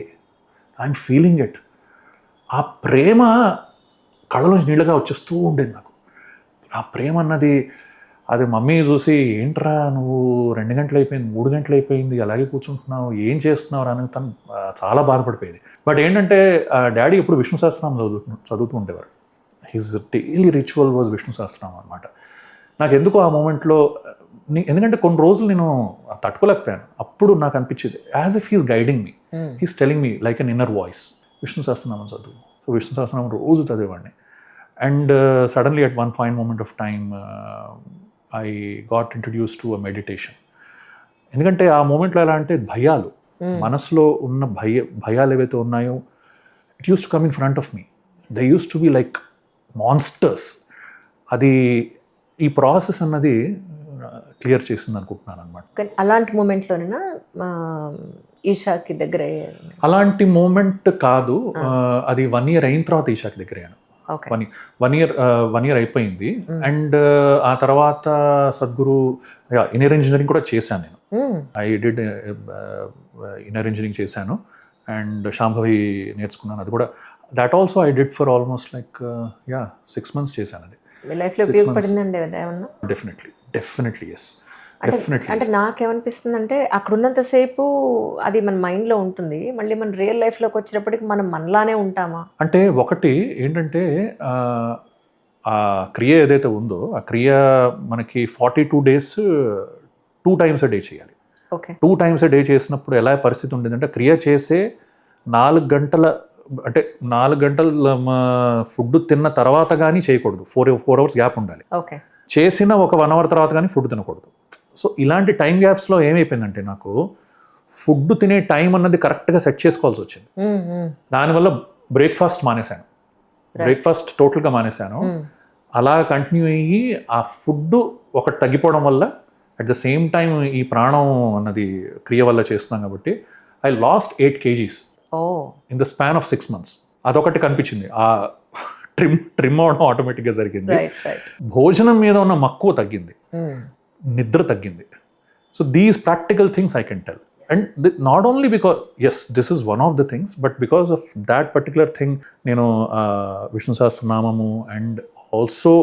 ఐఎమ్ ఫీలింగ్ ఇట్. ఆ ప్రేమ కళ్ళలోంచి నీళ్ళగా వచ్చేస్తూ ఉండేది నాకు. ఆ ప్రేమ అన్నది అది మమ్మీ చూసి, ఏంట్రా నువ్వు 2 గంటలు అయిపోయింది, 3 గంటలు అయిపోయింది, అలాగే కూర్చుంటున్నావు, ఏం చేస్తున్నావు అని తను చాలా బాధపడిపోయేది. బట్ ఏంటంటే డాడీ ఎప్పుడు విష్ణు సహస్రనామం చదువుతూ ఉండేవారు. His daily ritual was Vishnu Sahasranamam అనమాట. నాకు ఎందుకు ఆ మూమెంట్లో, ఎందుకంటే కొన్ని రోజులు నేను తట్టుకోలేకపోయాను. అప్పుడు నాకు అనిపించేది as if he's guiding me, he's telling me like an inner voice, Vishnu Sahasranamam చదువు. సో విష్ణు సహస్రనామం రోజు చదివేవాడిని. And suddenly at one fine moment of time I got introduce to a meditation. ఎందుకంటే ఆ మూమెంట్లో ఎలా అంటే భయాలు, మనసులో ఉన్న భయాలు ఏవైతే ఉన్నాయో, it use to come in front of me. They use to be like monsters. అది ఈ ప్రాసెస్ అన్నది క్లియర్ చేసింది అనుకుంటున్నాను అనమాట. అలాంటి మూమెంట్లోనేనా ఈషాకి దగ్గర? అలాంటి మూమెంట్ కాదు, అది 1 year అయిన తర్వాత ఈషాకి దగ్గర అయ్యాను. 1 year అయిపోయింది. అండ్ ఆ తర్వాత సద్గురు ఇన్నర్ ఇంజనీరింగ్ కూడా చేశాను నేను. ఐ డిడ్ ఇన్నర్ ఇంజనీరింగ్ చేశాను అండ్ శాంభవి నేర్చుకున్నాను. అది కూడా that also I did for almost like 6 months చేశాను. అది లైఫ్లో ఉపయోగపడిందండి ఏమన్నా? Definitely yes. అంటే నాకేమనిపిస్తుంది, అక్కడ ఉన్నంతసేపు అది మన మైండ్లో ఉంటుంది, మళ్ళీ మన రియల్ లైఫ్లోకి వచ్చేటప్పటికి మనం మనలానే ఉంటామా అంటే, ఒకటి ఏంటంటే ఆ క్రియ ఏదైతే ఉందో ఆ క్రియ మనకి 42 days 2 times a day చేయాలి. 2 times a day చేసినప్పుడు ఎలా పరిస్థితి ఉండేదంటే, క్రియ చేసే 4 గంటల అంటే 4 గంటల ఫుడ్ తిన్న తర్వాత కానీ చేయకూడదు. 4 hours గ్యాప్ ఉండాలి. చేసిన ఒక 1 hour తర్వాత కానీ ఫుడ్ తినకూడదు. సో ఇలాంటి టైం గ్యాప్స్లో ఏమైపోయిందంటే, నాకు ఫుడ్ తినే టైం అన్నది కరెక్ట్గా సెట్ చేసుకోవాల్సి వచ్చింది. దానివల్ల బ్రేక్ఫాస్ట్ మానేశాను, బ్రేక్ఫాస్ట్ టోటల్గా మానేశాను. అలా కంటిన్యూ అయ్యి ఆ ఫుడ్ ఒకటి తగ్గిపోవడం వల్ల, అట్ ద సేమ్ టైం ఈ ప్రాణం అన్నది క్రియ వల్ల చేస్తున్నాం కాబట్టి, I last 8 kgs in the span of 6 months. అదొకటి కనిపించింది. ఆ ట్రిమ్ అవడం ఆటోమేటిక్గా జరిగింది. భోజనం మీద ఉన్న మక్కువ తగ్గింది, నిద్ర తగ్గింది. So these practical things I can tell. And not only because, as this is one of the things, but because of that particular thing నేను Vishnu Sahasranamam and also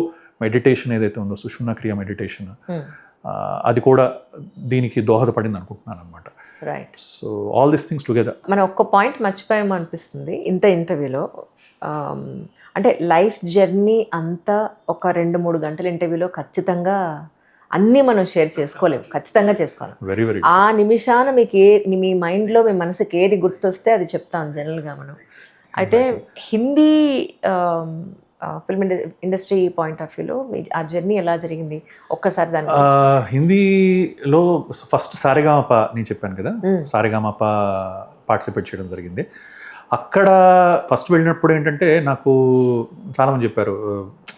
meditation ఏదైతే ఉందో సుషుమ్నా క్రియ మెడిటేషన్, అది కూడా దీనికి దోహదపడింది అనుకుంటున్నాను అనమాట. Right. So all these things together. మనం ఒక్క పాయింట్ మర్చిపోయాము అనిపిస్తుంది ఇంత ఇంటర్వ్యూలో. అంటే లైఫ్ జర్నీ అంతా ఒక 2-3 గంటల ఇంటర్వ్యూలో ఖచ్చితంగా అన్నీ మనం షేర్ చేసుకోలేము, ఖచ్చితంగా చేసుకోలేం. వెరీ వెరీ ఆ నిమిషాన మీకు మీ మైండ్లో మీ మనసుకి ఏది గుర్తొస్తే అది చెప్తాం జనరల్గా మనం. అయితే Hindi film industry point of వ్యూలో మీ ఆ జర్నీ ఎలా జరిగింది ఒక్కసారి దాని హిందీలో ఫస్ట్ సారేగామప నేను చెప్పాను కదా, సారేగామప పార్టిసిపేట్ చేయడం జరిగింది. అక్కడ ఫస్ట్ వెళ్ళినప్పుడు ఏంటంటే నాకు చాలామంది చెప్పారు,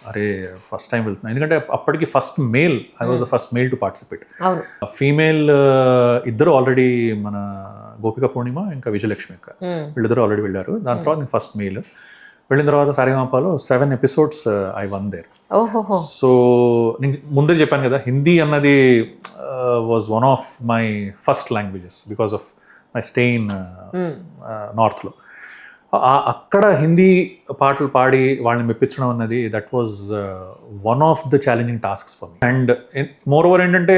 అరే ఫస్ట్ టైం వెళ్తున్నా, ఎందుకంటే అప్పటికి first male, I was the first male to participate. అవును. ఫీమేల్ ఇద్దరు ఆల్రెడీ మన గోపిక పూర్ణిమ ఇంకా విజయలక్ష్మి అక్క వీళ్ళిద్దరు ఆల్రెడీ వెళ్ళారు. దాని తర్వాత నేను ఫస్ట్ మేల్ వెళ్ళిన తర్వాత సారేగామపలో 7 ఎపిసోడ్స్ ఐ వన్ దేర్. ఓహో. సో నేను ముందే చెప్పాను కదా, హిందీ అన్నది was one of my first languages because of my stay in నార్త్లో. అక్కడ హిందీ పాటలు పాడి వాళ్ళని మెప్పించడం అన్నది that was one of the challenging tasks for me. And more over ఏంటంటే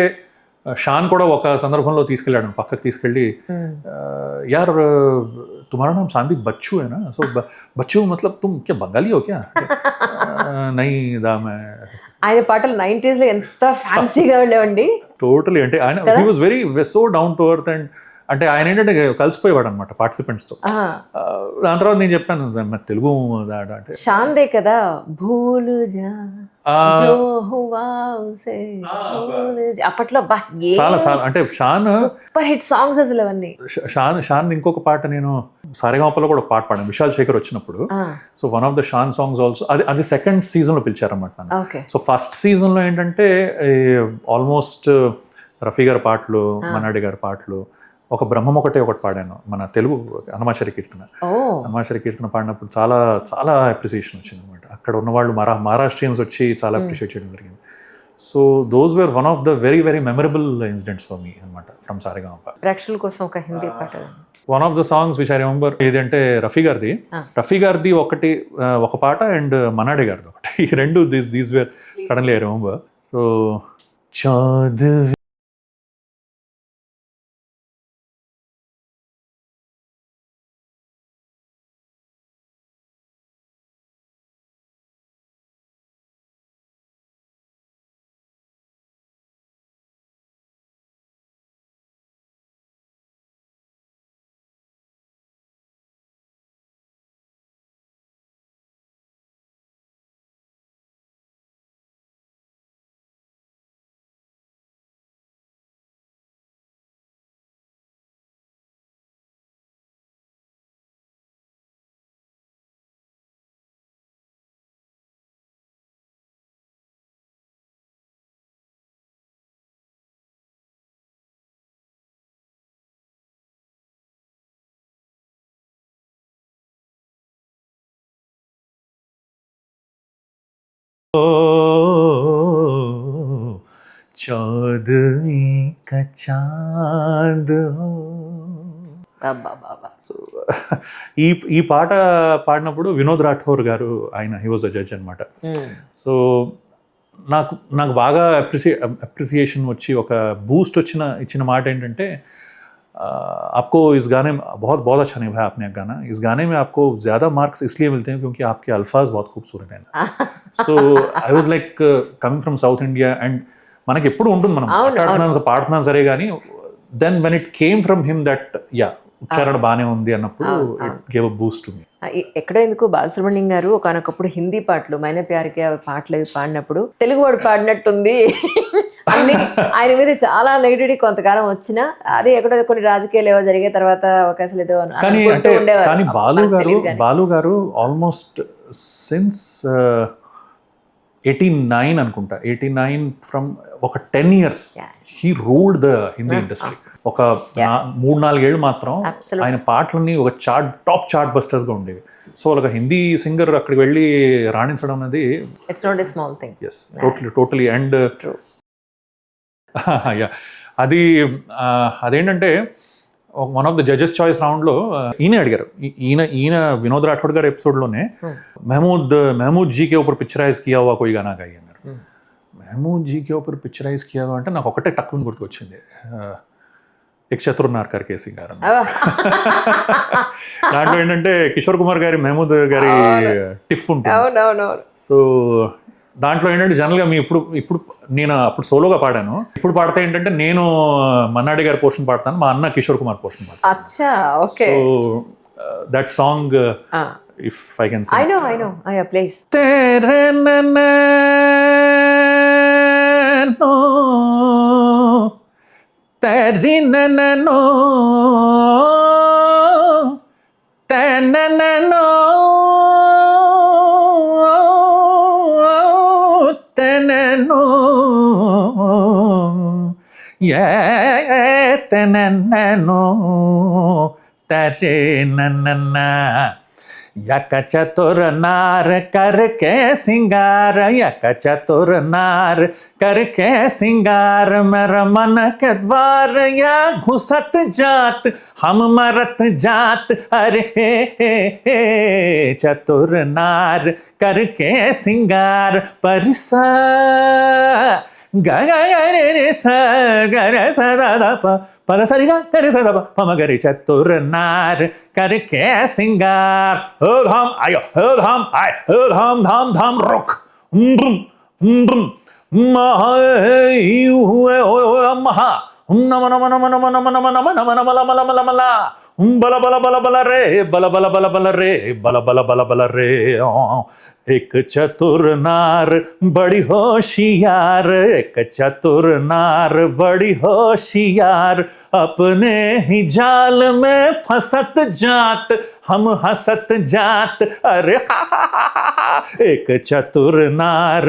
షాన్ కూడా ఒక సందర్భంలో తీసుకెళ్ళాడు, పక్కకు తీసుకెళ్ళి, యార్ तुम्हारा नाम संदीप बच्चू है ना, सो बच्चू मतलब तुम क्या बंगाली हो क्या? नहीं दा मैं. ఆయన పాటలు 90s లో ఎంత ఫ్యాన్సీగా ఉండేవండి. టోటలీ, అంటే ఆయన he was very so down to earth. And అంటే ఆయన ఏంటంటే కలిసిపోయేవాడు అనమాట పార్టిసిపెంట్స్తో. దాని తర్వాత నేను చెప్పాను మరి తెలుగు అంటే షాన్దే కదా భూలు జా జో హువా ఉసే భూలు జా. అప్పట్లో చాలా చాలా అంటే షాన్ సూపర్ హిట్ సాంగ్స్ అసలు అవన్నీ. షాన్ ఇంకొక పాట నేను సారేగామపలో కూడా ఒక పాట పాడాను విశాల్ శేఖర్ వచ్చినప్పుడు. So one of the Shaan songs also అది సెకండ్ సీజన్లో పిలిచారన్నమాట నన్ను. సో ఫస్ట్ సీజన్లో ఏంటంటే ఆల్మోస్ట్ రఫీ గారి పాటలు, మన్నాడి గారి పాటలు, ఒక బ్రహ్మం ఒకటి పాడాను, మన తెలుగు హనుమాచరి కీర్తన. హనుమాచరి కీర్తన పాడినప్పుడు చాలా చాలా అప్రిసియేషన్ వచ్చింది అనమాట. అక్కడ ఉన్న వాళ్ళు మహారాష్ట్రియన్స్ వచ్చి చాలా అప్రిషియేట్ చేయడం జరిగింది. So those were one of the very very memorable incidents for me అనమాట ఫ్రమ్ సారేగామప. ప్రేక్షకుల కోసం ఒక హిందీ పాట. One of the songs which I remember ఏదంటే రఫీ గారిది ఒక పాట అండ్ మనాడే గారిది ఒకటి. ఈ రెండు these were suddenly I remember. So Chaudhvin Chaudhvin Ka Chand. So ఈ పాట పాడినప్పుడు వినోద్ రాఠోర్ గారు, ఆయన హీ వాజ్ అ జడ్జ్ అనమాట. సో నాకు బాగా అప్రిసియేషన్ వచ్చి ఒక బూస్ట్ ఇచ్చిన మాట ఏంటంటే, आपको इस गाने में बहुत अच्छा निभाया आपने गाना. इस गाने में आपको ज़्यादा मार्क्स इसलिए मिलते हैं क्योंकि आपके अल्फाज बहुत खूबसूरत हैं. So I was like coming from south India and మనకి ఎప్పుడు ఉంటుంది మనం పాడుతున్నాం సరే, కానీ then when it came from him that yeah ఉచ్చారణ బాగానే ఉంది అన్నప్పుడు it gave a boost to me. ఎక్కడో ఎందుకు బాలసుబ్రహ్మణ్యం గారు ఒకనొకప్పుడు హిందీ పాటలు మైనే ప్యార్కి పాటలు అవి పాడినప్పుడు తెలుగు వాడు పాడినట్టుంది అన్ని ఆయన మీద చాలా నెగిటివిటీ కొంతకాలం వచ్చినా, అది ఎక్కడో కొన్ని రాజకీయాలు ఏవో జరిగే తర్వాత అవకాశాలు ఏదో కానీ బాలు గారు ఆల్మోస్ట్ సిన్స్ 89 అనుకుంటా, 89 ఫ్రమ్ ఒక 10 years he ruled the Hindi industry. ఒక 3-4 ఏళ్ళు మాత్రం ఆయన పాటలన్నీ ఒక టాప్ చార్ట్ బస్టర్స్ గా ఉండేవి. సో ఒక హిందీ సింగర్ అక్కడికి వెళ్ళి రాణించడం అనేది it's not a small thing. yes totally and అదేంటంటే one of the judges choice రౌండ్లో ఈయన అడిగారు, ఈయన వినోద్ రాఠోడ్ గారి ఎపిసోడ్లోనే महमूद जी के ऊपर पिक्चराइज किया हुआ कोई गाना गाई అన్నారు. महमूद जी के ऊपर पिक्चराइज किया हुआ అంటే నాకు ఒకటే టక్కుని గుర్తుకొచ్చింది, एक चतुर्नार करके సింగారు. దాంట్లో ఏంటంటే కిషోర్ కుమార్ గారి మహమూద్ గారి టిఫ్ ఉంటుంది. సో దాంట్లో ఏంటంటే జనరల్గా ఇప్పుడు నేను అప్పుడు సోలోగా పాడాను. ఇప్పుడు పాడితే ఏంటంటే నేను మన్నాడి గారి పోర్షన్ పాడతాను, మా అన్న కిషోర్ కుమార్ పోర్షన్ పాడతాను. అచ్చా, okay. So that song if I can say, I know yeah please. तेरे नैनो तेरी नैनो तेननो तेननो ये तेननो तेरे नन्ना यक चतुर नार करके सिंगार, यक चतुर नार करके सिंगार, मेरा मन के द्वार या घुसत जात हम मरत जात, अरे हे चतुर नार करके सिंगार, परिसा गा गा रे रे सा गा रे सा दा दा पा पद सरिगा करे सदा पम गरे चतुर नार करके सिंगार, हो धाम आयो हो धाम आय हो धाम धाम धाम रुक ब्रुम महा हुए हो महा नम नम नम नम नम नम नम नम नम लम लम लम ला बल बल बल बल रे बल बल बल बल रे बल बल बल बल रे, एक चतुर नार बड़ी होशियार, एक चतुर नार बड़ी होशियार, अपने ही जाल में फंसत जात हम हंसत जात, अरे हा हा हा हा हा, एक चतुर नार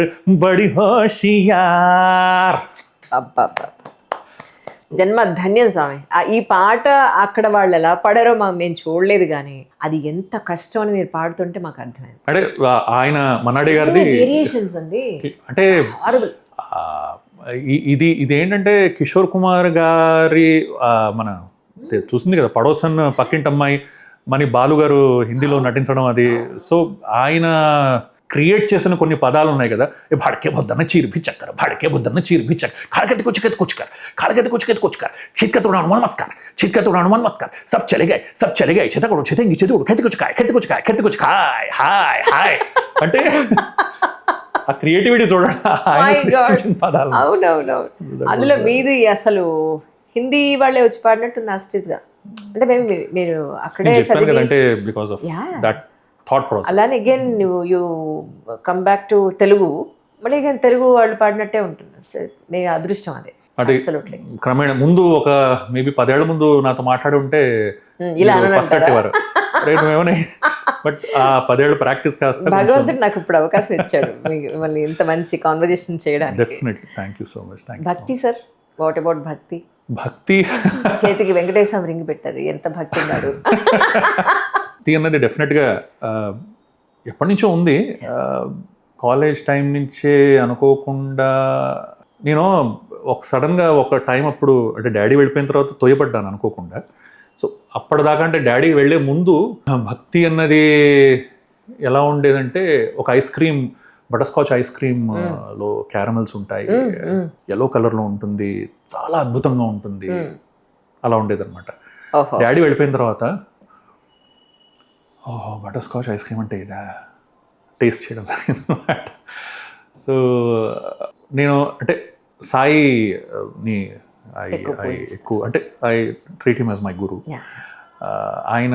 बड़ी होशियार. అబ్బా, జన్మ ధన్యం స్వామి. ఈ పాట అక్కడ వాళ్ళు ఎలా పాడారో మేము చూడలేదు, కానీ అది ఎంత కష్టం అని మీరు పాడుతుంటే మాకు అర్థమైంది. అంటే ఆయన మన్నాడి గారిది వేరియేషన్స్ అండి, అంటే ఇదేంటంటే కిషోర్ కుమార్ గారి మన చూసింది కదా పడోసన్ పక్కింటి అమ్మాయి మని బాలు గారు హిందీలో నటించడం, అది సో ఆయన క్రియేట్ చేసిన కొన్ని పదాలు ఉన్నాయి కదా, భాడకే బొద్దన్న చీరు బిచ్చక్కర్, భాడకే బొద్దన్న చీరు బిచ్చక్, ఖాళకెత్తి కుచ్చుకెత్తి కుచ్చుకర్, ఖాళకెత్తి కుచ్చుకెత్తి కుచ్చుకర్, చిట్కతుడాను मन मत कर, చిట్కతుడాను मन मत कर, सब चले गए చేతకొడు చేతెంగి చేతకొడు ఖెత్తి కుచ్చుకాయ హాయ్ హాయ్ అంటే ఆ క్రియేటివిటీ చూడండి ఆయన సృష్టించిన పదాలు. అవునవునవును. అందులో మీది అసలు హిందీ వాళ్ళే వచ్చి పాడినట్టుంది యాస్టీస్ గా. అంటే మీరు అక్కడే చెప్పాను కదంటే because of that thought process. అలానే again you come back to Telugu, మళ్ళీ అగైన్ తెలుగు వాళ్ళు పాడినట్టే ఉంటుంది. మీ అదృష్టం అది. అంటే క్రమేణ ముందు ఒక మేబీ 10 ఏళ్ల ముందు నాతో మాట్లాడి ఉంటే ఇలా పసిగట్టేవారు నువ్వేమని, బట్ ఆ 10 ఏళ్ళ ప్రాక్టీస్ కాస్త భగవంతుడు నాకు ఇప్పుడు అవకాశం ఇచ్చాడు మళ్ళీ ఇంత మంచి కాన్వర్జేషన్ చేయడానికి. Definitely thank you so much. భక్తి సార్, వాట్ అబౌట్ భక్తి? చేతికి వెంకటేశ్వర రింగ్ పెట్టారు, ఎంత భక్తి ఉన్నాడు. భక్తి అన్నది డెఫినెట్గా ఎప్పటి నుంచో ఉంది. కాలేజ్ టైం నుంచే అనుకోకుండా నేను సడన్గా ఒక టైం అప్పుడు అంటే డాడీ వెళ్ళిపోయిన తర్వాత తోయపడ్డాను అనుకోకుండా. సో అప్పటిదాకా అంటే డాడీ వెళ్ళే ముందు భక్తి అన్నది ఎలా ఉండేదంటే ఒక ice cream, butter scotch ice cream లో క్యారమెల్స్ ఉంటాయి, ఎల్లో కలర్లో ఉంటుంది, చాలా అద్భుతంగా ఉంటుంది, అలా ఉండేదన్నమాట. డాడీ వెళ్ళిపోయిన తర్వాత బటర్ స్కాచ్ ఐస్ క్రీమ్ అంటే ఇదా టేస్ట్ చేయడం జరిగిందన్నమాట. సో నేను అంటే సాయిని ఎక్కువ అంటే I treat him as my guru. ఆయన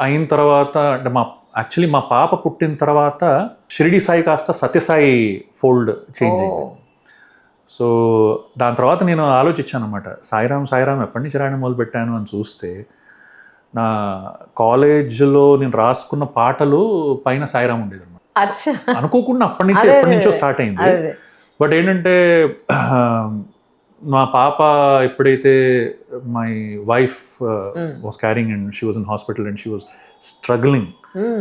అయిన తర్వాత అంటే యాక్చువల్లీ మా పాప పుట్టిన తర్వాత షిరిడి సాయి కాస్త సత్యసాయి ఫోల్డ్ చేంజ్ అయింది. సో దాని తర్వాత నేను ఆలోచించాను అనమాట, సాయిరామ్ ఎప్పటి నుంచి రాయడం మొదలుపెట్టాను అని చూస్తే నా కాలేజ్లో నేను రాసుకున్న పాటలు పైన సాయిరామ్ ఉండేది అనమాట. అనుకోకుండా ఎప్పటి నుంచో స్టార్ట్ అయింది. బట్ ఏంటంటే మా పాప ఎప్పుడైతే my wife was carrying and she was in hospital and she was struggling,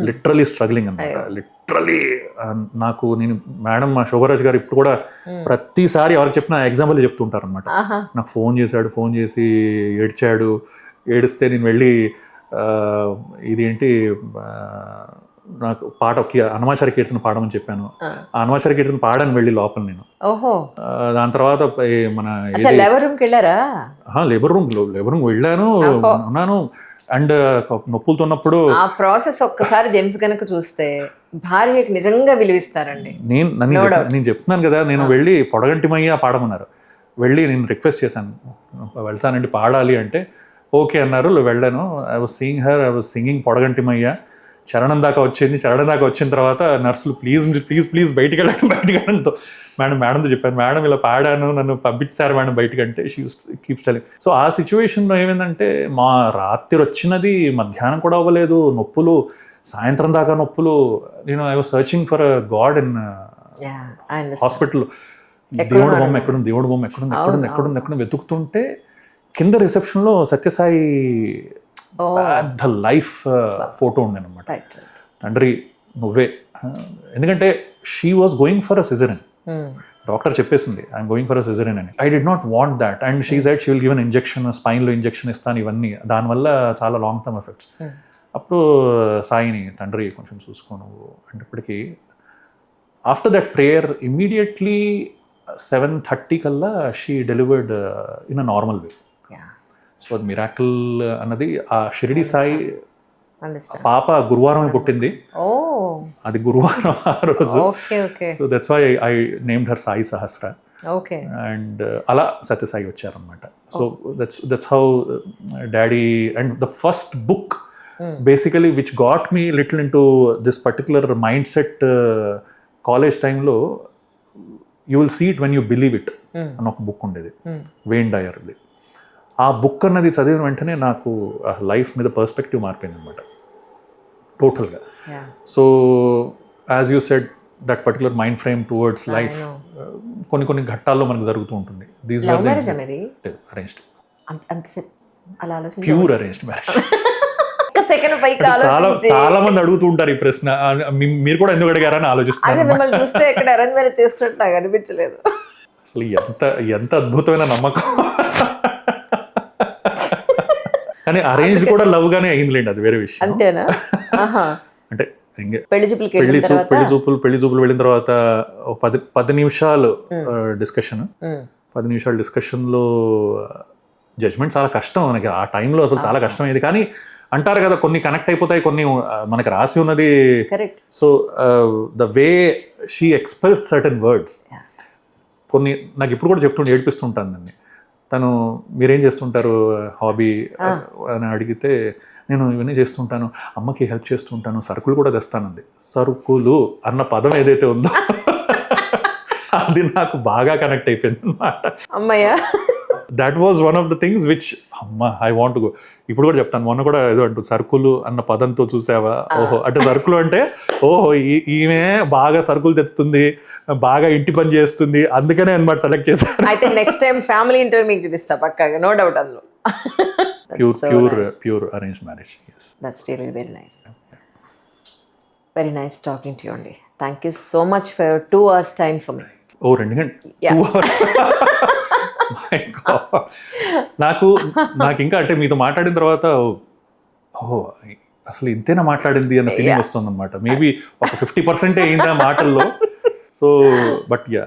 literally struggling అనమాట. లిటరలీ నాకు నేను మేడం మా శోభరాజ్ గారు ఇప్పుడు కూడా ప్రతిసారి ఎవరికి చెప్పినా ఎగ్జాంపుల్ చెప్తుంటారు అనమాట. నాకు ఫోన్ చేసి ఏడిస్తే నేను వెళ్ళి ఇదేంటి నాకు పాట అనమాచార కీర్తన పాడమని చెప్పాను. ఆ అనమాచార కీర్తన పాడాను వెళ్ళి లోపల నేను. దాని తర్వాత మన లేబర్ రూమ్ వెళ్ళాను, ఉన్నాను. అండ్ నొప్పులతో ఉన్నప్పుడు ఆ ప్రాసెస్ ఒక్కసారి జెమ్స్ గనక చూస్తే భార్యకి నిజంగా విలువిస్తారండి. నేను చెప్తున్నాను కదా, నేను వెళ్ళి పొడగంటిమయ్య పాడమన్నారు. వెళ్ళి నేను రిక్వెస్ట్ చేశాను, వెళ్తానండి పాడాలి అంటే ఓకే అన్నారు. వెళ్ళాను. I was seeing her, I was singing Podagantimayya. చరణం దాకా వచ్చిన తర్వాత నర్సులు ప్లీజ్ ప్లీజ్ ప్లీజ్ బయటికి వెళ్ళండి మేడంతో చెప్పాను, మేడం ఇలా పాడాను, నన్ను పంపించారు మేడం బయటికి అంటే షీ కీప్స్ టెలింగ్. సో ఆ సిచ్యువేషన్లో ఏమైందంటే మా రాత్రి వచ్చినది మధ్యాహ్నం కూడా అవ్వలేదు, నొప్పులు సాయంత్రం దాకా నొప్పులు. నేను I was searching for God in hospital. దేవుడు బొమ్మ ఎక్కడుంది వెతుకుతుంటే కింద రిసెప్షన్లో సత్యసాయి పెద్ద లైఫ్ ఫోటో ఉండేనమాట. తండ్రి నువ్వే, ఎందుకంటే she was going for a caesarean. Doctor చెప్పేసింది I'm going for a caesarean అని. I did not want that and she said she will give an injection, స్పైన్లో ఇంజెక్షన్ ఇస్తాను, ఇవన్నీ దానివల్ల చాలా లాంగ్ టర్మ్ ఎఫెక్ట్స్. అప్పుడు సాయిని తండ్రి కొంచెం చూసుకోను అంటప్పటికీ ఆఫ్టర్ దట్ ప్రేయర్ ఇమ్మీడియట్లీ 7:30 కల్లా she delivered in a normal way. So అది మిరాకిల్ అన్నది ఆ షిరిడి సాయి. పాప గురువారం పుట్టింది, అది గురువారం ఆ రోజు. So that's why I named her Sai Sahasra. And అలా సత్యసాయి వచ్చారనమాట. So that's how daddy and the first book basically which got me little in to this particular mind set college టైంలో you will see it when you believe it అని ఒక బుక్ ఉండేది, వెయిన్ డయర్ది. ఆ బుక్ అన్నది చదివిన వెంటనే నాకు లైఫ్ మీద పర్స్పెక్టివ్ మారిపోయింది అనమాట టోటల్గా. So as you said that particular mind frame towards life కొన్ని ఘట్టాల్లో మనకు జరుగుతూ ఉంటుంది. These were arranged, pure arranged marriage. చాలా మంది అడుగుతూ ఉంటారు ఈ ప్రశ్న, మీరు కూడా ఎందుకు అడిగారని ఆలోచిస్తున్నారు. అసలు ఎంత అద్భుతమైన నమ్మకం. కానీ అరేంజ్డ్ కూడా లవ్ గానే అయిందిలేండి, అది వేరే విషయం. అంతేనా? అంటే పెళ్లి చూపులు వెళ్ళిన తర్వాత 10 నిమిషాలు డిస్కషన్, 10 నిమిషాల డిస్కషన్లో జడ్జ్మెంట్ చాలా కష్టం మనకి ఆ టైంలో, అసలు చాలా కష్టం అయింది. కానీ అంటారు కదా కొన్ని కనెక్ట్ అయిపోతాయి, కొన్ని మనకి రాసి ఉన్నది. So the way she express certain words, కొన్ని నాకు ఇప్పుడు కూడా చెప్తుంటే ఏడిపిస్తుంటాను దాన్ని. తను మీరేం చేస్తుంటారు హాబీ అని అడిగితే నేను ఇవన్నీ చేస్తుంటాను, అమ్మకి హెల్ప్ చేస్తుంటాను, సరుకులు కూడా తెస్తానంది. సరుకులు అన్న పదం ఏదైతే ఉందో అది నాకు బాగా కనెక్ట్ అయిపోయింది అన్నమాట. అమ్మయ్య, that was one of the things which I want to go. ఇప్పుడు కూడా చెప్తాను, మొన్న కూడా ఏదో అంటూ సరుకులు అన్న పదంతో చూసావా, ఓహో అంటే సరుకులు అంటే ఓహో ఈమె బాగా సరుకులు తెస్తుంది, బాగా ఇంటి పని చేస్తుంది, అందుకనే అన్నమాట సెలెక్ట్ చేశాను. అయితే నెక్స్ట్ టైం ఫ్యామిలీ ఇంటర్వ్యూ మీకు చూపిస్తా పక్కాగా, నో డౌట్ అందులో. Pure arrange marriage. That's really very nice. Very nice talking to you అండి. Thank you so much for your 2 hours time for me. 2 hours నాకు ఇంకా అంటే మీతో మాట్లాడిన తర్వాత ఓహో అసలు ఇంతేనా మాట్లాడింది అన్న ఫీలింగ్ వస్తుంది అనమాట. మేబీ ఒక 50% అయిందా మాటల్లో. So but ya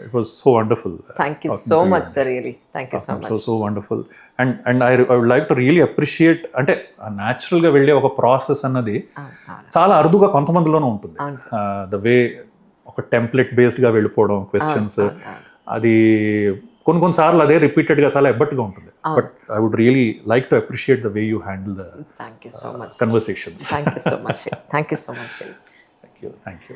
it was so wonderful. Thank you so much sir, really thank you so much. So wonderful. And I would like to really appreciate, అంటే న్యాచురల్గా వెళ్ళే ఒక ప్రాసెస్ అన్నది చాలా అరుదుగా కొంతమందిలోనే ఉంటుంది. ద వే ఒక టెంప్లెట్ బేస్డ్గా వెళ్ళిపోవడం క్వశ్చన్స్, అది కొన్నిసార్లు అదే రిపీటెడ్గా చాలా ఎబ్బట్టుగా ఉంటుంది. But I would really like to appreciate the way you handle the conversations. Thank you so much. Thank you.